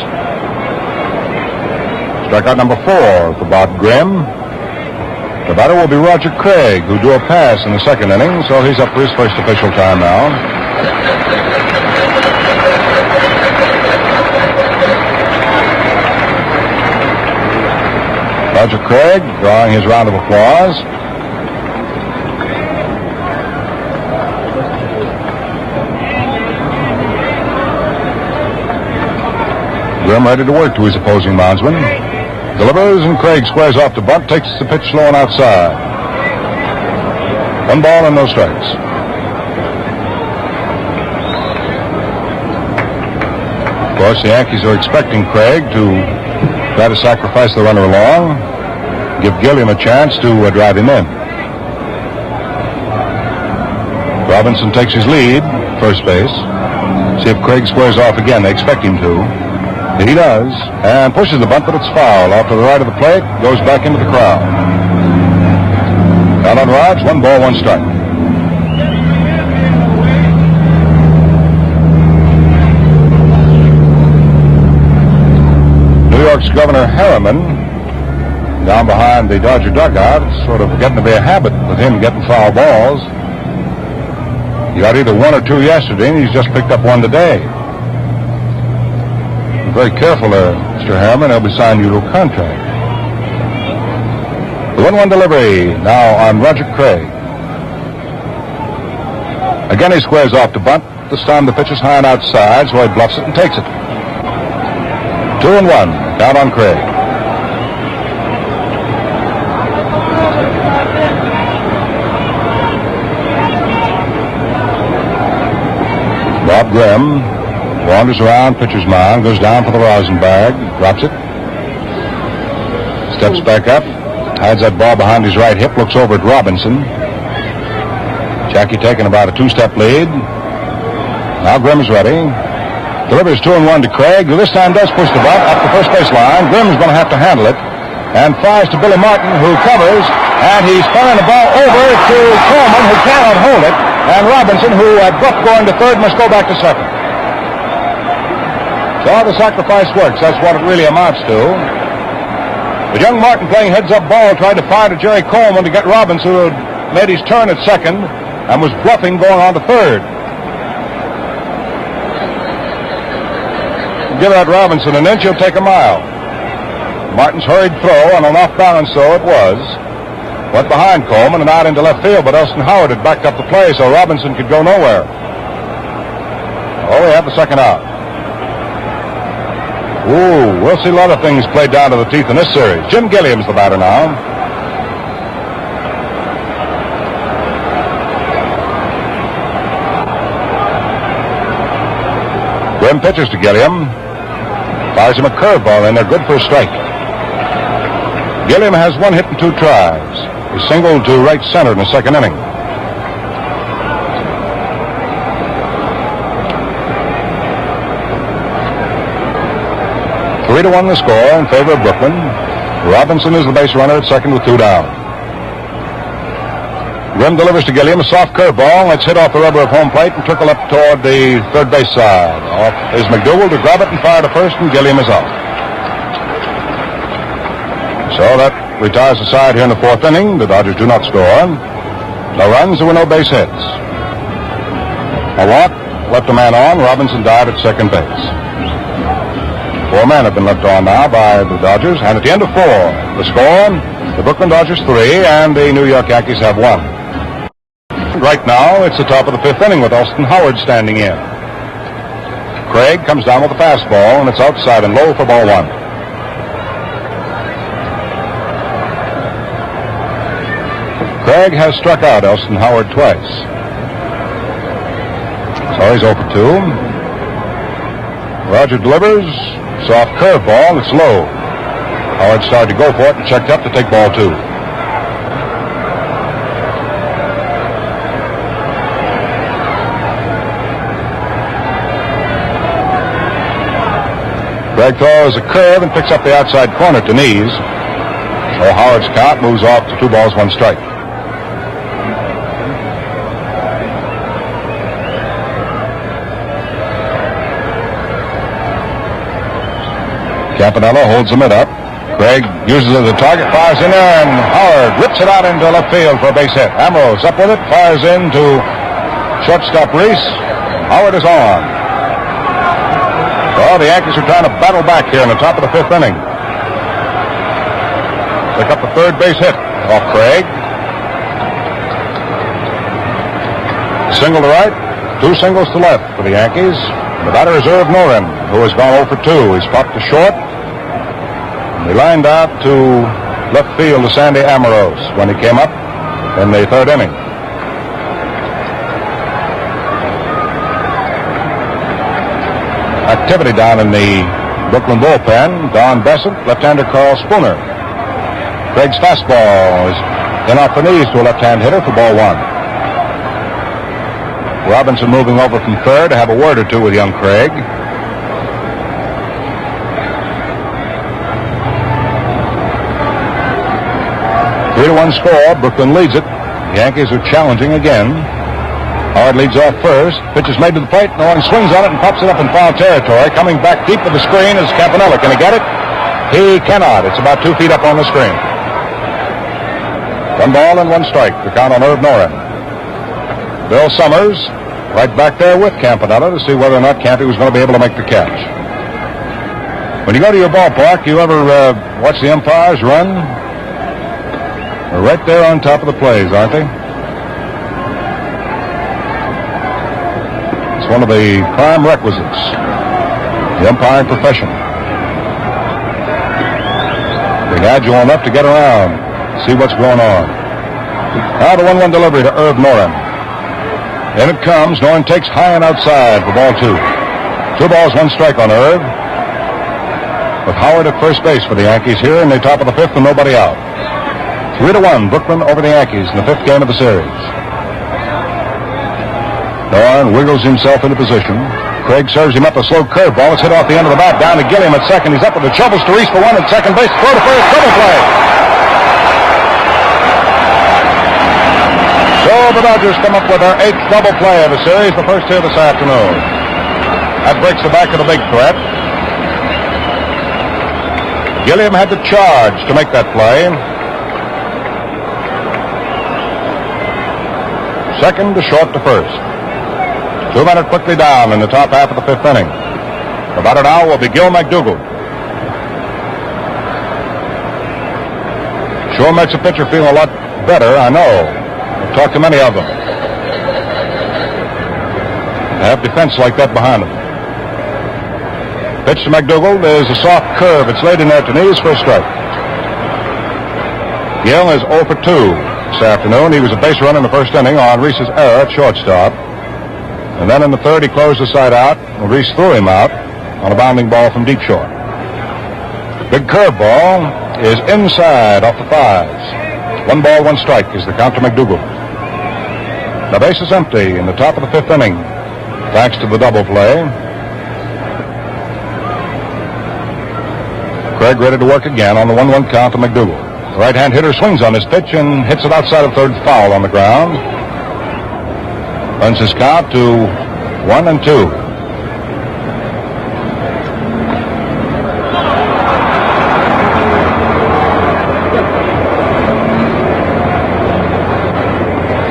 Strikeout number 4 for Bob Grimm. The batter will be Roger Craig, who drew a pass in the 2nd inning, so he's up for his first official time now. Roger Craig drawing his round of applause. Grimm ready to work to his opposing moundsman. Delivers, and Craig squares off the bunt, takes the pitch slow and outside. 1 ball and no strikes. Of course, the Yankees are expecting Craig to try to sacrifice the runner along, give Gilliam a chance to drive him in. Robinson takes his lead, first base. See if Craig squares off again. They expect him to. He does, and pushes the bunt, but it's foul. Off to the right of the plate, goes back into the crowd. Out on Raj, 1 ball, 1 strike. New York's Governor Harriman, down behind the Dodger dugout, it's sort of getting to be a habit with him getting foul balls. He got either 1 or 2 yesterday, and he's just picked up 1 today. Very careful there, Mr. Harriman. He'll be signing you to a contract. The 1-1 delivery now on Roger Craig. Again, he squares off the bunt. This time the pitch is high and outside, so he bluffs it and takes it. 2-1. Count on Craig. Bob Grimm wanders around pitcher's mound, goes down for the rosin bag, drops it, steps back up, hides that ball behind his right hip, looks over at Robinson. Jackie taking about a 2-step lead. Now Grimm is ready. Delivers 2-1 to Craig, who this time does push the bunt up the first base line. Grimm's going to have to handle it, and fires to Billy Martin, who covers, and he's firing the ball over to Coleman, who cannot hold it, and Robinson, who had Buff going to third, must go back to second. So the sacrifice works. That's what it really amounts to. But young Martin, playing heads-up ball, tried to fire to Jerry Coleman to get Robinson, who had made his turn at second and was bluffing going on to third. Give that Robinson an inch, he'll take a mile. Martin's hurried throw on an off-balance, so it was. Went behind Coleman and out into left field, but Elston Howard had backed up the play, so Robinson could go nowhere. Oh, we have the second out. Ooh, we'll see a lot of things played down to the teeth in this series. Jim Gilliam's the batter now. Grimm pitches to Gilliam. Fires him a curveball, and they're good for a strike. Gilliam has 1 hit and 2 tries. He singled to right center in the second inning. Three to 1 the score in favor of Brooklyn. Robinson is the base runner at second with 2 down. Grimm delivers to Gilliam a soft curveball. It's hit off the rubber of home plate and trickle up toward the third base side. Off is McDougal to grab it and fire to first, and Gilliam is out. So that retires the side here in the 4th inning. The Dodgers do not score. No runs, there were no base hits. A walk, left a man on. Robinson died at second base. 4 men have been left on now by the Dodgers, and at the end of 4, the score, the Brooklyn Dodgers 3 and the New York Yankees have 1. Right now, it's the top of the 5th inning with Elston Howard standing in. Craig comes down with a fastball, and it's outside and low for ball 1. Craig has struck out Elston Howard twice. So he's 0 for 2. Roger delivers. Soft curveball. It's low. Howard started to go for it and checked up to take ball 2. Craig throws a curve and picks up the outside corner to knees. So Howard's count moves off to 2 balls, 1 strike. Campanella holds the mid up. Craig uses it as a target, fires in there, and Howard rips it out into left field for a base hit. Ambrose up with it, fires in to shortstop Reese. Howard is on. Well, the Yankees are trying to battle back here in the top of the 5th inning. Pick up the third base hit off Craig. Single to right, 2 singles to left for the Yankees. The batter is Irv Noren, who has gone 0 for 2. He's popped to short. And he lined out to left field to Sandy Amoros when he came up in the 3rd inning. Activity down in the Brooklyn bullpen. Don Bessent, left-hander Carl Spooner. Craig's fastball is in off the knees to a left-hand hitter for ball 1. Robinson moving over from third to have a word or two with young Craig. 3-1 score. Brooklyn leads it. The Yankees are challenging again. Howard leads off first. Pitch is made to the plate. Nolan swings on it and pops it up in foul territory. Coming back deep of the screen is Campanella. Can he get it? He cannot. It's about 2 feet up on the screen. 1 ball and 1 strike. The count on Irv Noren. Bill Summers right back there with Campanella to see whether or not Campy was going to be able to make the catch. When you go to your ballpark, you ever watch the umpires run? They're right there on top of the plays, aren't they? It's one of the prime requisites, the umpiring profession. Being agile enough to get around, see what's going on. Now the 1-1 delivery to Irv Noren. In it comes. Noren takes high and outside for ball 2. 2 balls, 1 strike on Irv. With Howard at first base for the Yankees here in the top of the 5th and nobody out. 3-1, Brooklyn over the Yankees in the 5th game of the series. Noren wiggles himself into position. Craig serves him up a slow curveball. It's hit off the end of the bat. Down to Gilliam at second. He's up with the shovels to Reese for 1 at second base. Throw to first. Double play. So the Dodgers come up with their 8th double play of the series, the first here this afternoon. That breaks the back of the big threat. Gilliam had to charge to make that play. Second to short to first. 2 men are quickly down in the top half of the 5th inning. The batter now will be Gil McDougald. Sure makes a pitcher feel a lot better, I know. I've talked to many of them. They have defense like that behind them. Pitch to McDougald is a soft curve. It's laid in there to knees for a strike. Gil is 0 for 2 this afternoon. He was a base runner in the 1st inning on Reese's error at shortstop. And then in the 3rd, he closed the side out, and Reese threw him out on a bounding ball from deep short. Big curveball is inside off the 5s. 1 ball, 1 strike is the count to McDougald. The base is empty in the top of the 5th inning, thanks to the double play. Craig ready to work again on the 1-1 count to McDougald. The right-hand hitter swings on his pitch and hits it outside of third, foul on the ground. Runs his count to 1-2.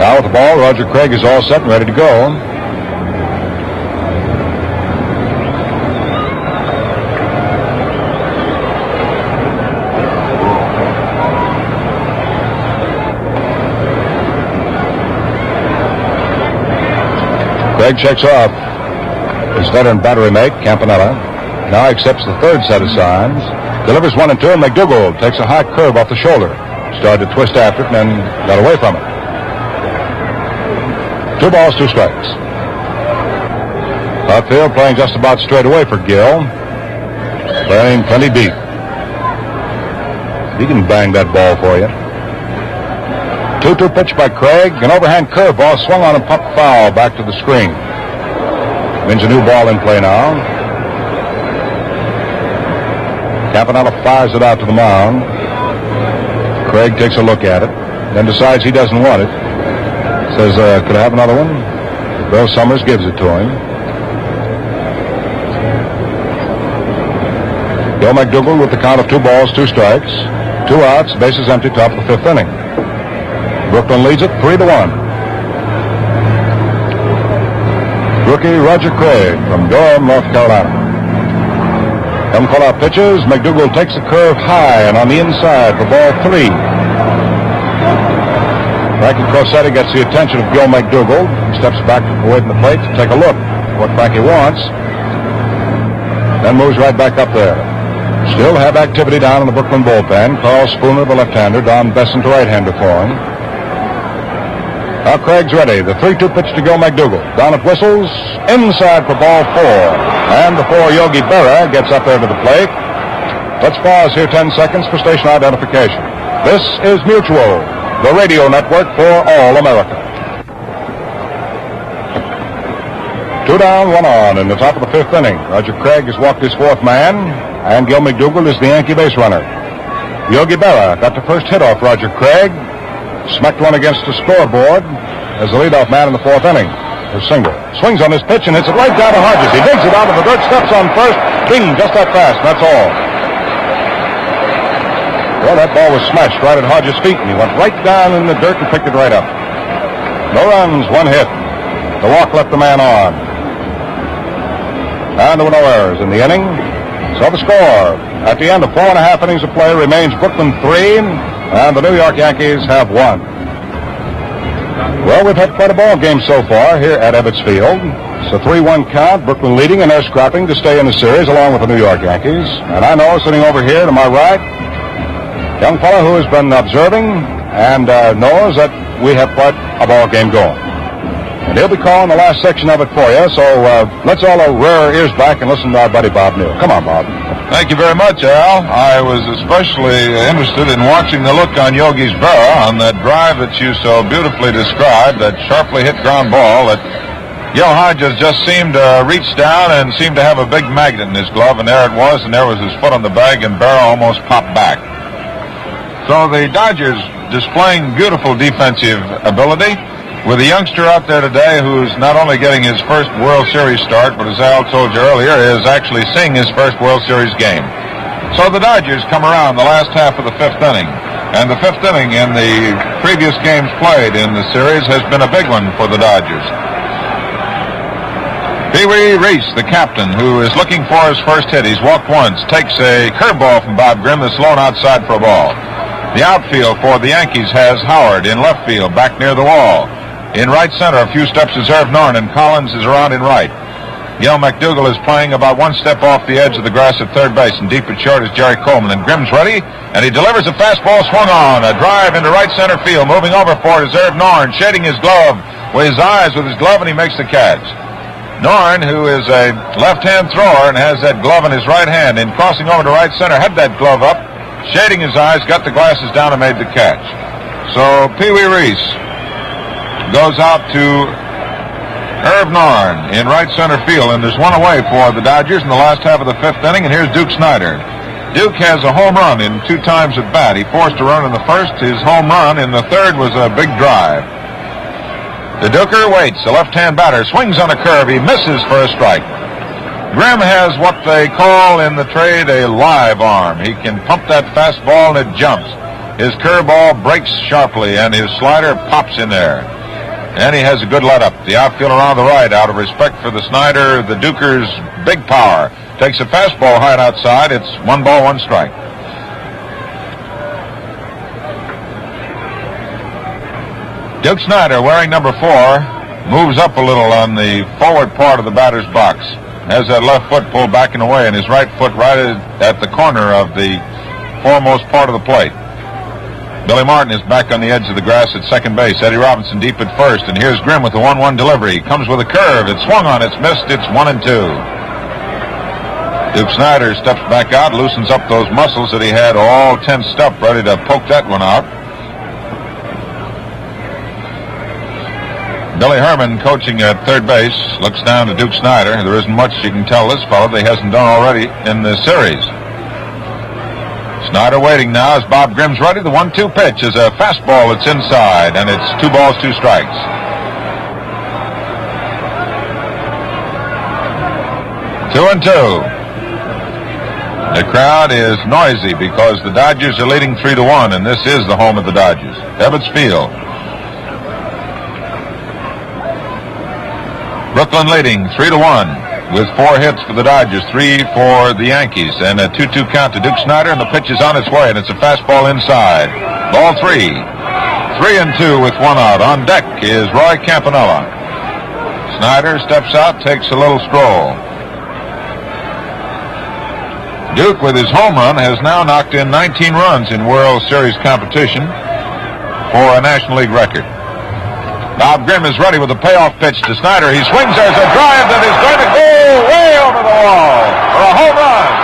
Now with the ball, Roger Craig is all set and ready to go. Craig checks off his veteran battery mate, Campanella. Now accepts the 3rd set of signs. Delivers 1 and 2, and McDougald takes a high curve off the shoulder. Started to twist after it and then got away from it. 2 balls, 2 strikes. Outfield playing just about straight away for Gil. Playing plenty deep. He can bang that ball for you. 2-2 pitch by Craig. An overhand curveball swung on and pumped foul back to the screen. Means a new ball in play now. Campanella fires it out to the mound. Craig takes a look at it, then decides he doesn't want it. Says, could I have another one? Bill Summers gives it to him. Gil McDougald with the count of 2 balls, 2 strikes. 2 outs, bases empty, top of the 5th inning. Brooklyn leads it 3-1. rookie Roger Craig from Durham, North Carolina. Come call out pitches. McDougal takes a curve high and on the inside for ball 3. Frankie Crosetti gets the attention of Gil McDougal. He steps back away from the plate to take a look at what Frankie wants. Then moves right back up there. Still have activity down in the Brooklyn bullpen. Carl Spooner, the left-hander. Don Besson, the right-hander for him. Now Craig's ready. The 3-2 pitch to Gil McDougal. Down it whistles. Inside for ball 4. And before Yogi Berra gets up there to the plate, let's pause here 10 seconds for station identification. This is Mutual, the radio network for all America. 2 down, 1 on in the top of the 5th inning. Roger Craig has walked his 4th man, and Gil McDougal is the Yankee base runner. Yogi Berra got the first hit off Roger Craig, smacked one against the scoreboard as the leadoff man in the 4th inning. A single. Swings on his pitch and hits it right down to Hodges. He digs it out of the dirt, steps on first. Bing, just that fast, that's all. Well, that ball was smashed right at Hodges' feet, and he went right down in the dirt and picked it right up. No runs, 1 hit. The walk left the man on. And there were no errors in the inning. So the score at the end of 4.5 innings of play remains Brooklyn 3, and the New York Yankees have 1. Well, we've had quite a ball game so far here at Ebbets Field. It's a 3-1 count, Brooklyn leading, and they're scrapping to stay in the series along with the New York Yankees. And I know, sitting over here to my right, young fellow who has been observing and knows that we have quite a ball game going. And he'll be calling the last section of it for you, so let's all rear our ears back and listen to our buddy Bob Neal. Come on, Bob.
Thank you very much, Al. I was especially interested in watching the look on Yogi's Berra on that drive that you so beautifully described, that sharply hit ground ball that Gil Hodges just seemed to reach down and seemed to have a big magnet in his glove, and there it was, and there was his foot on the bag, and Berra almost popped back. So the Dodgers displaying beautiful defensive ability, with a youngster out there today who's not only getting his first World Series start, but as Al told you earlier, is actually seeing his first World Series game. So the Dodgers come around the last half of the 5th inning. And the 5th inning in the previous games played in the series has been a big one for the Dodgers. Pee Wee Reese, the captain, who is looking for his first hit. He's walked once, takes a curveball from Bob Grimm that's thrown outside for a ball. The outfield for the Yankees has Howard in left field, back near the wall. In right center, a few steps is Irv Norn, and Collins is around in right. Gil McDougal is playing about 1 step off the edge of the grass at third base, and deep at short is Jerry Coleman. And Grimm's ready, and he delivers a fastball swung on. A drive into right center field. Moving over for it is Irv Norn, shading his glove with his eyes with his glove, and he makes the catch. Norn, who is a left-hand thrower and has that glove in his right hand, in crossing over to right center, had that glove up, shading his eyes, got the glasses down, and made the catch. So Pee Wee Reese goes out to Irv Norn in right center field, and there's one away for the Dodgers in the last half of the 5th inning, and here's Duke Snider. Duke has a home run in 2 times at bat. He forced a run in the first. His home run in the third was a big drive. The Duker waits. The left-hand batter swings on a curve. He misses for a strike. Grimm has what they call in the trade a live arm. He can pump that fastball and it jumps. His curveball breaks sharply, and his slider pops in there. And he has a good let-up. The outfielder on the right, out of respect for the Snider, the Duker's big power, takes a fastball high outside. It's 1 ball, 1 strike. Duke Snider, wearing number 4, moves up a little on the forward part of the batter's box. Has that left foot pulled back and away, and his right foot right at the corner of the foremost part of the plate. Billy Martin is back on the edge of the grass at second base. Eddie Robinson deep at first. And here's Grimm with the 1-1 delivery. Comes with a curve. It's swung on. It's missed. It's 1-2. Duke Snider steps back out, loosens up those muscles that he had all tensed up, ready to poke that one out. Billy Herman, coaching at third base, looks down to Duke Snider. There isn't much you can tell this fellow that he hasn't done already in this series. Snider waiting now as Bob Grimm's ready. The 1-2 pitch is a fastball that's inside, and it's 2 balls, 2 strikes. Two and two. The crowd is noisy because the Dodgers are leading 3-1, and this is the home of the Dodgers, Ebbets Field. Brooklyn leading 3-1 with 4 hits for the Dodgers, 3 for the Yankees, and a 2-2 count to Duke Snider, and the pitch is on its way, and it's a fastball inside. Ball 3. 3-2 with 1 out. On deck is Roy Campanella. Snider steps out, takes a little stroll. Duke, with his home run, has now knocked in 19 runs in World Series competition for a National League record. Bob Grimm is ready with a payoff pitch to Snider. He swings. There's a drive that is going to go way over the wall for a home run.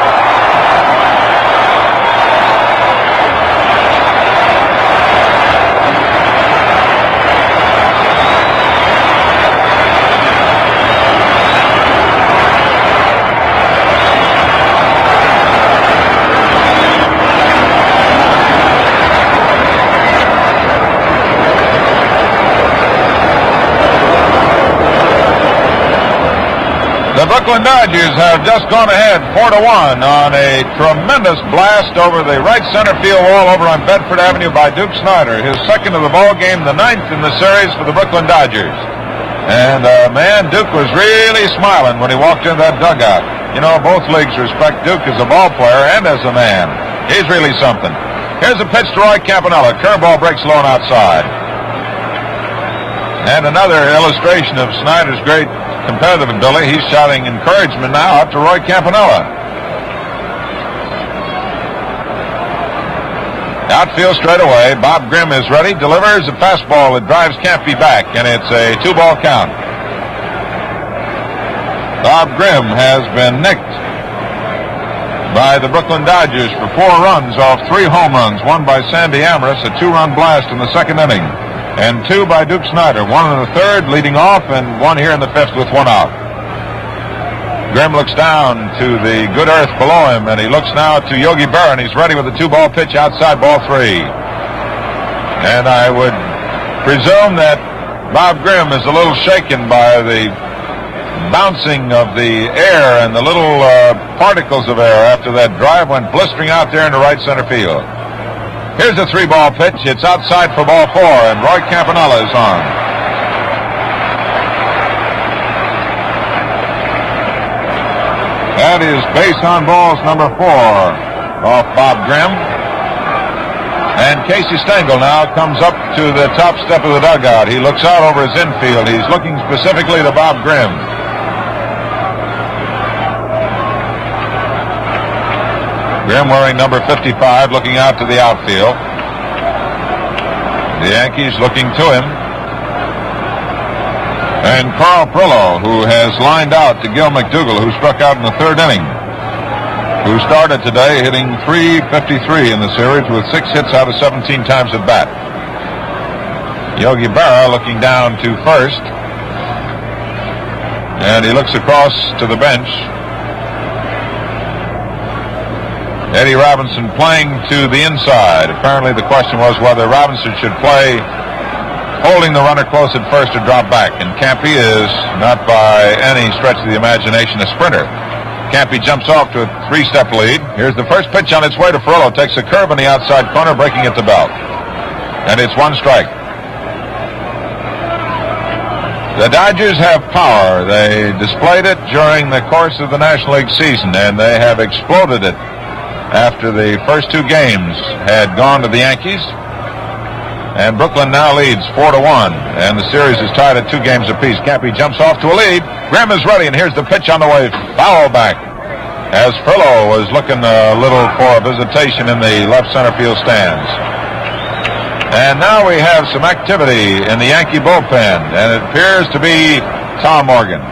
The Brooklyn Dodgers have just gone ahead 4-1 on a tremendous blast over the right center field wall over on Bedford Avenue by Duke Snider. His second of the ball game, the 9th in the series for the Brooklyn Dodgers. And, man, Duke was really smiling when he walked into that dugout. You know, both leagues respect Duke as a ball player and as a man. He's really something. Here's a pitch to Roy Campanella. Curveball breaks low and outside. And another illustration of Snider's great competitive ability. He's shouting encouragement now up to Roy Campanella. Outfield straight away. Bob Grimm is ready. Delivers a fastball that drives Campy back, and it's a 2-ball count. Bob Grimm has been nicked by the Brooklyn Dodgers for 4 runs off 3 home runs. 1 by Sandy Amorous, a 2-run blast in the second inning, and 2 by Duke Snider, 1 in the third leading off, and 1 here in the 5th with 1 out. Grimm looks down to the good earth below him, and he looks now to Yogi Berra, and he's ready with a 2-ball pitch outside, ball 3. And I would presume that Bob Grimm is a little shaken by the bouncing of the air and the little particles of air after that drive went blistering out there into right center field. Here's a 3-ball pitch. It's outside for ball 4, and Roy Campanella is on. That is base on balls number 4 off Bob Grimm. And Casey Stengel now comes up to the top step of the dugout. He looks out over his infield. He's looking specifically to Bob Grimm. Grimm wearing number 55, looking out to the outfield. The Yankees looking to him. And Carl Prillo, who has lined out to Gil McDougall, who struck out in the 3rd inning, who started today hitting .353 in the series with 6 hits out of 17 times at bat. Yogi Berra looking down to first. And he looks across to the bench. Eddie Robinson playing to the inside. Apparently the question was whether Robinson should play holding the runner close at first or drop back. And Campy is not by any stretch of the imagination a sprinter. Campy jumps off to a 3-step lead. Here's the first pitch on its way to Ferrello. Takes a curve in the outside corner, breaking at the belt. And it's 1 strike. The Dodgers have power. They displayed it during the course of the National League season, and they have exploded it after the first 2 games had gone to the Yankees. And Brooklyn now leads 4-1, and the series is tied at 2 games apiece. Campy jumps off to a lead. Grimm is ready, and here's the pitch on the way. Foul back, as Ferrello was looking a little for a visitation in the left center field stands. And now we have some activity in the Yankee bullpen, and it appears to be Tom Morgan.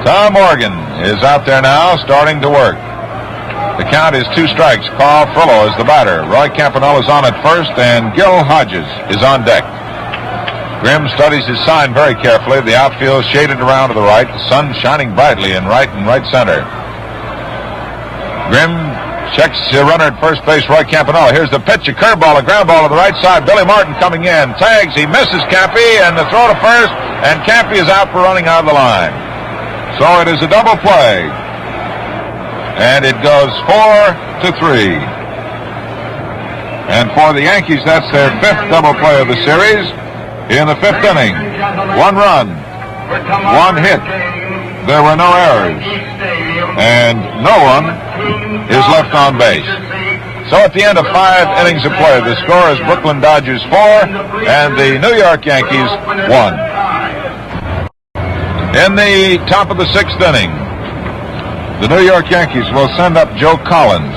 Tom Morgan is out there now, starting to work. The count is 2 strikes. Carl Prillo is the batter. Roy Campanella is on at first, and Gil Hodges is on deck. Grimm studies his sign very carefully. The outfield shaded around to the right. The sun shining brightly in right and right center. Grimm checks the runner at first base, Roy Campanella. Here's the pitch, a curveball, a ground ball to the right side. Billy Martin coming in. Tags, he misses Campy, and the throw to first, and Campy is out for running out of the line. So it is a double play. And it goes 4-3. And for the Yankees, that's their 5th double play of the series. in the fifth inning. 1 run, 1 hit. There were no errors, and no one is left on base. So at the end of 5 innings of play, the score is Brooklyn Dodgers 4 and the New York Yankees 1. In the top of the 6th inning, the New York Yankees will send up Joe Collins.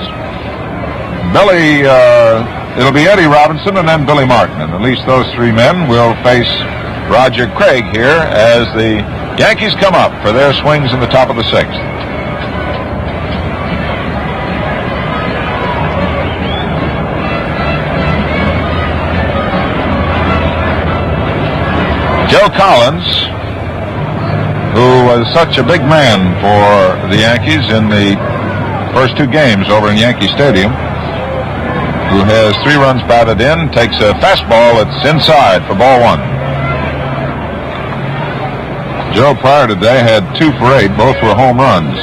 It'll be Eddie Robinson and then Billy Martin, and at least those 3 men will face Roger Craig here as the Yankees come up for their swings in the top of the 6th. Joe Collins, who was such a big man for the Yankees in the first 2 games over in Yankee Stadium, who has 3 runs batted in, takes a fastball that's inside for ball 1. Joe prior today had 2 for 8, both were home runs.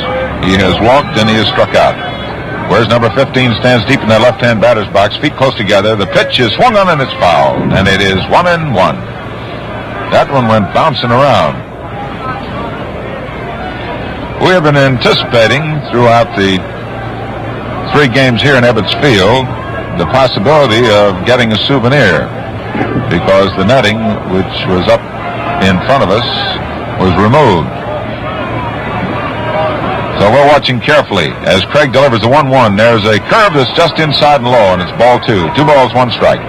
He has walked and he has struck out. Whereas number 15 stands deep in that left-hand batter's box, feet close together. The pitch is swung on and it's fouled, and it is 1-1. That one went bouncing around. We have been anticipating throughout the 3 games here in Ebbets Field the possibility of getting a souvenir, because the netting, which was up in front of us, was removed. So we're watching carefully as Craig delivers the 1-1. There's a curve that's just inside and low, and it's ball 2. 2 balls, 1 strike.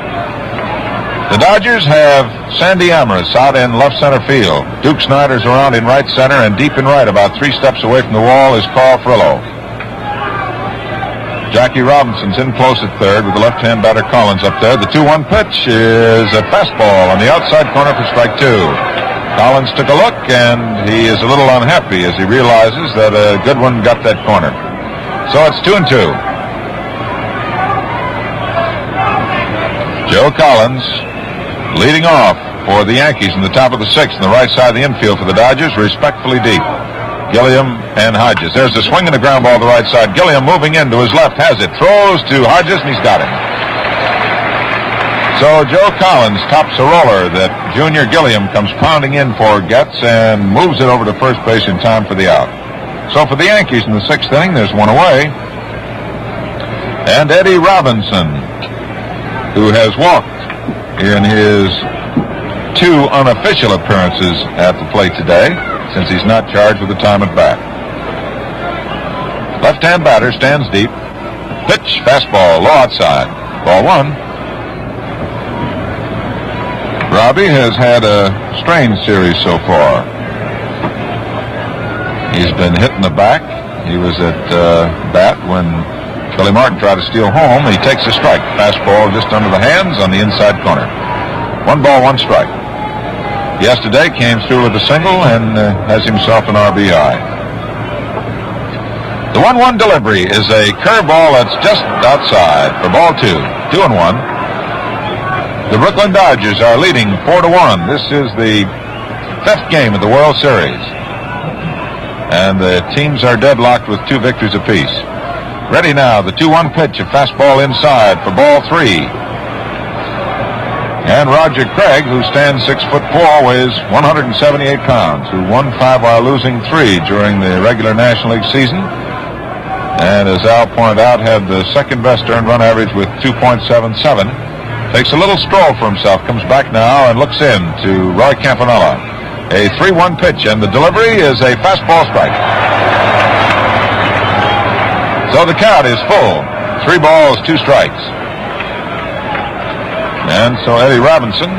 The Dodgers have Sandy Amorous out in left center field. Duke Snider's around in right center, and deep in right, about 3 steps away from the wall, is Carl Frillo. Jackie Robinson's in close at third with the left-hand batter Collins up there. The 2-1 pitch is a fastball on the outside corner for strike 2. Collins took a look, and he is a little unhappy as he realizes that a good one got that corner. So it's 2-2. Joe Collins leading off for the Yankees in the top of the 6th, in the right side of the infield for the Dodgers, respectfully deep. Gilliam and Hodges. There's the swing and a ground ball to the right side. Gilliam moving in to his left, has it, throws to Hodges, and he's got him. So Joe Collins tops a roller that Junior Gilliam comes pounding in for, gets, and moves it over to first base in time for the out. So for the Yankees in the 6th inning, there's 1 away. And Eddie Robinson, who has walked in his 2 unofficial appearances at the plate today, since he's not charged with the time at bat. Left-hand batter stands deep. Pitch, fastball, low outside. Ball 1. Robbie has had a strange series so far. He's been hit in the back. He was at bat when Billy Martin tried to steal home. He takes a strike. Fastball just under the hands on the inside corner. 1 ball, 1 strike. Yesterday came through with a single and has himself an RBI. The 1-1 delivery is a curveball that's just outside for ball 2. 2-1. The Brooklyn Dodgers are leading 4-1. This is the 5th game of the World Series, and the teams are deadlocked with 2 victories apiece. Ready now, the 2-1 pitch, a fastball inside for ball 3. And Roger Craig, who stands 6'4", weighs 178 pounds, who won 5 while losing 3 during the regular National League season. And as Al pointed out, had the 2nd best earned run average with 2.77. Takes a little stroll for himself, comes back now and looks in to Roy Campanella. A 3-1 pitch, and the delivery is a fastball strike. So the count is full. 3 balls, 2 strikes. And so Eddie Robinson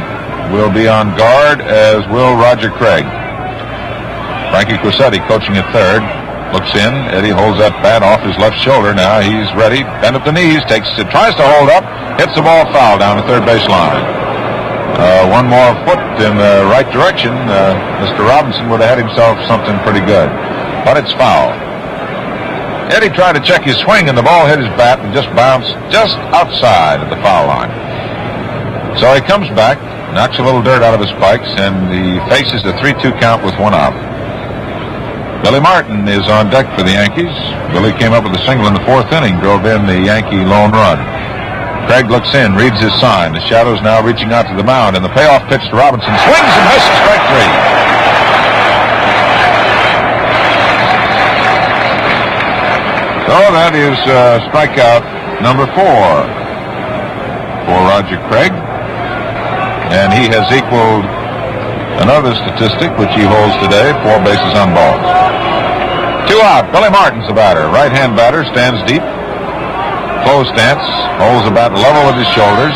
will be on guard, as will Roger Craig. Frankie Crissetti coaching at third. Looks in. Eddie holds that bat off his left shoulder. Now he's ready. Bend at the knees. Tries to hold up. Hits the ball foul down the third base line. 1 more foot in the right direction. Mr. Robinson would have had himself something pretty good. But it's foul. Eddie tried to check his swing, and the ball hit his bat and just bounced just outside of the foul line. So he comes back, knocks a little dirt out of his spikes, and he faces a 3-2 count with 1 out. Billy Martin is on deck for the Yankees. Billy came up with a single in the 4th inning, drove in the Yankee lone run. Craig looks in, reads his sign. The shadow's now reaching out to the mound, and the payoff pitch to Robinson. Swings and misses, strike three. So that is strikeout number 4 for Roger Craig. And he has equaled another statistic which he holds today, 4 bases on balls. 2 out. Billy Martin's the batter. Right-hand batter, stands deep. Close stance, holds the bat level with his shoulders.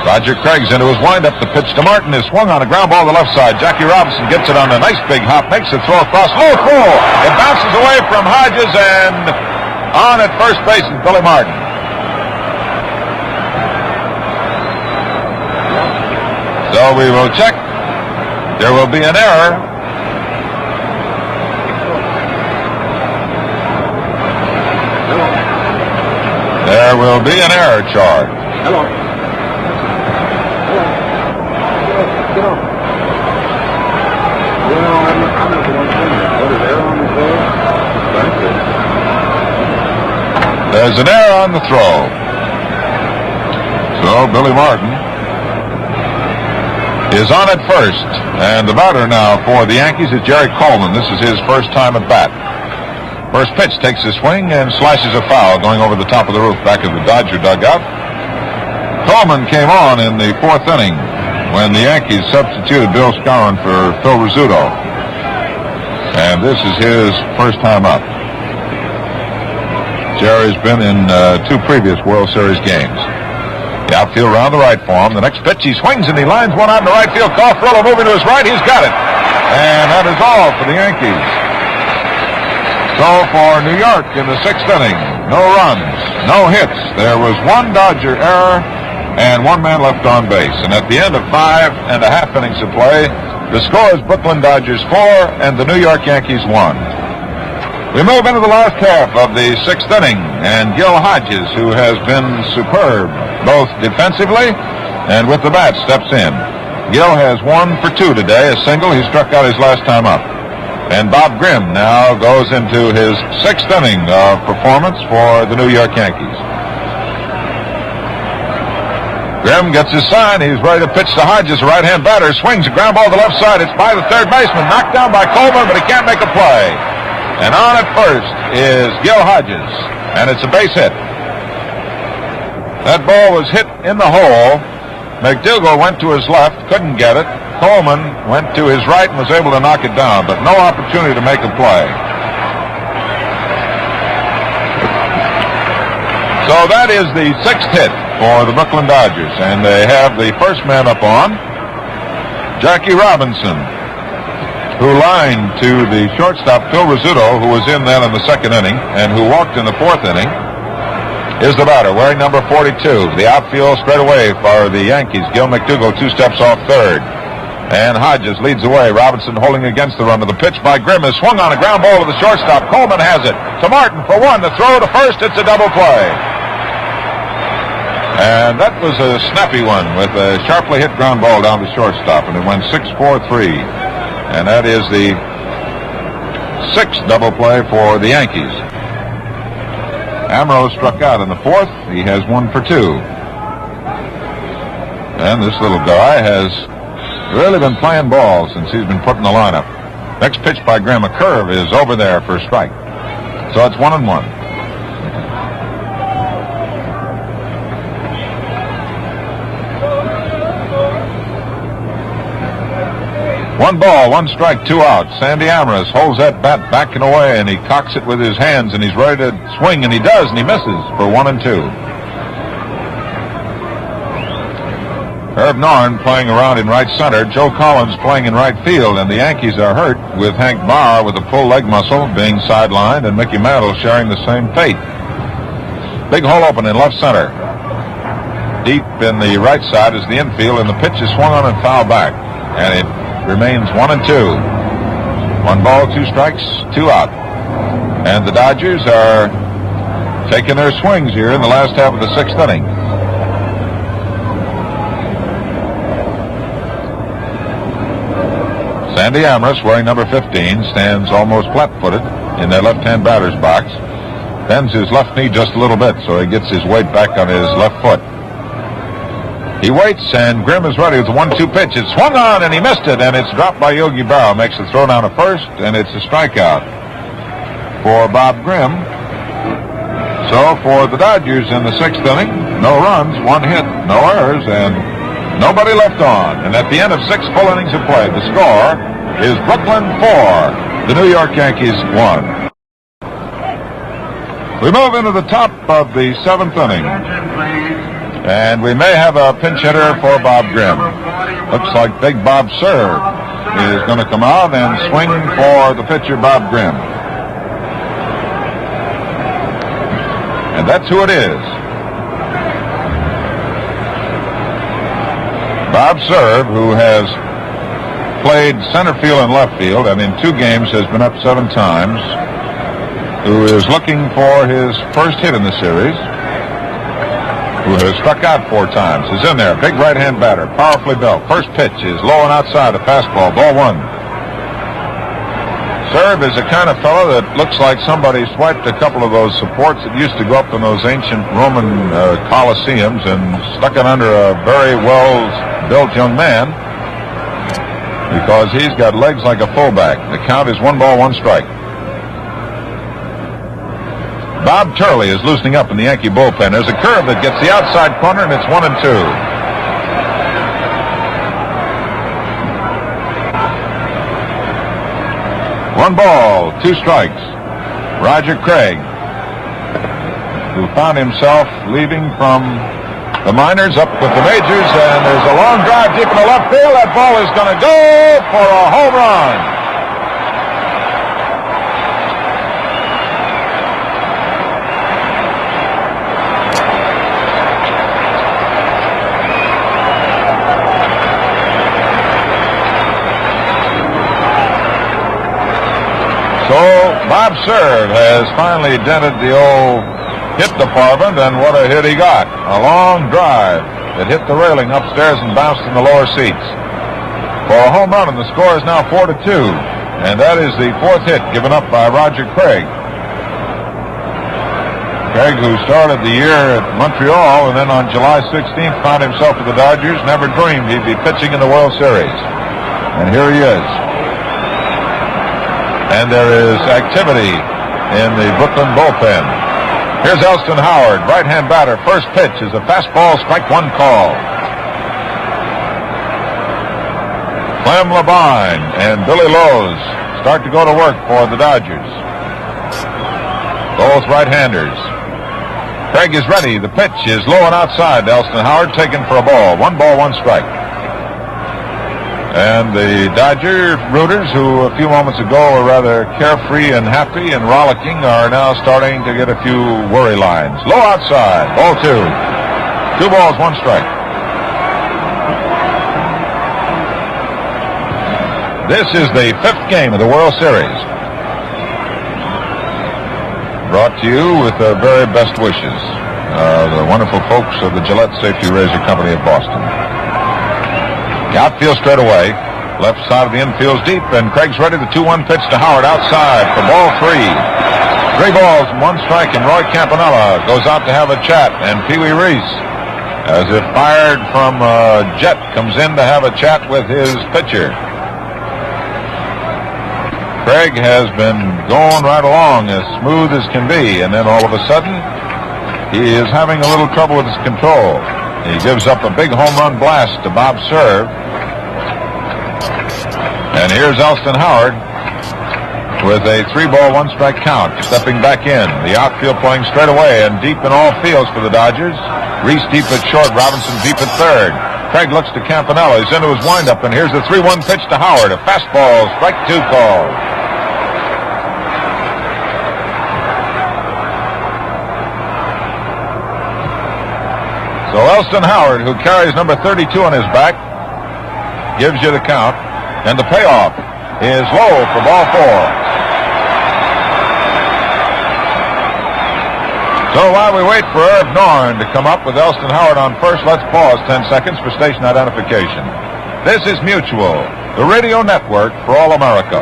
Roger Craig's into his windup. The pitch to Martin is swung on a ground ball to the left side. Jackie Robinson gets it on a nice big hop, makes the throw across. Low full. It bounces away from Hodges, and on at first base is Billy Martin. So we will check. There will be an error. There will be an error charge.
Hello. Get off. Well, I'm not the one saying that. What is error on the throw?
There's an error on the throw. So Billy Martin is on at first. And the batter now for the Yankees is Jerry Coleman. This is his first time at bat. First pitch takes a swing and slashes a foul going over the top of the roof back of the Dodger dugout. Coleman came on in the 4th inning when the Yankees substituted Bill Skowron for Phil Rizzuto. And this is his first time up. Jerry's been in 2 previous World Series games. The outfield round the right for him. The next pitch he swings and he lines one out in the right field. Cofferillo moving to his right. He's got it. And that is all for the Yankees. So for New York in the 6th inning, no runs, no hits. There was 1 Dodger error and 1 man left on base. And at the end of 5.5 innings of play, the score is Brooklyn Dodgers 4 and the New York Yankees 1. We move into the last half of the 6th inning, and Gil Hodges, who has been superb both defensively and with the bat, steps in. Gil has 1 for 2 today, a single. He struck out his last time up. And Bob Grimm now goes into his 6th inning of performance for the New York Yankees. Grimm gets his sign. He's ready to pitch to Hodges, a right-hand batter. Swings a ground ball to the left side. It's by the third baseman. Knocked down by Coleman, but he can't make a play. And on at first is Gil Hodges. And it's a base hit. That ball was hit in the hole. McDougal went to his left, couldn't get it. Coleman went to his right and was able to knock it down, but no opportunity to make a play. So that is the 6th hit for the Brooklyn Dodgers, and they have the first man up on, Jackie Robinson, who lined to the shortstop, Phil Rizzuto, who was in then in the 2nd inning, and who walked in the 4th inning, is the batter, wearing number 42. The outfield straight away for the Yankees. Gil McDougal 2 steps off third. And Hodges leads away. Robinson holding against the run of the pitch by Grimm is swung on a ground ball to the shortstop. Coleman has it to Martin for 1. The throw to first. It's a double play. And that was a snappy one with a sharply hit ground ball down the shortstop. And it went 6-4-3. And that is the 6th double play for the Yankees. Ambrose struck out in the 4th. He has 1 for 2. And this little guy has really been playing ball since he's been put in the lineup. Next pitch by Grimm, a curve, is over there for a strike. So it's 1-1. One ball, 1 strike, 2 out. Sandy Amaris holds that bat back and away, and he cocks it with his hands, and he's ready to swing, and he does, and he misses for 1-2. Herb Norrin playing around in right center. Joe Collins playing in right field, and the Yankees are hurt with Hank Bauer with a pulled leg muscle being sidelined, and Mickey Mantle sharing the same fate. Big hole open in left center. Deep in the right side is the infield, and the pitch is swung on and fouled back, and it remains 1-2. 1 ball, 2 strikes, 2 out. And the Dodgers are taking their swings here in the last half of the 6th inning. Sandy Amaris, wearing number 15, stands almost flat-footed in their left-hand batter's box. Bends his left knee just a little bit so he gets his weight back on his left foot. He waits, and Grimm is ready with the 1-2 pitch. It's swung on, and he missed it, and it's dropped by Yogi Berra. Makes the throw down to first, and it's a strikeout for Bob Grimm. So for the Dodgers in the 6th inning, no runs, 1 hit, no errors, and nobody left on. And at the end of 6 full innings of play, the score is Brooklyn 4, the New York Yankees 1. We move into the top of the 7th inning, and we may have a pinch hitter for Bob Grimm. Looks like Big Bob Serve is going to come out and swing for the pitcher, Bob Grimm. And that's who it is. Bob Serve, who has played center field and left field, and in 2 games has been up 7 times, who is looking for his first hit in the series, who has struck out 4 times, is in there. Big right-hand batter, powerfully built. First pitch is low and outside, a fastball, ball 1. Serve is the kind of fellow that looks like somebody swiped a couple of those supports that used to go up in those ancient Roman Colosseums and stuck it under a very well-built young man, because he's got legs like a fullback. The count is 1 ball, 1 strike. Bob Turley is loosening up in the Yankee bullpen. There's a curve that gets the outside corner, and it's 1-2. One ball, 2 strikes. Roger Craig, who found himself leaving from the minors up with the majors, and there's a long drive deep in the left field. That ball is going to go for a home run. So Bob Serve has finally dented the old hit department, and what a hit he got. A long drive that hit the railing upstairs and bounced in the lower seats for a home run, and the score is now 4-2. And that is the 4th hit given up by Roger Craig. Craig, who started the year at Montreal and then on July 16th found himself with the Dodgers, never dreamed he'd be pitching in the World Series. And here he is. And there is activity in the Brooklyn bullpen. Here's Elston Howard, right-hand batter. First pitch is a fastball, strike 1 call. Clem Labine and Billy Lowe's start to go to work for the Dodgers. Both right-handers. Craig is ready. The pitch is low and outside. Elston Howard taken for a ball. 1 ball, 1 strike. And the Dodger rooters, who a few moments ago were rather carefree and happy and rollicking, are now starting to get a few worry lines. Low outside, ball 2. 2 balls, 1 strike. This is the 5th game of the World Series. Brought to you with the very best wishes, the wonderful folks of the Gillette Safety Razor Company of Boston. The outfield straight away. Left side of the infield's deep, and Craig's ready. The 2-1 pitch to Howard outside for ball 3. 3 balls and 1 strike, and Roy Campanella goes out to have a chat, and Pee Wee Reese, as if fired from a jet, comes in to have a chat with his pitcher. Craig has been going right along as smooth as can be, and then all of a sudden he is having a little trouble with his control. He gives up a big home run blast to Bob Serve. And here's Elston Howard with a 3 ball, 1 strike count, stepping back in. The outfield playing straight away and deep in all fields for the Dodgers. Reese deep at short, Robinson deep at third. Craig looks to Campanella. He's into his windup, and here's the 3-1 pitch to Howard. A fastball, strike 2 call. So Elston Howard, who carries number 32 on his back, gives you the count. And the payoff is low for ball 4. So while we wait for Herb Norn to come up with Elston Howard on first, let's pause 10 seconds for station identification. This is Mutual, the radio network for all America.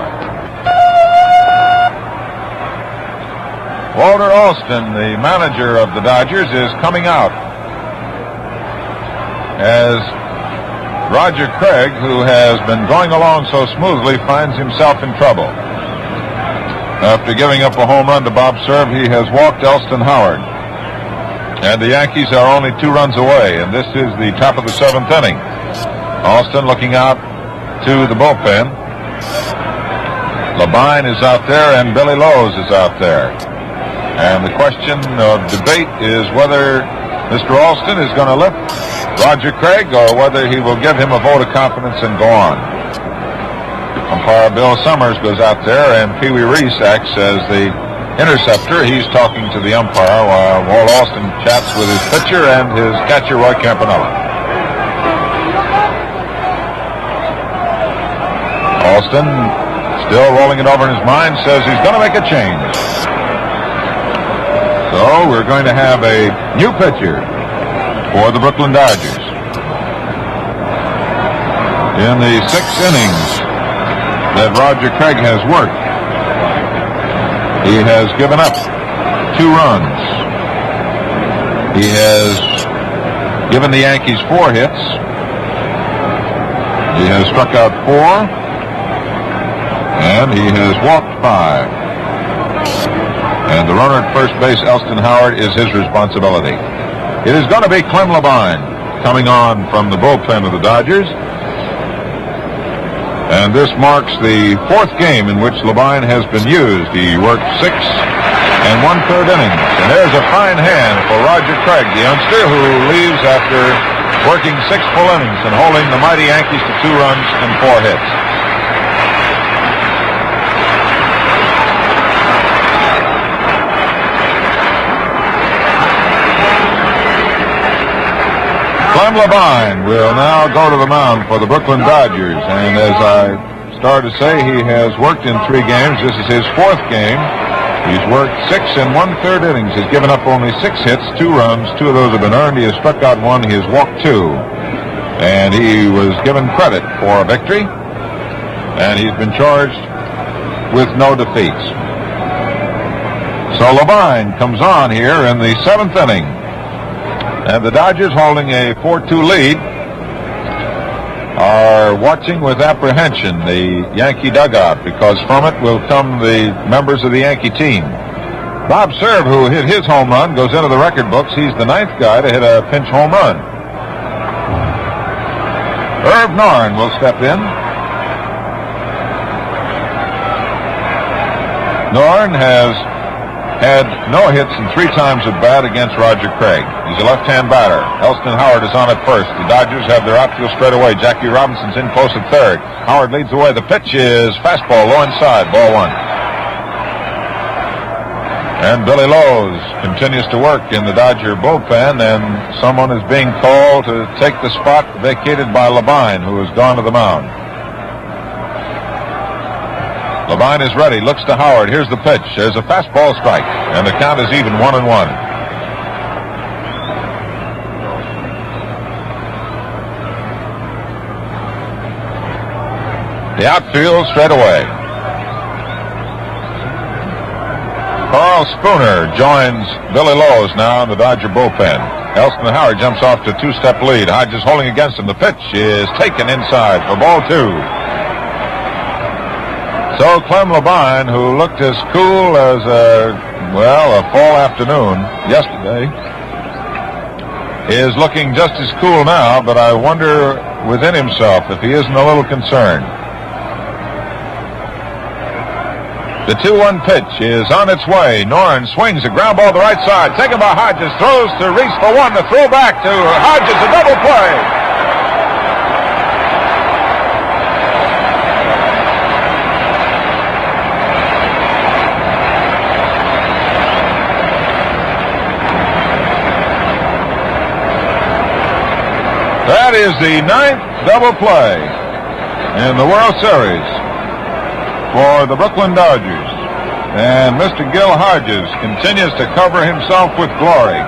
Walter Alston, the manager of the Dodgers, is coming out. as Roger Craig, who has been going along so smoothly, finds himself in trouble. After giving up a home run to Bob Cerv, he has walked Elston Howard. And the Yankees are only 2 runs away, and this is the top of the 7th inning. Alston looking out to the bullpen. Labine is out there, and Billy Lowe's is out there. And the question of debate is whether Mr. Alston is going to lift Roger Craig or whether he will give him a vote of confidence and go on. Umpire Bill Summers goes out there, and Pee Wee Reese acts as the interceptor. He's talking to the umpire while Walt Alston chats with his pitcher and his catcher, Roy Campanella. Alston, still rolling it over in his mind, says he's going to make a change. So we're going to have a new pitcher for the Brooklyn Dodgers. In the 6 innings that Roger Craig has worked, he has given up 2 runs. He has given the Yankees 4 hits. He has struck out 4. And he has walked 5. And the runner at first base, Elston Howard, is his responsibility. It is going to be Clem Labine coming on from the bullpen of the Dodgers. And this marks the 4th game in which Labine has been used. He worked 6 1/3 innings. And there's a fine hand for Roger Craig, the youngster who leaves after working 6 full innings and holding the mighty Yankees to 2 runs and 4 hits. Clem Labine will now go to the mound for the Brooklyn Dodgers. And as I started to say, he has worked in 3 games. This is his 4th game. He's worked 6 1/3 innings. He's given up only 6 hits, 2 runs. 2 of those have been earned. He has struck out 1. He has walked 2. And he was given credit for a victory. And he's been charged with no defeats. So Labine comes on here in the 7th inning. And the Dodgers, holding a 4-2 lead, are watching with apprehension the Yankee dugout, because from it will come the members of the Yankee team. Bob Cerv, who hit his home run, goes into the record books. He's the 9th guy to hit a pinch home run. Irv Norrin will step in. Norrin has had no hits in 3 times at bat against Roger Craig. He's a left-hand batter. Elston Howard is on at first. The Dodgers have their outfield straight away. Jackie Robinson's in close at third. Howard leads the way. The pitch is fastball, low inside, ball 1. And Billy Lowe's continues to work in the Dodger bullpen, and someone is being called to take the spot vacated by Labine, who has gone to the mound. Labine is ready, looks to Howard. Here's the pitch. There's a fastball strike, and the count is even 1-1. The outfield straight away. Carl Spooner joins Billy Lowe's now in the Dodger bullpen. Elston Howard jumps off to a 2-step lead. Hodges holding against him. The pitch is taken inside for ball 2. So Clem Labine, who looked as cool as a fall afternoon yesterday, is looking just as cool now, but I wonder within himself if he isn't a little concerned. The 2-1 pitch is on its way. Norrin swings a ground ball to the right side. Taken by Hodges. Throws to Reese for 1. The throw back to Hodges. A double play. That is the 9th double play in the World Series for the Brooklyn Dodgers. And Mr. Gil Hodges continues to cover himself with glory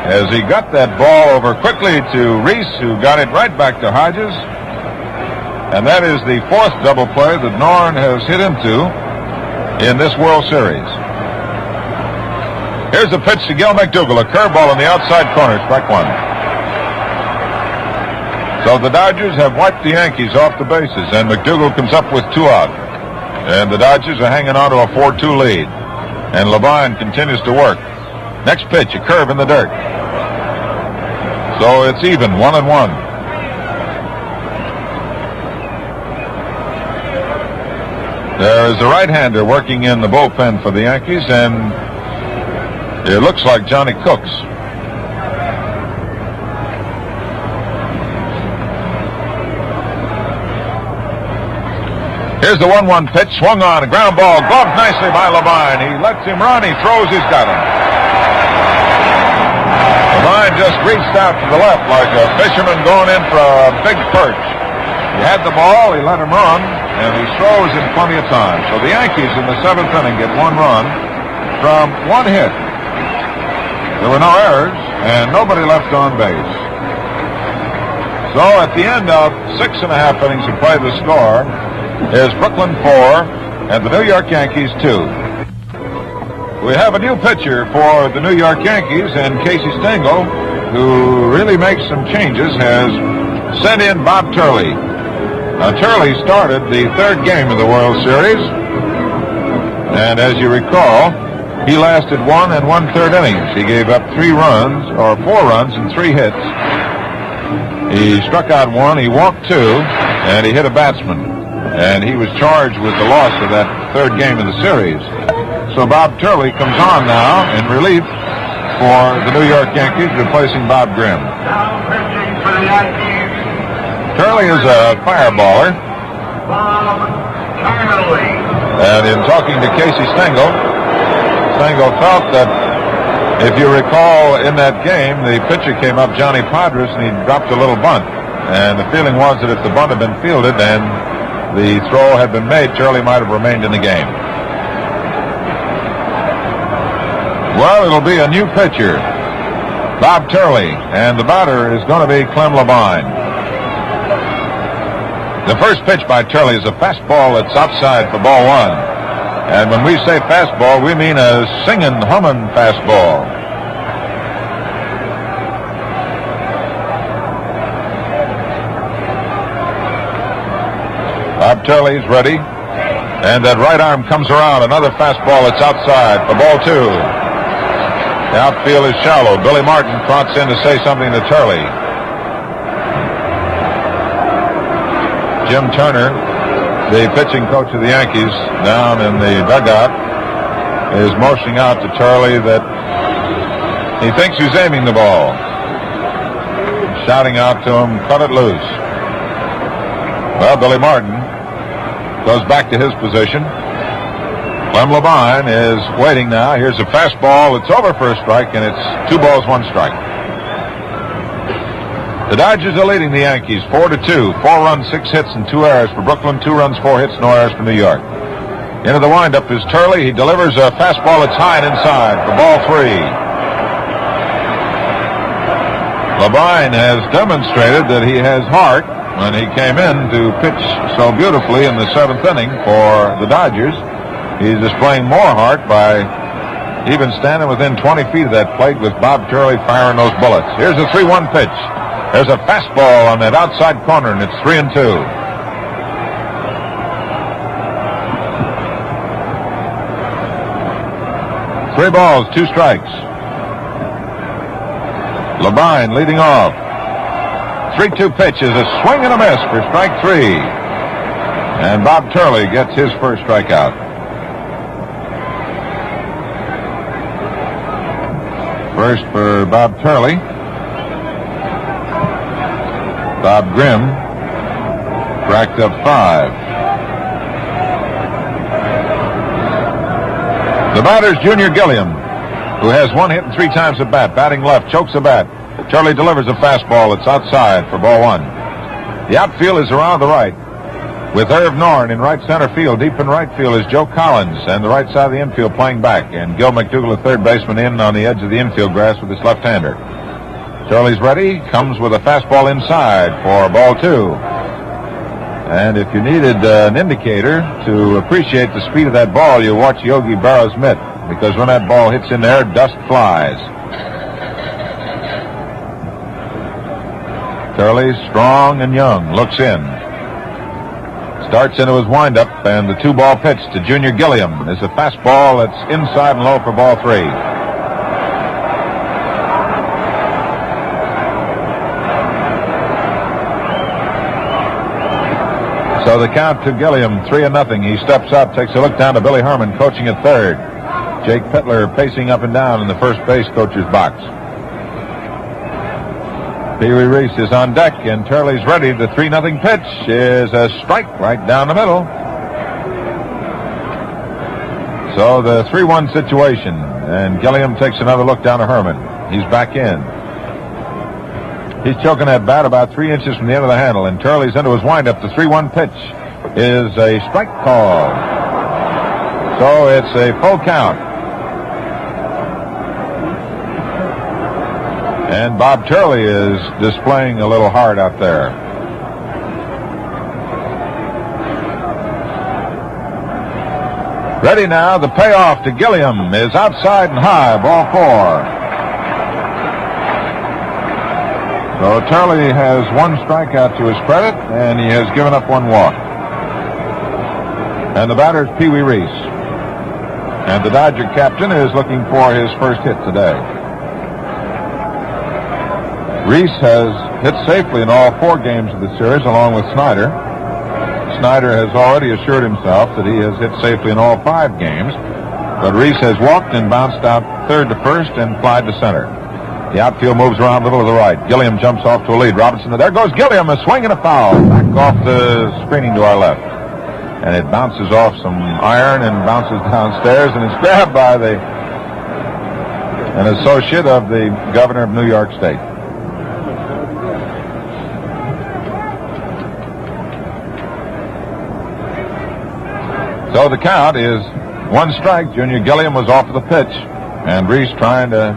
as he got that ball over quickly to Reese, who got it right back to Hodges. And that is the 4th double play that Norrin has hit into in this World Series. Here's a pitch to Gil McDougall, a curveball on the outside corner, strike 1. So the Dodgers have wiped the Yankees off the bases, and McDougal comes up with 2 out. And the Dodgers are hanging on to a 4-2 lead. And Levine continues to work. Next pitch, a curve in the dirt. So it's even, 1-1. There is a right-hander working in the bullpen for the Yankees, and it looks like Johnny Cooks. Here's the 1-1 pitch, swung on, a ground ball, gloved nicely by Levine. He lets him run, he throws, he's got him. Levine just reached out to the left like a fisherman going in for a big perch. He had the ball, he let him run, and he throws in plenty of time. So the Yankees in the 7th inning get 1 run from 1 hit. There were no errors, and nobody left on base. So at the end of 6.5 innings of play, the score is Brooklyn 4 and the New York Yankees 2. We have a new pitcher for the New York Yankees, and Casey Stengel, who really makes some changes, has sent in Bob Turley. Now, Turley started the 3rd game of the World Series, and as you recall, he lasted 1 1/3 innings. He gave up 4 runs and 3 hits. He struck out 1, he walked 2, and he hit a batsman. And he was charged with the loss of that 3rd game of the series. So Bob Turley comes on now in relief for the New York Yankees, replacing Bob Grimm.
Now pitching for the Yankees,
Turley is a fireballer.
Bob Turley.
And in talking to Casey Stengel, Stengel felt that, if you recall, in that game, the pitcher came up, Johnny Podres, and he dropped a little bunt. And the feeling was that if the bunt had been fielded and the throw had been made, Turley might have remained in the game. Well, it'll be a new pitcher, Bob Turley, and the batter is going to be Clem Levine. The first pitch by Turley is a fastball that's outside for ball 1. And when we say fastball, we mean a singing, humming fastball. Bob Turley's ready, and that right arm comes around. Another fastball that's outside for ball 2. The outfield is shallow. Billy Martin trots in to say something to Turley. Jim Turner, the pitching coach of the Yankees, down in the dugout, is motioning out to Turley that he thinks he's aiming the ball. Shouting out to him, cut it loose. Well, Billy Martin goes back to his position. Clem Levine is waiting now. Here's a fastball. It's over for a strike, and it's 2 balls, 1 strike. The Dodgers are leading the Yankees 4-2. 4 runs, 6 hits, and 2 errors for Brooklyn. 2 runs, 4 hits, no errors for New York. Into the windup is Turley. He delivers a fastball that's high and inside for ball 3. Levine has demonstrated that he has heart when he came in to pitch so beautifully in the 7th inning for the Dodgers. He's displaying more heart by even standing within 20 feet of that plate with Bob Turley firing those bullets. Here's a 3-1 pitch. There's a fastball on that outside corner, and it's 3-2. Three balls, 2 strikes. Levine leading off. 3-2 pitch is a swing and a miss for strike 3. And Bob Turley gets his first strikeout. First for Bob Turley. Bob Grimm racked up 5. The batter's Junior Gilliam, who has 1 hit and 3 times at bat. Batting left, chokes the bat. Turley delivers a fastball. It's outside for ball 1. The outfield is around the right, with Irv Norn in right center field. Deep in right field is Joe Collins, and the right side of the infield playing back. And Gil McDougal, a third baseman, in on the edge of the infield grass with his left-hander. Turley's ready, comes with a fastball inside for ball 2. And if you needed an indicator to appreciate the speed of that ball, you watch Yogi Berra's mitt, because when that ball hits in there, dust flies. Turley, strong and young, looks in. Starts into his windup, and the 2-ball pitch to Junior Gilliam is a fastball that's inside and low for ball 3. So the count to Gilliam, 3-0. He steps up, takes a look down to Billy Herman, coaching at third. Jake Pittler pacing up and down in the first base coach's box. Pee Wee Reese is on deck, and Turley's ready. The 3-0 pitch is a strike right down the middle. So the 3-1 situation, and Gilliam takes another look down to Herman. He's back in. He's choking that bat about 3 inches from the end of the handle, and Turley's into his windup. The 3-1 pitch is a strike call. So it's a full count. And Bob Turley is displaying a little heart out there. Ready now. The payoff to Gilliam is outside and high, ball 4. So Turley has 1 strikeout to his credit, and he has given up 1 walk. And the batter is Pee Wee Reese. And the Dodger captain is looking for his first hit today. Reese has hit safely in all 4 games of the series, along with Snyder. Snyder has already assured himself that he has hit safely in all 5 games, but Reese has walked and bounced out third to first and flied to center. The outfield moves around middle to the right. Gilliam jumps off to a lead. Robinson, there goes Gilliam, a swing and a foul. Back off the screening to our left. And it bounces off some iron and bounces downstairs, and it's grabbed by an associate of the governor of New York State. So the count is 1 strike. Junior Gilliam was off of the pitch, and Reese trying to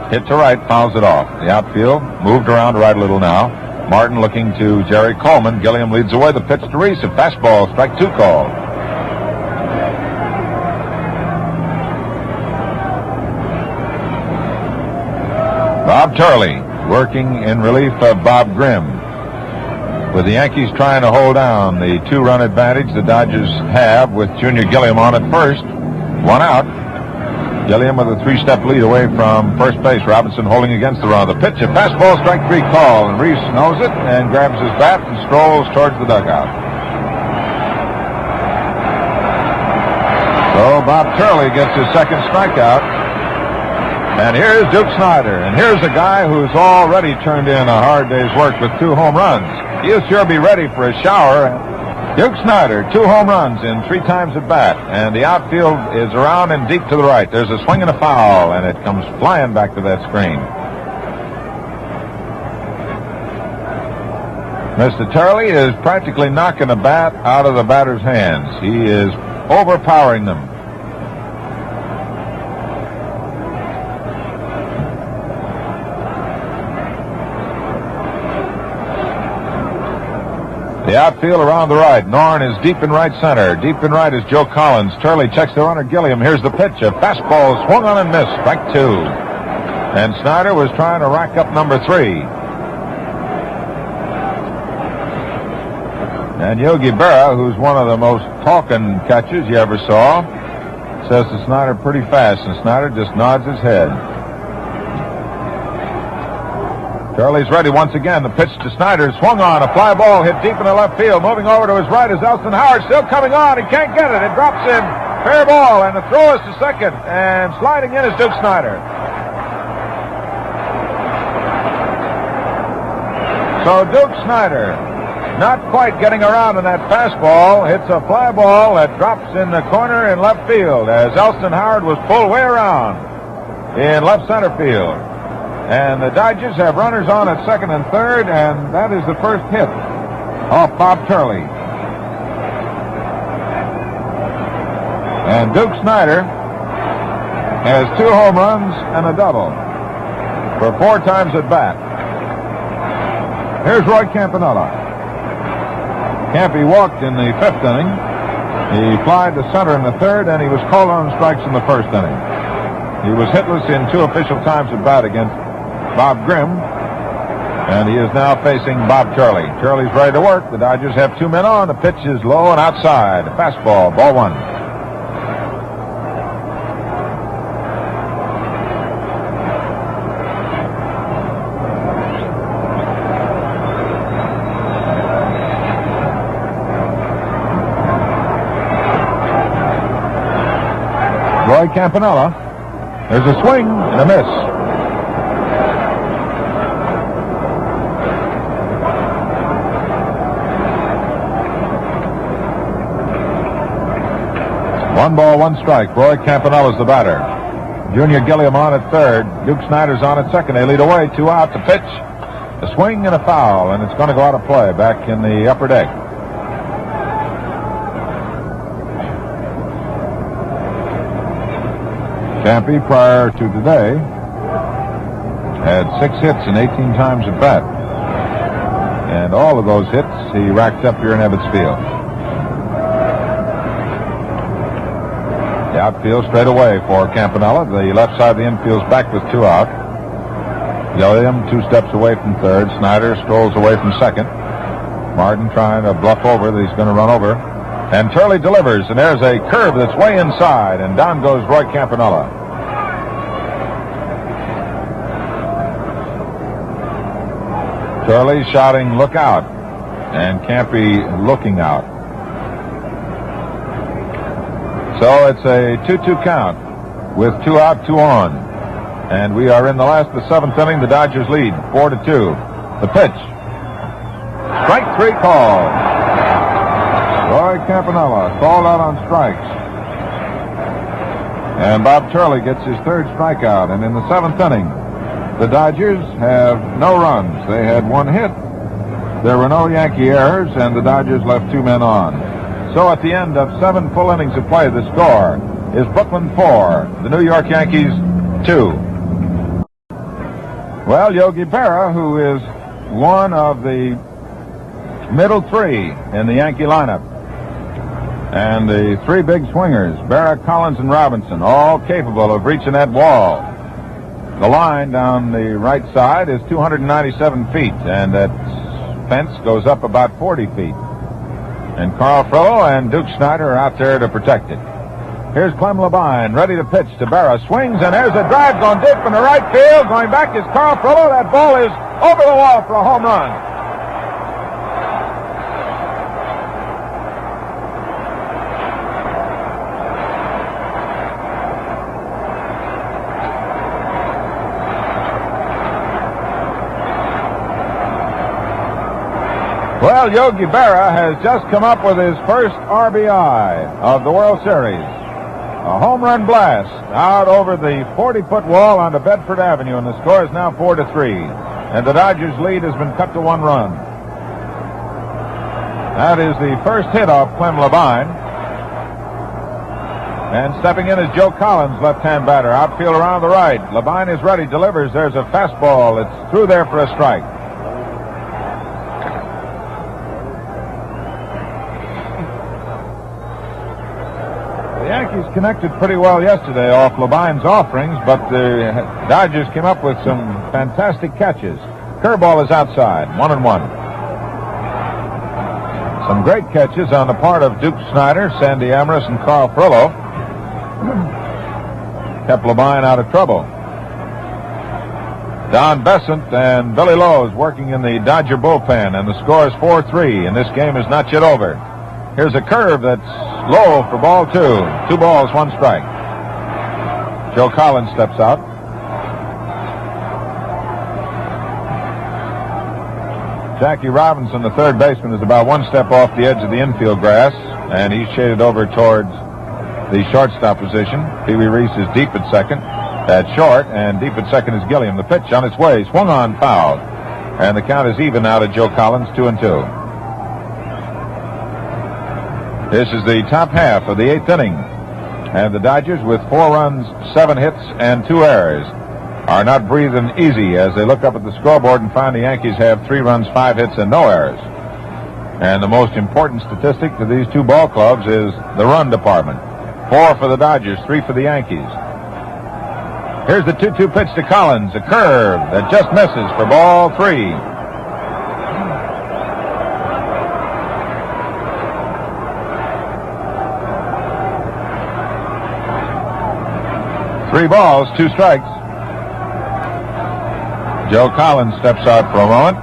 hit to right, fouls it off. The outfield moved around to right a little now. Martin looking to Jerry Coleman. Gilliam leads away. The pitch to Reese, a fastball, strike 2 call. Bob Turley working in relief of Bob Grimm. With the Yankees trying to hold down the 2-run advantage the Dodgers have with Junior Gilliam on at first. 1 out. Gilliam with a 3-step lead away from first base. Robinson holding against the run. The pitch, a fastball, strike 3 call. And Reese knows it and grabs his bat and strolls towards the dugout. So Bob Turley gets his second strikeout. And here's Duke Snyder. And here's a guy who's already turned in a hard day's work with 2 home runs. He'll sure be ready for a shower. Duke Snyder, 2 home runs in 3 times at bat, and the outfield is around and deep to the right. There's a swing and a foul, and it comes flying back to that screen. Mr. Turley is practically knocking a bat out of the batter's hands. He is overpowering them. The outfield around the right. Norn is deep in right center. Deep in right is Joe Collins. Turley checks the runner, Gilliam. Here's the pitch. A fastball swung on and missed. Strike 2. And Snyder was trying to rack up number 3. And Yogi Berra, who's one of the most talking catchers you ever saw, says to Snyder pretty fast, and Snyder just nods his head. Turley's ready once again. The pitch to Snyder swung on. A fly ball hit deep in the left field. Moving over to his right is Elston Howard. Still coming on. He can't get it. It drops in. Fair ball. And the throw is to second. And sliding in is Duke Snyder. So Duke Snyder, not quite getting around in that fastball, hits a fly ball that drops in the corner in left field as Elston Howard was pulled way around in left center field. And the Dodgers have runners on at second and third, and that is the first hit off Bob Turley. And Duke Snyder has 2 home runs and a double for 4 times at bat. Here's Roy Campanella. Campy walked in the 5th inning. He flied to center in the 3rd, and he was called on strikes in the 1st inning. He was hitless in 2 official times at bat against Bob Grimm. And he is now facing Bob Turley. Turley's ready to work. The Dodgers have 2 men on. The pitch is low and outside. Fastball, ball 1. Roy Campanella. There's a swing and a miss. One ball, one strike. Roy Campanella's the batter. Junior Gilliam on at third. Duke Snider's on at second. They lead away. 2 out. The pitch, a swing and a foul, and it's going to go out of play back in the upper deck. Campy, prior to today, had 6 hits and 18 times at bat. And all of those hits he racked up here in Ebbets Field. The outfield straight away for Campanella. The left side of the infield's back with 2 out. Gilliam 2 steps away from third. Snider strolls away from second. Martin trying to bluff over that he's going to run over. And Turley delivers, and there's a curve that's way inside, and down goes Roy Campanella. Turley shouting, "Look out," and Campy looking out. So it's a 2-2 count with 2 out, 2 on. And we are in the last of the 7th inning. The Dodgers lead 4-2. The pitch. Strike 3 call. Roy Campanella called out on strikes. And Bob Turley gets his 3rd strikeout. And in the 7th inning, the Dodgers have no runs. They had 1 hit. There were no Yankee errors, and the Dodgers left 2 men on. So at the end of 7 full innings of play, the score is Brooklyn 4, the New York Yankees 2. Well, Yogi Berra, who is one of the middle 3 in the Yankee lineup, and the 3 big swingers, Berra, Collins, and Robinson, all capable of reaching that wall. The line down the right side is 297 feet, and that fence goes up about 40 feet. And Carl Frillo and Duke Snider are out there to protect it. Here's Clem Labine, ready to pitch to Berra. Swings, and there's a drive going deep in the right field. Going back is Carl Frillo. That ball is over the wall for a home run. Well, Yogi Berra has just come up with his first RBI of the World Series. A home run blast out over the 40-foot wall onto Bedford Avenue, and the score is now 4-3. And the Dodgers' lead has been cut to 1 run. That is the first hit off Clem Labine. And stepping in is Joe Collins, left-hand batter. Outfield around the right. Labine is ready, delivers. There's a fastball. It's through there for a strike. The Yankees connected pretty well yesterday off Labine's offerings, but the Dodgers came up with some fantastic catches. Curveball is outside, 1-1. Some great catches on the part of Duke Snider, Sandy Amorous, and Carl Frillo. Kept Labine out of trouble. Don Besant and Billy Lowe's working in the Dodger bullpen, and the score is 4-3, and this game is not yet over. Here's a curve that's low for ball 2. 2 balls, 1 strike. Joe Collins steps out. Jackie Robinson, the third baseman, is about 1 step off the edge of the infield grass, and he's shaded over towards the shortstop position. Pee Wee Reese is deep at second. At short, and deep at second is Gilliam. The pitch on its way, swung on, foul. And the count is even now to Joe Collins, 2-2. This is the top half of the 8th inning. And the Dodgers, with 4 runs, 7 hits, and 2 errors, are not breathing easy as they look up at the scoreboard and find the Yankees have 3 runs, 5 hits, and no errors. And the most important statistic to these 2 ball clubs is the run department. 4 for the Dodgers, 3 for the Yankees. Here's the 2-2 pitch to Collins, a curve that just misses for ball 3. 3 balls, 2 strikes. Joe Collins steps out for a moment.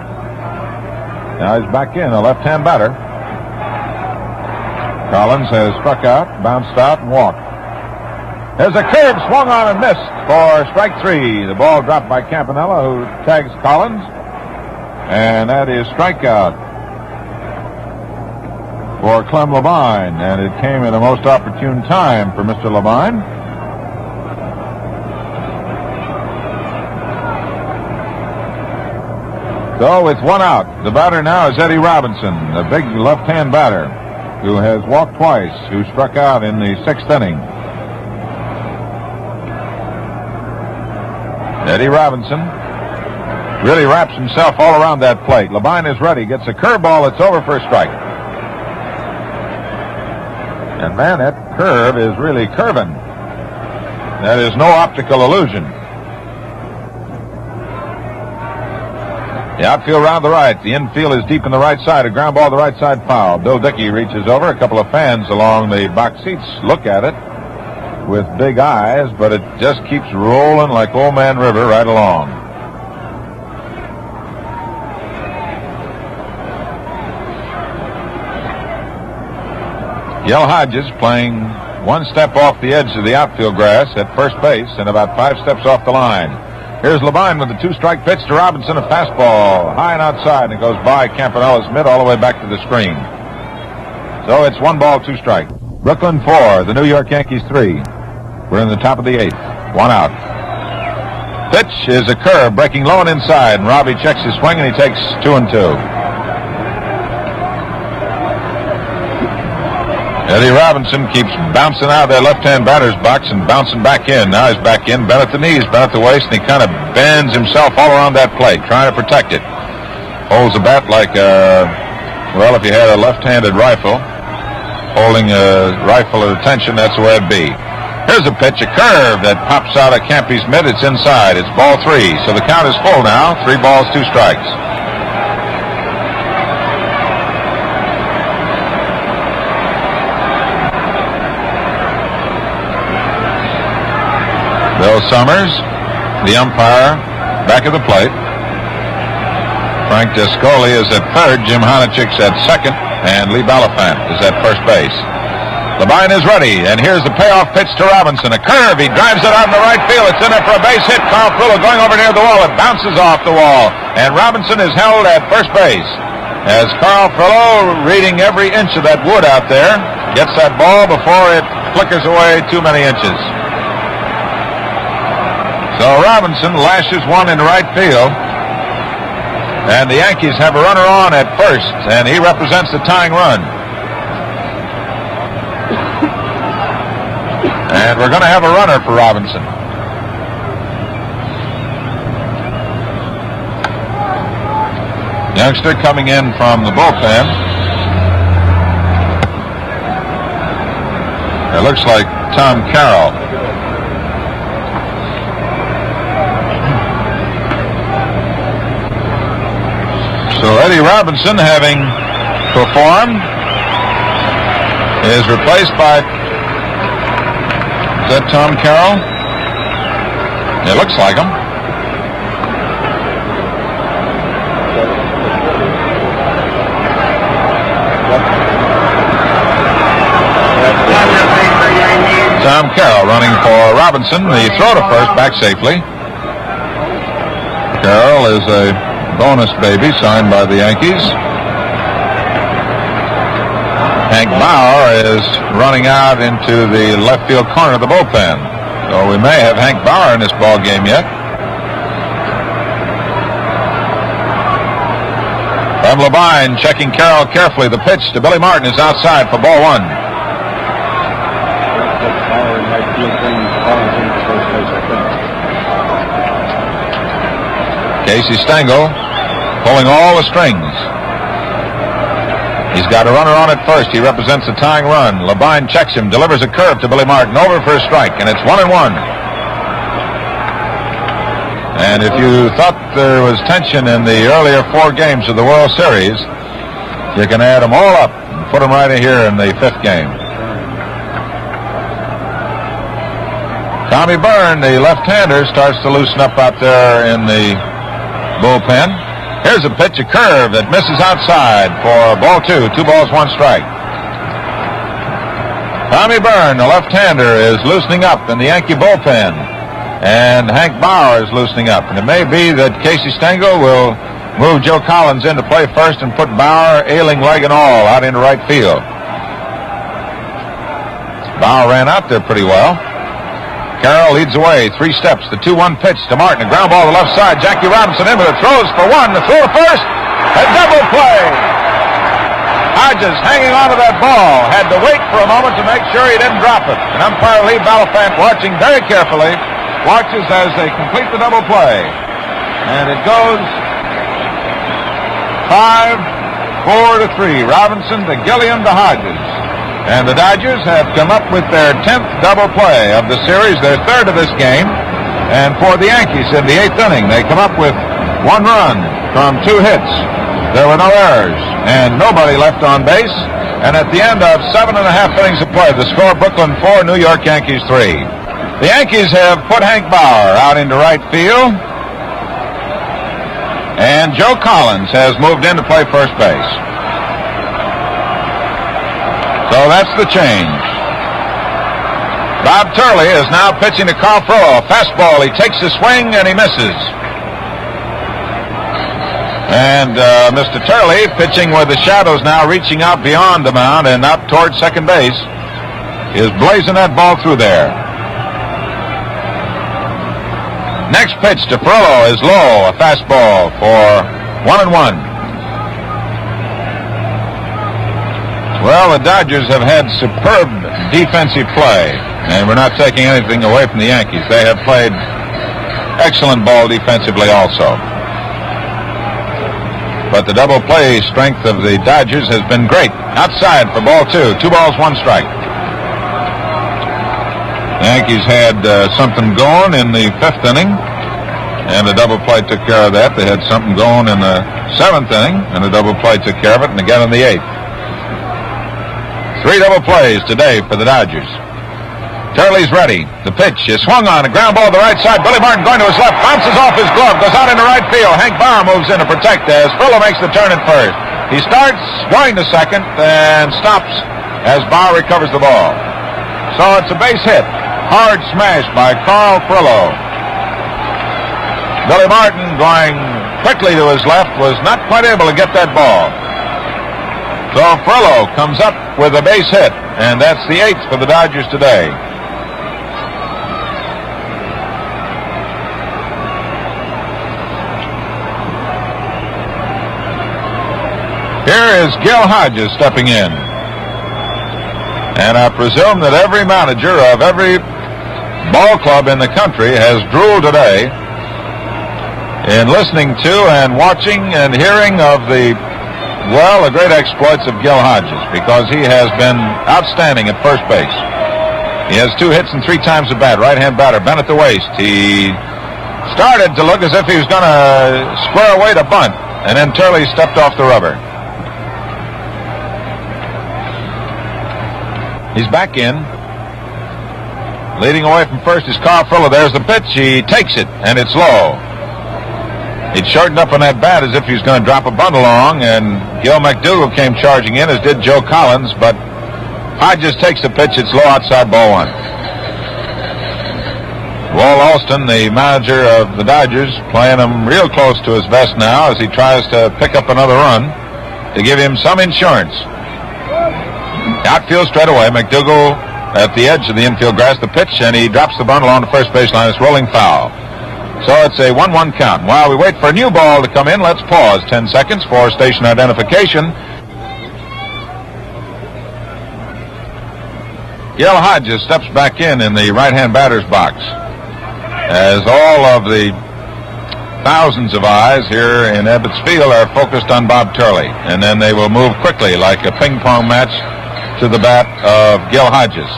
Now he's back in, a left-hand batter. Collins has struck out, bounced out, and walked. There's a curve swung on and missed for strike 3. The ball dropped by Campanella, who tags Collins. And that is strikeout for Clem Labine. And it came at a most opportune time for Mr. Labine. So with 1 out, the batter now is Eddie Robinson, the big left-hand batter, who has walked twice, who struck out in the 6th inning. Eddie Robinson really wraps himself all around that plate. Labine is ready, gets a curveball that's over for a strike. And man, that curve is really curving. That is no optical illusion. The outfield round the right. The infield is deep in the right side. A ground ball to the right side foul. Bill Dickey reaches over. A couple of fans along the box seats look at it with big eyes, but it just keeps rolling like Old Man River right along. Yale Hodges playing 1 step off the edge of the outfield grass at first base and about 5 steps off the line. Here's Labine with the 2-strike pitch to Robinson, a fastball high and outside, and it goes by Campanella's mitt all the way back to the screen. So it's 1 ball, 2 strikes. Brooklyn 4, the New York Yankees 3. We're in the top of the 8th. 1 out. Pitch is a curve breaking low and inside, and Robbie checks his swing and he takes 2-2. Eddie Robinson keeps bouncing out of that left-hand batter's box and bouncing back in. Now he's back in, bent at the knees, bent at the waist, and he kind of bends himself all around that plate, trying to protect it. Holds the bat like if you had a left-handed rifle, holding a rifle at attention, that's the way it'd be. Here's a pitch, a curve that pops out of Campy's mitt. It's inside. It's ball 3. So the count is full now. 3 balls, 2 strikes. Bill Summers, the umpire, back of the plate. Frank Descoli is at third, Jim Honachik's at second, and Lee Balafant is at first base. Labine is ready, and here's the payoff pitch to Robinson. A curve, he drives it out in the right field. It's in there for a base hit. Carl Fuller going over near the wall. It bounces off the wall, and Robinson is held at first base. As Carl Fuller, reading every inch of that wood out there, gets that ball before it flickers away too many inches. So Robinson lashes 1 in right field, and the Yankees have a runner on at first, and he represents the tying run. And we're going to have a runner for Robinson. Youngster coming in from the bullpen. It looks like Tom Karl. So Eddie Robinson, having performed, is replaced by, is that Tom Karl? It looks like him. Tom Karl running for Robinson. The throw to first, back safely. Karl is a bonus baby signed by the Yankees. Hank Bauer is running out into the left field corner of the bullpen. So we may have Hank Bauer in this ball game yet. From Labine, checking Karl carefully. The pitch to Billy Martin is outside for ball 1. Casey Stengel pulling all the strings. He's got a runner on at first. He represents the tying run. Labine checks him, delivers a curve to Billy Martin, over for a strike, and it's 1-1. And if you thought there was tension in the earlier 4 games of the World Series, you can add them all up and put them right here in the 5th game. Tommy Byrne, the left-hander, starts to loosen up out there in the bullpen. Here's a pitch, a curve that misses outside for ball 2. 2 balls, 1 strike. Tommy Byrne, the left-hander, is loosening up in the Yankee bullpen. And Hank Bauer is loosening up. And it may be that Casey Stengel will move Joe Collins in to play first and put Bauer, ailing leg and all, out into right field. Bauer ran out there pretty well. Karl leads away, 3 steps. The 2-1 pitch to Martin. A ground ball to the left side. Jackie Robinson in with it. Throws for 1. The throw to first. A double play. Hodges hanging on to that ball. Had to wait for a moment to make sure he didn't drop it. And umpire Lee Balafant, watching very carefully, watches as they complete the double play. And it goes 5-4-3. Robinson to Gilliam to Hodges. And the Dodgers have come up with their 10th double play of the series, their 3rd of this game. And for the Yankees in the 8th inning, they come up with 1 run from 2 hits. There were no errors and nobody left on base. And at the end of 7.5 innings of play, the score, Brooklyn 4, New York Yankees 3. The Yankees have put Hank Bauer out into right field. And Joe Collins has moved in to play first base. So that's the change. Bob Turley is now pitching to Karl Frollo. Fastball, he takes a swing and he misses. And Mr. Turley pitching with the shadows now reaching out beyond the mound and up towards second base is blazing that ball through there. Next pitch to Frollo is low, a fastball for 1-1. Well, the Dodgers have had superb defensive play, and we're not taking anything away from the Yankees. They have played excellent ball defensively also. But the double play strength of the Dodgers has been great. Outside for ball 2. 2 balls, 1 strike. The Yankees had something going in the 5th inning, and the double play took care of that. They had something going in the 7th inning, and the double play took care of it, and again in the 8th. 3 double plays today for the Dodgers. Turley's ready. The pitch is swung on. A ground ball to the right side. Billy Martin going to his left. Bounces off his glove. Goes out into right field. Hank Bauer moves in to protect as Frollo makes the turn at first. He starts going to second and stops as Bauer recovers the ball. So it's a base hit. Hard smash by Karl Frollo. Billy Martin going quickly to his left was not quite able to get that ball. So Frollo comes up with a base hit, and that's the 8th for the Dodgers today. Here is Gil Hodges stepping in. And I presume that every manager of every ball club in the country has drooled today in listening to and watching and hearing of the great exploits of Gil Hodges, because he has been outstanding at first base. He has 2 hits and 3 times at bat. Right-hand batter, bent at the waist. He started to look as if he was going to square away to bunt, and then Turley stepped off the rubber. He's back in. Leading away from first is Karl Frollo. There's the pitch. He takes it, and it's low. He'd shortened up on that bat as if he was going to drop a bunt along, and Gil McDougall came charging in, as did Joe Collins, but Hodges takes the pitch. It's low outside, ball 1. Walt Alston, the manager of the Dodgers, playing him real close to his vest now as he tries to pick up another run to give him some insurance. Outfield straight away. McDougall at the edge of the infield grass, the pitch, and he drops the bunt along the first baseline. It's rolling foul. So it's a 1-1 count. While we wait for a new ball to come in, let's pause 10 seconds for station identification. Gil Hodges steps back in the right-hand batter's box as all of the thousands of eyes here in Ebbets Field are focused on Bob Turley, and then they will move quickly like a ping-pong match to the bat of Gil Hodges.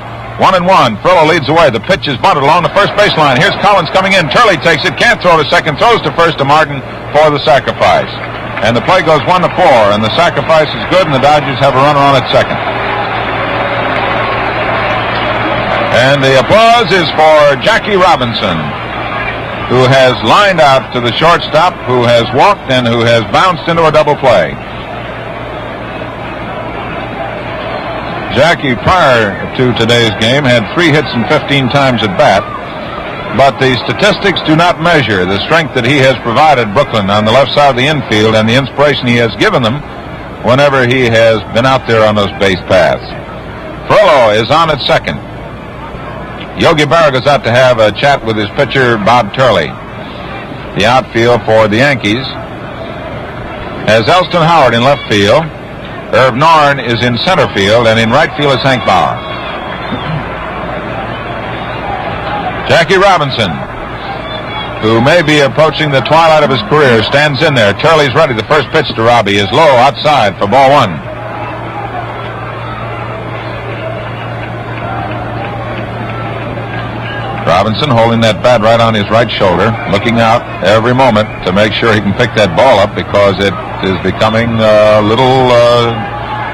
1-1. Frollo leads away. The pitch is bunted along the first baseline. Here's Collins coming in. Turley takes it. Can't throw to second. Throws to first to Martin for the sacrifice. And the play goes 1-4. And the sacrifice is good, and the Dodgers have a runner on at second. And the applause is for Jackie Robinson, who has lined out to the shortstop, who has walked, and who has bounced into a double play. Jackie, prior to today's game, had 3 hits and 15 times at bat, but the statistics do not measure the strength that he has provided Brooklyn on the left side of the infield and the inspiration he has given them whenever he has been out there on those base paths. Frollo is on at second. Yogi Berra goes out to have a chat with his pitcher, Bob Turley. The outfield for the Yankees has Elston Howard in left field. Irv Norn is in center field, and in right field is Hank Bauer. Jackie Robinson, who may be approaching the twilight of his career, stands in there. Turley's ready. The first pitch to Robbie is low outside for ball 1. Robinson holding that bat right on his right shoulder, looking out every moment to make sure he can pick that ball up because it is becoming a little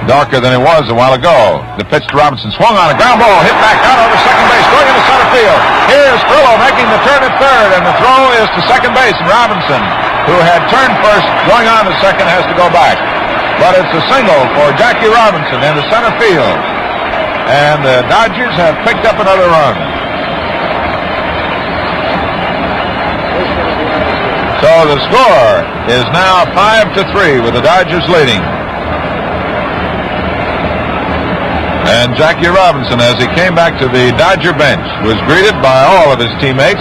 darker than it was a while ago. The pitch to Robinson swung on a ground ball, hit back out over second base, going into center field. Here's Frollo making the turn at third, and the throw is to second base, and Robinson, who had turned first, going on to second, has to go back. But it's a single for Jackie Robinson in the center field, and the Dodgers have picked up another run. So the score is now 5-3 with the Dodgers leading. And Jackie Robinson, as he came back to the Dodger bench, was greeted by all of his teammates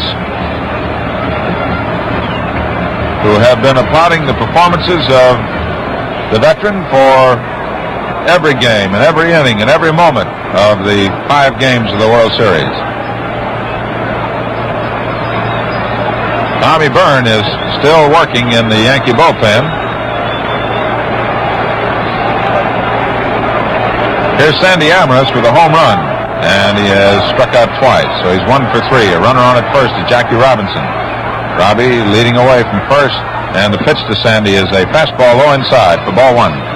who have been applauding the performances of the veteran for every game and every inning and every moment of the 5 games of the World Series. Tommy Byrne is still working in the Yankee bullpen. Here's Sandy Amaris with a home run, and he has struck out twice, so he's 1 for 3. A runner on at first is Jackie Robinson. Robbie leading away from first, and the pitch to Sandy is a fastball low inside for ball 1.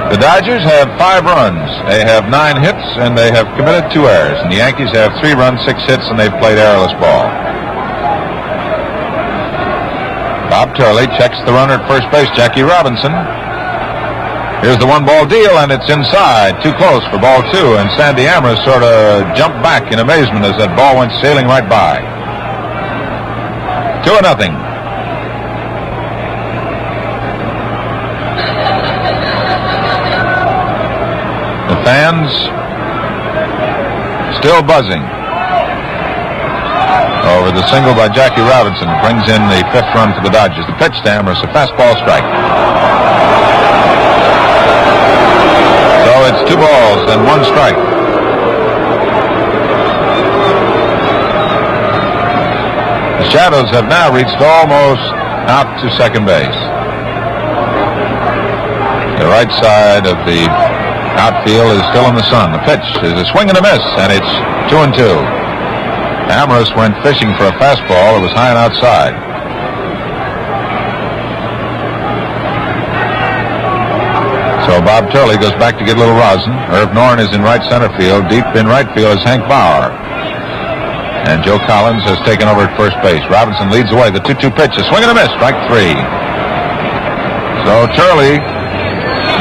The Dodgers have 5 runs. They have 9 hits, and they have committed 2 errors. And the Yankees have 3 runs, 6 hits, and they've played errorless ball. Bob Turley checks the runner at first base, Jackie Robinson. Here's the 1-ball deal, and it's inside. Too close for ball 2, and Sandy Amaris sort of jumped back in amazement as that ball went sailing right by. 2-0. The fans still buzzing over the single by Jackie Robinson. Brings in the 5th run for the Dodgers. The pitch to Amaris, a fastball strike. So it's 2 balls and 1 strike. The Shadows have now reached almost out to second base. The right side of the outfield is still in the sun. The pitch is a swing and a miss, and it's 2-2. Amaris went fishing for a fastball. It was high and outside. So Bob Turley goes back to get a little rosin. Irv Norn is in right center field. Deep in right field is Hank Bauer. And Joe Collins has taken over at first base. Robinson leads away. The 2-2 pitch, a swing and a miss, strike 3. So Turley,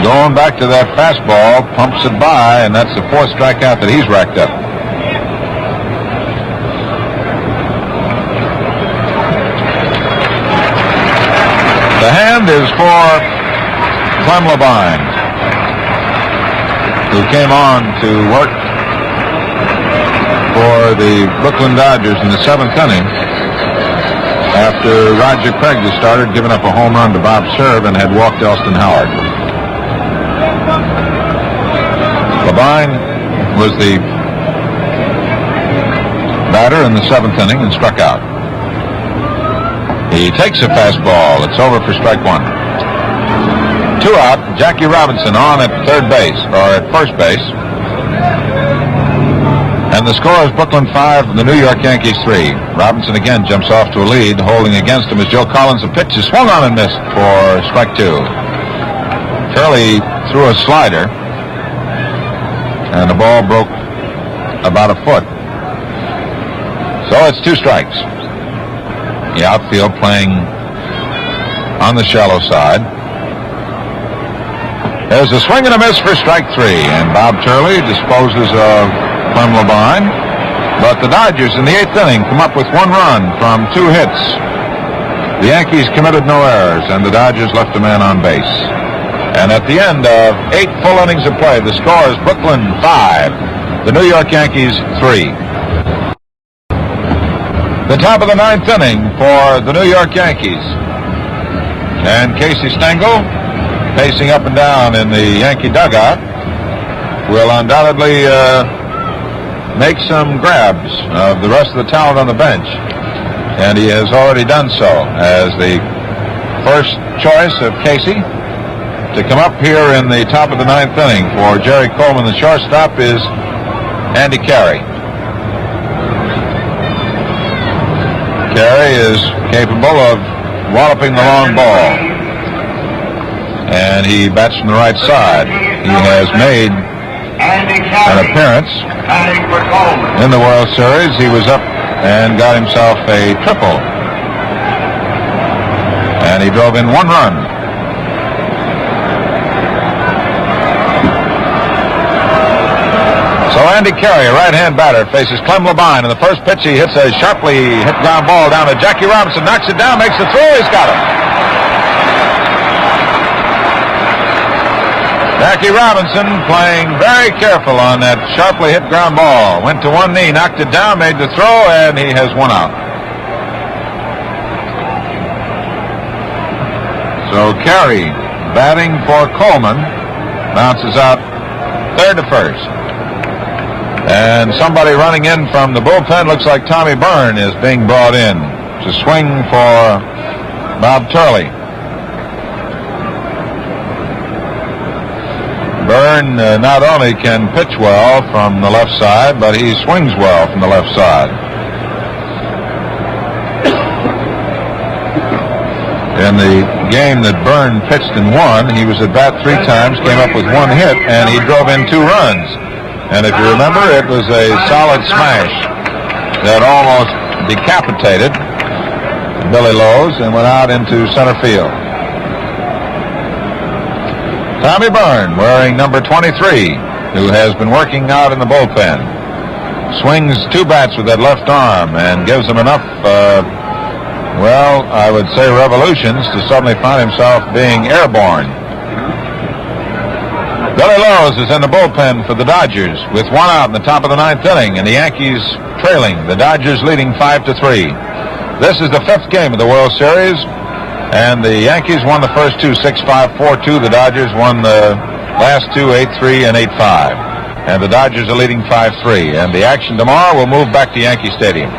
going back to that fastball, pumps it by, and that's the 4th strikeout that he's racked up. The hand is for Clem Labine, who came on to work for the Brooklyn Dodgers in the 7th inning after Roger Craig, the starter, given up a home run to Bob Cerv and had walked Elston Howard. Labine was the batter in the 7th inning and struck out. He takes a fastball. It's over for strike 1. 2 out. Jackie Robinson on at third base, or at first base. And the score is Brooklyn 5 and the New York Yankees 3. Robinson again jumps off to a lead. Holding against him is Joe Collins. The pitch is swung on and missed for strike 2. Turley threw a slider. and the ball broke about a foot. So it's 2 strikes. The outfield playing on the shallow side. There's a swing and a miss for strike 3, and Bob Turley disposes of Clem Labine. But the Dodgers in the 8th inning come up with 1 run from 2 hits. The Yankees committed no errors, and the Dodgers left a man on base. And at the end of 8 full innings of play, the score is Brooklyn 5, the New York Yankees 3. The top of the 9th inning for the New York Yankees. And Casey Stengel, pacing up and down in the Yankee dugout, will undoubtedly make some grabs of the rest of the talent on the bench. And he has already done so, as the first choice of Casey to come up here in the top of the 9th inning for Jerry Coleman. The shortstop is Andy Carey. Carey is capable of walloping the long ball, and he bats from the right side. He has made an appearance in the World Series. He was up and got himself a triple, and he drove in 1 run. So Andy Carey, a right-hand batter, faces Clem Labine, and the first pitch he hits a sharply hit ground ball down to Jackie Robinson, knocks it down, makes the throw, he's got him. Jackie Robinson playing very careful on that sharply hit ground ball. Went to one knee, knocked it down, made the throw, and he has 1 out. So Carey, batting for Coleman, bounces out 3rd to 1st. And somebody running in from the bullpen, looks like Tommy Byrne, is being brought in to swing for Bob Turley. Byrne not only can pitch well from the left side, but he swings well from the left side. In the game that Byrne pitched and won, he was at bat 3 times, came up with 1 hit, and he drove in 2 runs. And if you remember, it was a solid smash that almost decapitated Billy Lowe's and went out into center field. Tommy Byrne, wearing number 23, who has been working out in the bullpen, swings 2 bats with that left arm and gives him enough, I would say revolutions to suddenly find himself being airborne. Billy Lowe's is in the bullpen for the Dodgers with 1 out in the top of the 9th inning, and the Yankees trailing, the Dodgers leading 5-3. This is the 5th game of the World Series, and the Yankees won the first 2, 6-5, 4-2. The Dodgers won the last 2, 8-3 and 8-5. And the Dodgers are leading 5-3. And the action tomorrow will move back to Yankee Stadium.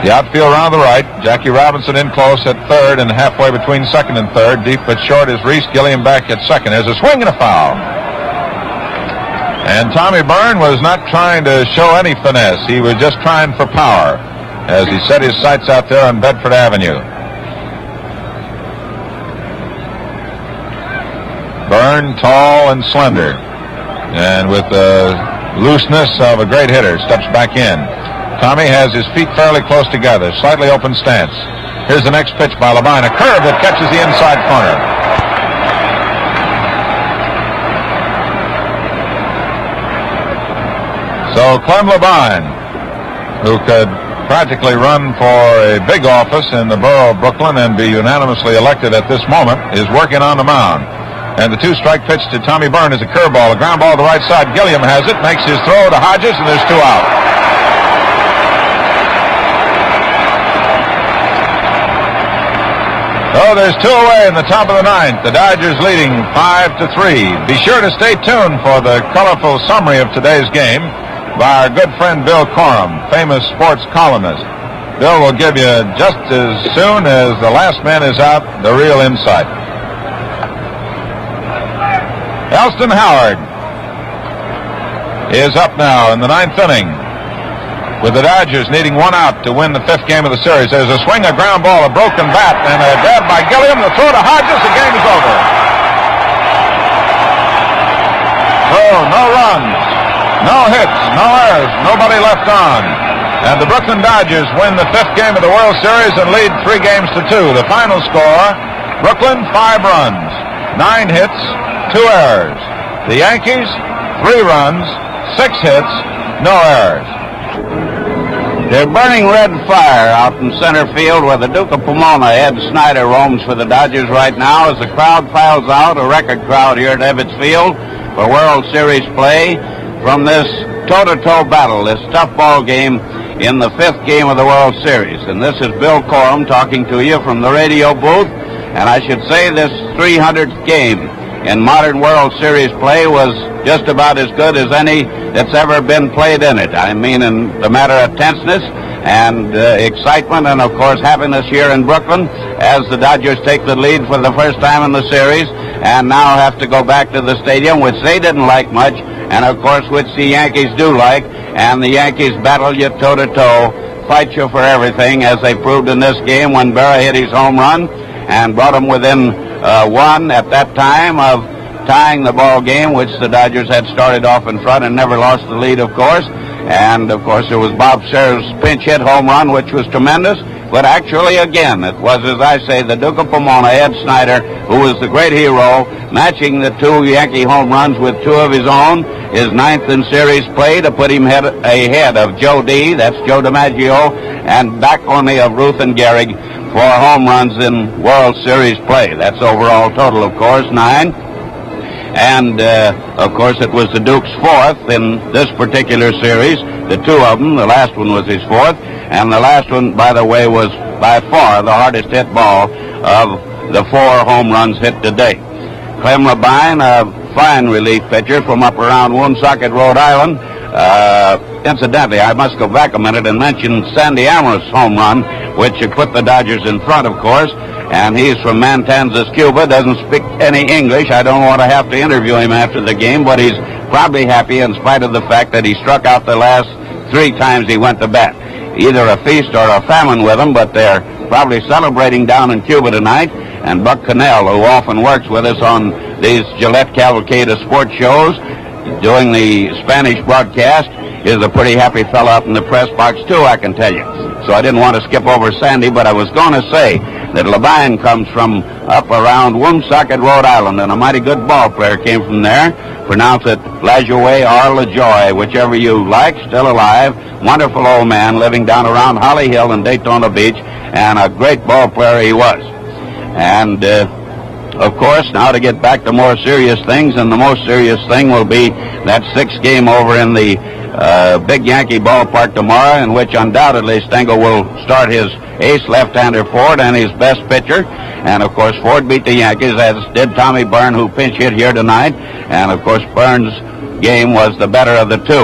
The outfield around the right, Jackie Robinson in close at 3rd and halfway between 2nd and 3rd. Deep but short is Reese Gilliam back at 2nd. There's a swing and a foul. And Tommy Byrne was not trying to show any finesse. He was just trying for power as he set his sights out there on Bedford Avenue. Byrne, tall and slender, and with the looseness of a great hitter, steps back in. Tommy has his feet fairly close together, slightly open stance. Here's the next pitch by Labine, a curve that catches the inside corner. So Clem Labine, who could practically run for a big office in the borough of Brooklyn and be unanimously elected at this moment, is working on the mound. And the 2-strike pitch to Tommy Byrne is a curveball, a ground ball to the right side. Gilliam has it, makes his throw to Hodges, and there's 2 out. So there's 2 away in the top of the 9th. The Dodgers leading 5-3. Be sure to stay tuned for the colorful summary of today's game by our good friend Bill Corum, famous sports columnist. Bill will give you, just as soon as the last man is out, the real insight. Elston Howard is up now in the 9th inning, with the Dodgers needing 1 out to win the 5th game of the series. There's a swing, a ground ball, a broken bat, and a grab by Gilliam. The throw to Hodges. The game is over. no runs, no hits, no errors, nobody left on. And the Brooklyn Dodgers win the 5th game of the World Series and lead 3-2. The final score, Brooklyn 5 runs, 9 hits, 2 errors. The Yankees 3 runs, 6 hits, no errors.
They're burning red fire out in center field where the Duke of Pomona, Ed Snyder, roams for the Dodgers right now as the crowd files out, a record crowd here at Ebbets Field for World Series play from this toe-to-toe battle, this tough ball game in the 5th game of the World Series. And this is Bill Corum talking to you from the radio booth. And I should say this 300th game in modern World Series play was just about as good as any that's ever been played in it. I mean, in the matter of tenseness and excitement and, of course, happiness here in Brooklyn as the Dodgers take the lead for the first time in the series and now have to go back to the stadium, which they didn't like much, and, of course, which the Yankees do like, and the Yankees battle you toe-to-toe, fight you for everything, as they proved in this game when Berra hit his home run and brought them within 1 at that time of tying the ball game, which the Dodgers had started off in front and never lost the lead, of course. And, of course, there was Bob Serre's pinch hit home run, which was tremendous. But actually, again, it was, as I say, the Duke of Pomona, Ed Snyder, who was the great hero, matching the 2 Yankee home runs with 2 of his own, his 9th in series play to put him ahead of Joe D., that's Joe DiMaggio, and back only of Ruth and Gehrig for home runs in World Series play. That's overall total, of course, 9. And, of course, it was the Duke's 4th in this particular series, the 2 of them. The last one was his 4th. And the last one, by the way, was by far the hardest hit ball of the 4 home runs hit today. Clem Labine, a fine relief pitcher from up around Woonsocket, Rhode Island. Incidentally, I must go back a minute and mention Sandy Amherst's home run, which had put the Dodgers in front, of course. And he's from Matanzas, Cuba, doesn't speak any English. I don't want to have to interview him after the game, but he's probably happy in spite of the fact that he struck out the last 3 times he went to bat. Either a feast or a famine with him, but they're probably celebrating down in Cuba tonight. And Buck Cannell, who often works with us on these Gillette Cavalcade of sports shows, doing the Spanish broadcast, is a pretty happy fellow up in the press box, too, I can tell you. So I didn't want to skip over Sandy, but I was going to say that Labine comes from up around Woonsocket, Rhode Island, and a mighty good ball player came from there. Pronounce it LaJoie or LaJoy, whichever you like, still alive. Wonderful old man living down around Holly Hill in Daytona Beach, and a great ball player he was. And, of course, now to get back to more serious things, and the most serious thing will be that 6th game over in the big Yankee ballpark tomorrow, in which undoubtedly Stengel will start his ace left-hander Ford and his best pitcher. And, of course, Ford beat the Yankees, as did Tommy Byrne, who pinch hit here tonight. And, of course, Byrne's game was the better of the 2.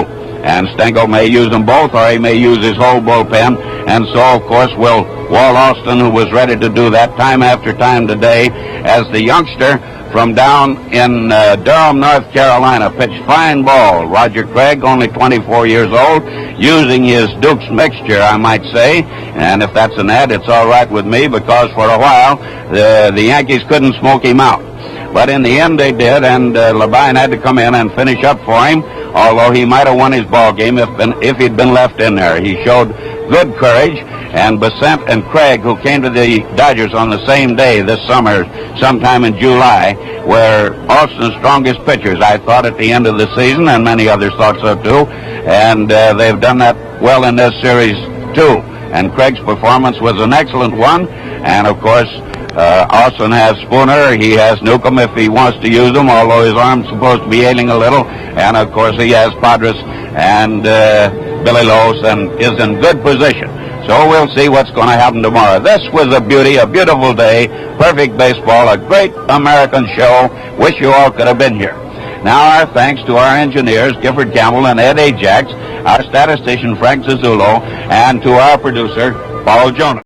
And Stengel may use them both, or he may use his whole bullpen. And so, of course, will Walt Austin, who was ready to do that time after time today, as the youngster from down in Durham, North Carolina, pitched fine ball. Roger Craig, only 24 years old, using his Duke's mixture, I might say. And if that's an ad, it's all right with me, because for a while the Yankees couldn't smoke him out. But in the end they did, and Labine had to come in and finish up for him, although he might have won his ball game if he'd been left in there. He showed good courage, and Besant and Craig, who came to the Dodgers on the same day this summer, sometime in July, were Austin's strongest pitchers, I thought, at the end of the season, and many others thought so too. And they've done that well in this series too. And Craig's performance was an excellent one. And of course, Austin has Spooner, he has Newcomb if he wants to use them, although his arm's supposed to be ailing a little. And of course he has Padres and Billy Loos, and is in good position. So we'll see what's going to happen tomorrow. This was a beauty, a beautiful day, perfect baseball, a great American show. Wish you all could have been here. Now our thanks to our engineers, Gifford Campbell and Ed Ajax, our statistician, Frank Zazzulo, and to our producer, Paul Jonas.